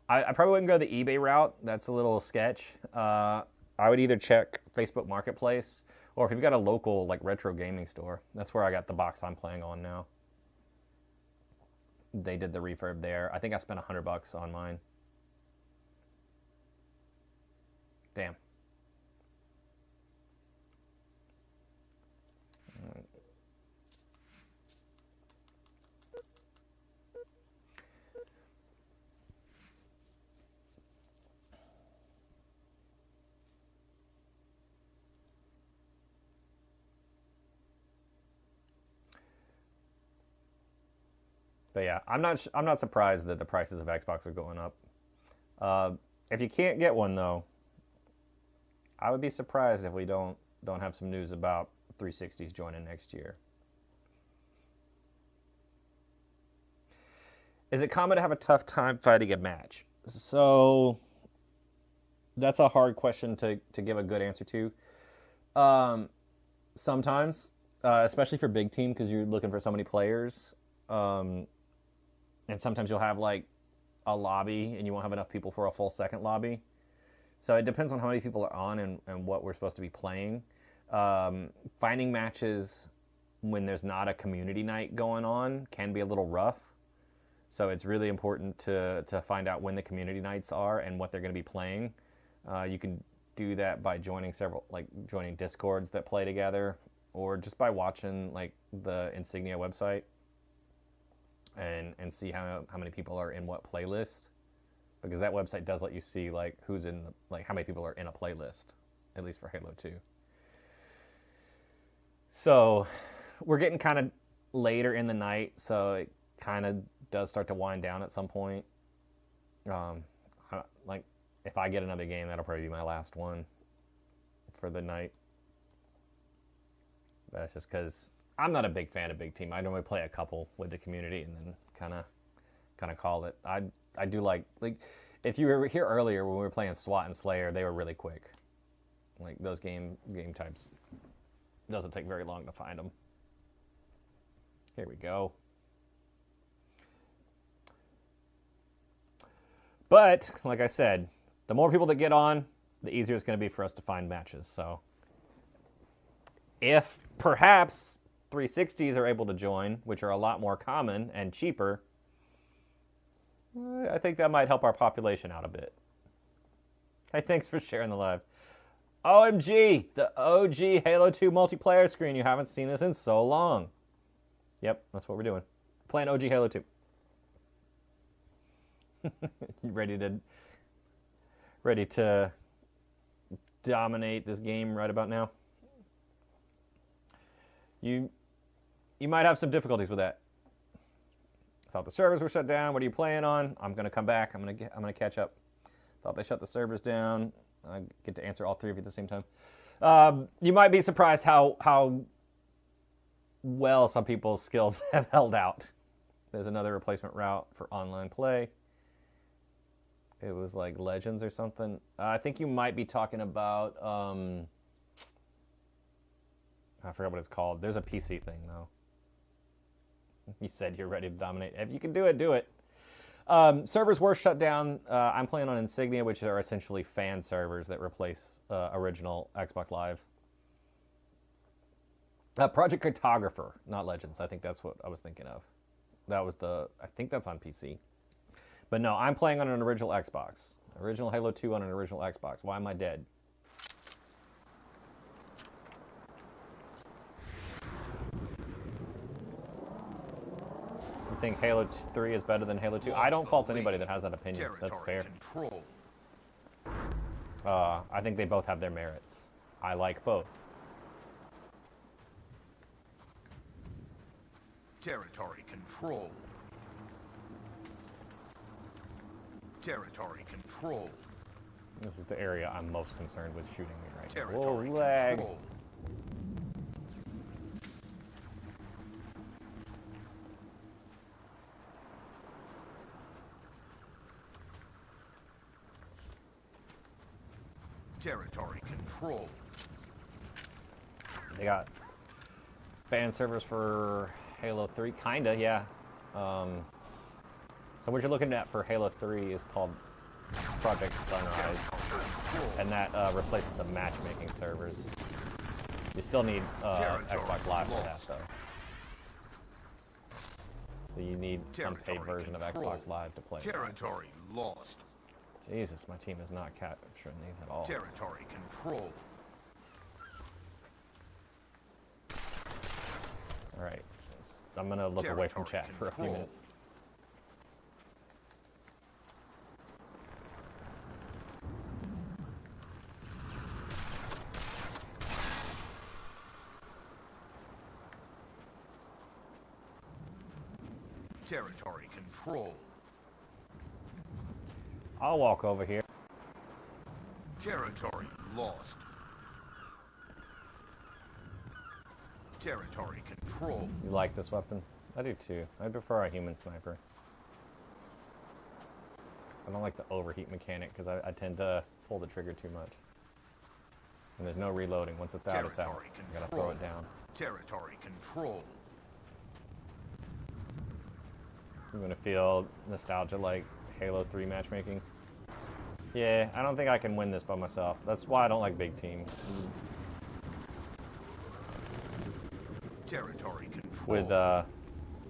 probably wouldn't go the eBay route. That's a little sketch. I would either check Facebook Marketplace, or if you've got a local like retro gaming store. That's where I got the box I'm playing on now. They did the refurb there. I think I spent $100 on mine. Damn. But yeah, I'm not surprised that the prices of Xbox are going up. If you can't get one though, I would be surprised if we don't have some news about 360s joining next year. Is it common to have a tough time fighting a match? So that's a hard question to give a good answer to. Sometimes, especially for big team, because you're looking for so many players. And sometimes you'll have like a lobby and you won't have enough people for a full second lobby. So it depends on how many people are on and what we're supposed to be playing. Finding matches when there's not a community night going on can be a little rough. So it's really important to find out when the community nights are and what they're going to be playing. You can do that by joining joining Discords that play together, or just by watching like the Insignia website and see how many people are in what playlist, because that website does let you see like who's in how many people are in a playlist, at least for Halo 2. So we're getting kind of later in the night, so it kind of does start to wind down at some point. Like if I get another game, that'll probably be my last one for the night. That's just because I'm not a big fan of big team. I normally play a couple with the community and then kind of call it. I do like if you were here earlier when we were playing SWAT and Slayer, they were really quick. Like those game types, doesn't take very long to find them. Here we go. But like I said, the more people that get on, the easier it's going to be for us to find matches. So if perhaps 360s are able to join, which are a lot more common and cheaper, I think that might help our population out a bit. Hey, thanks for sharing the live. OMG, the OG Halo 2 multiplayer screen. You haven't seen this in so long. Yep, that's what we're doing. Playing OG Halo 2. You ready to dominate this game right about now? You might have some difficulties with that. I thought the servers were shut down. What are you playing on? I'm gonna come back. I'm gonna catch up. Thought they shut the servers down. I get to answer all three of you at the same time. You might be surprised how well some people's skills have held out. There's another replacement route for online play. It was like Legends or something. I think you might be talking about I forgot what it's called. There's a PC thing, though. You said you're ready to dominate. If you can do it, do it. Servers were shut down. I'm playing on Insignia, which are essentially fan servers that replace original Xbox Live. Project Cartographer, not Legends. I think that's what I was thinking of. I think that's on PC. But no, I'm playing on an original Xbox. Original Halo 2 on an original Xbox. Why am I dead? You think Halo 3 is better than Halo 2? I don't fault anybody that has that opinion. That's fair. I think they both have their merits. I like both. Territory control. Territory control. This is the area I'm most concerned with shooting me right now. Territory Whoa, lag. control. Territory control. They got fan servers for Halo 3, kinda, yeah. So what you're looking at for Halo 3 is called Project Sunrise, and that replaces the matchmaking servers. You still need Xbox Live for that, though. So you need some paid version of Xbox Live to play. Territory lost. Jesus, my team is not capturing these at all. Territory control. All right, I'm gonna look away from chat for a few minutes. Territory control. I'll walk over here. Territory lost. Territory control. You like this weapon? I do too. I prefer a human sniper. I don't like the overheat mechanic because I tend to pull the trigger too much. And there's no reloading. Once it's out, it's out. You gotta throw it down. Territory control. I'm gonna feel nostalgia like Halo 3 matchmaking. Yeah, I don't think I can win this by myself. That's why I don't like big team. Territory control.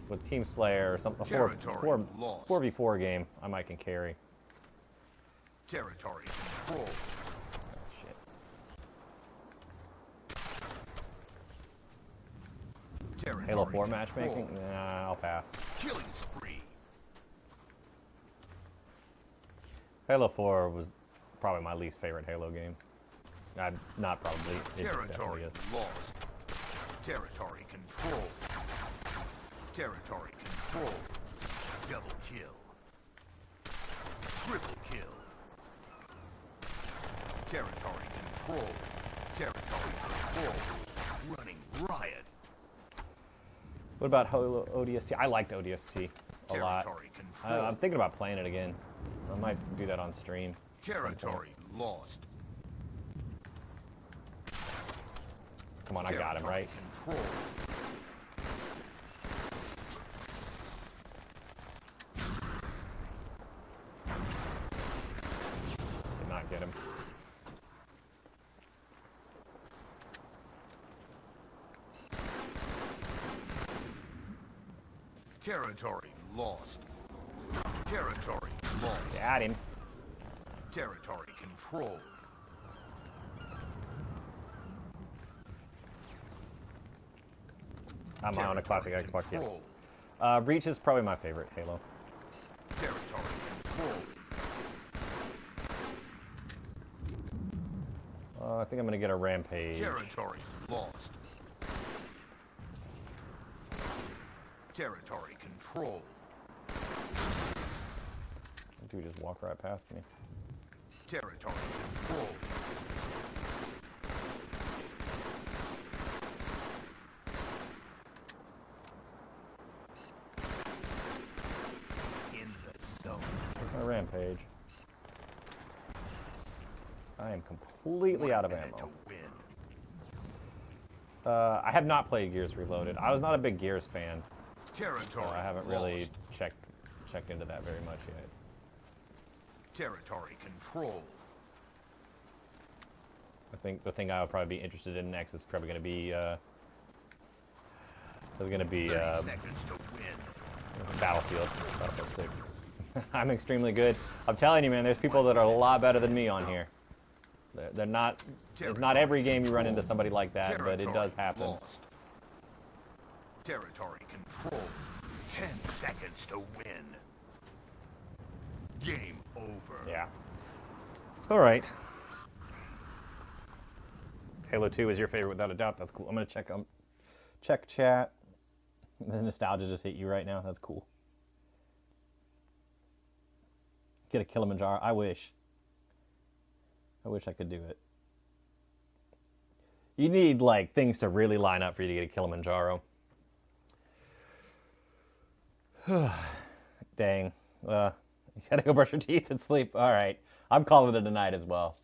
With Team Slayer or something, a 4v4 game, I might can carry. Territory control. Oh, shit. Territory Halo 4 control. matchmaking? Nah, I'll pass. Killing spree. Halo 4 was probably my least favorite Halo game. Not probably. It definitely Territory is. lost. Territory control. Territory control. Double kill. Triple kill. Territory control. Territory control. Running riot. What about Halo ODST? I liked ODST a lot. Territory control. I'm thinking about playing it again. I might do that on stream. Territory lost. Come on, I got him, right? Control. Did not get him. Territory lost. Territory lost. Got him. Territory control. I'm on a classic Xbox, yes. control. Reach is probably my favorite Halo. Territory control. I think I'm gonna get a Rampage. Territory lost. Territory control. Dude just walk right past me. Territory control. In the zone. Where's my Rampage? I am completely out of 1 minute ammo. to win. I have not played Gears Reloaded. I was not a big Gears fan, Territory so I haven't really lost. checked into that very much yet. Territory control. I think the thing I would probably be interested in next is probably going to be 30 seconds to win. Battlefield 6. I'm extremely good. I'm telling you, man, there's people that are a lot better than me on here. They're not. It's not every game you run into somebody like that, but it does happen. Lost. Territory control. 10 seconds to win. Game over. Yeah. All right. Halo 2 is your favorite without a doubt. That's cool. I'm gonna check chat. The nostalgia just hit you right now. That's cool. Get a Kilimanjaro. I wish I could do it. You need like things to really line up for you to get a Kilimanjaro. Dang. You gotta go brush your teeth and sleep. All right. I'm calling it a night as well.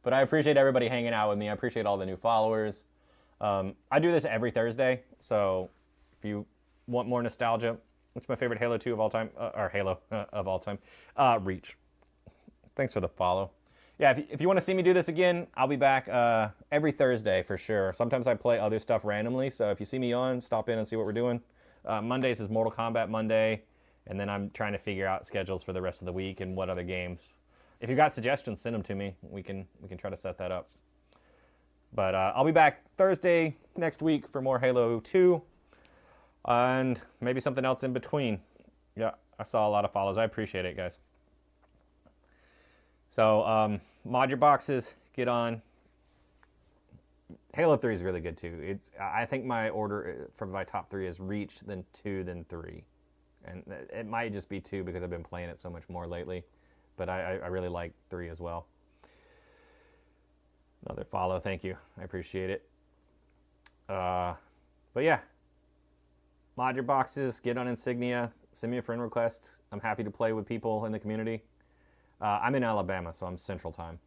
But I appreciate everybody hanging out with me. I appreciate all the new followers. I do this every Thursday, so if you want more nostalgia, what's my favorite Halo 2 of all time? Or Halo of all time? Reach. Thanks for the follow. Yeah, if you want to see me do this again, I'll be back every Thursday for sure. Sometimes I play other stuff randomly, so if you see me on, stop in and see what we're doing. Mondays is Mortal Kombat Monday, and then I'm trying to figure out schedules for the rest of the week and what other games. If you got suggestions, send them to me. We can try to set that up. But I'll be back Thursday next week for more Halo 2, and maybe something else in between. Yeah, I saw a lot of follows. I appreciate it, guys. So mod your boxes. Get on. Halo 3 is really good too. I think my order for my top 3 is Reach, then 2, then 3, and it might just be 2 because I've been playing it so much more lately. But I really like 3 as well. Another follow, thank you. I appreciate it. But yeah, mod your boxes, get on Insignia, send me a friend request. I'm happy to play with people in the community. I'm in Alabama, so I'm Central Time.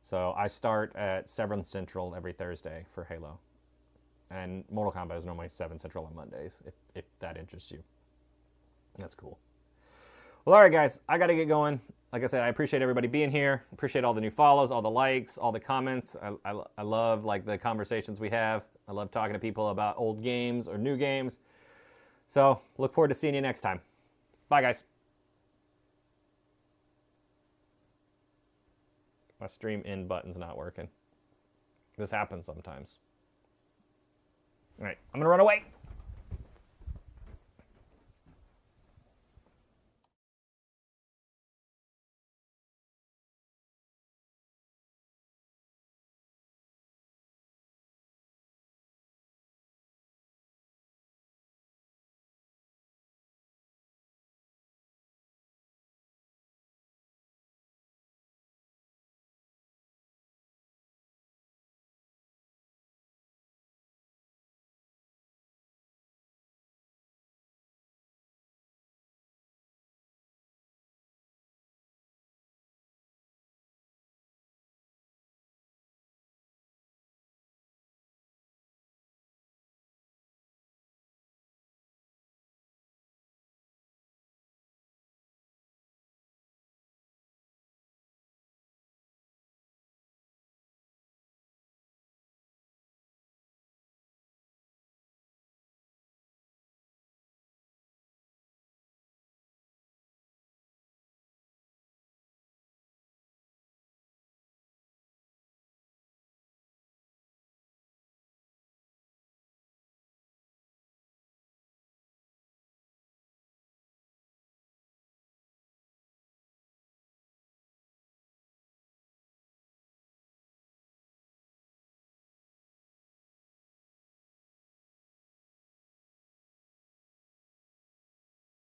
So I start at 7 Central every Thursday for Halo. And Mortal Kombat is normally 7 Central on Mondays, if that interests you. That's cool. Well, all right, guys, I got to get going. Like I said, I appreciate everybody being here. Appreciate all the new follows, all the likes, all the comments. I love like the conversations we have. I love talking to people about old games or new games. So look forward to seeing you next time. Bye, guys. My stream end button's not working. This happens sometimes. All right, I'm going to run away.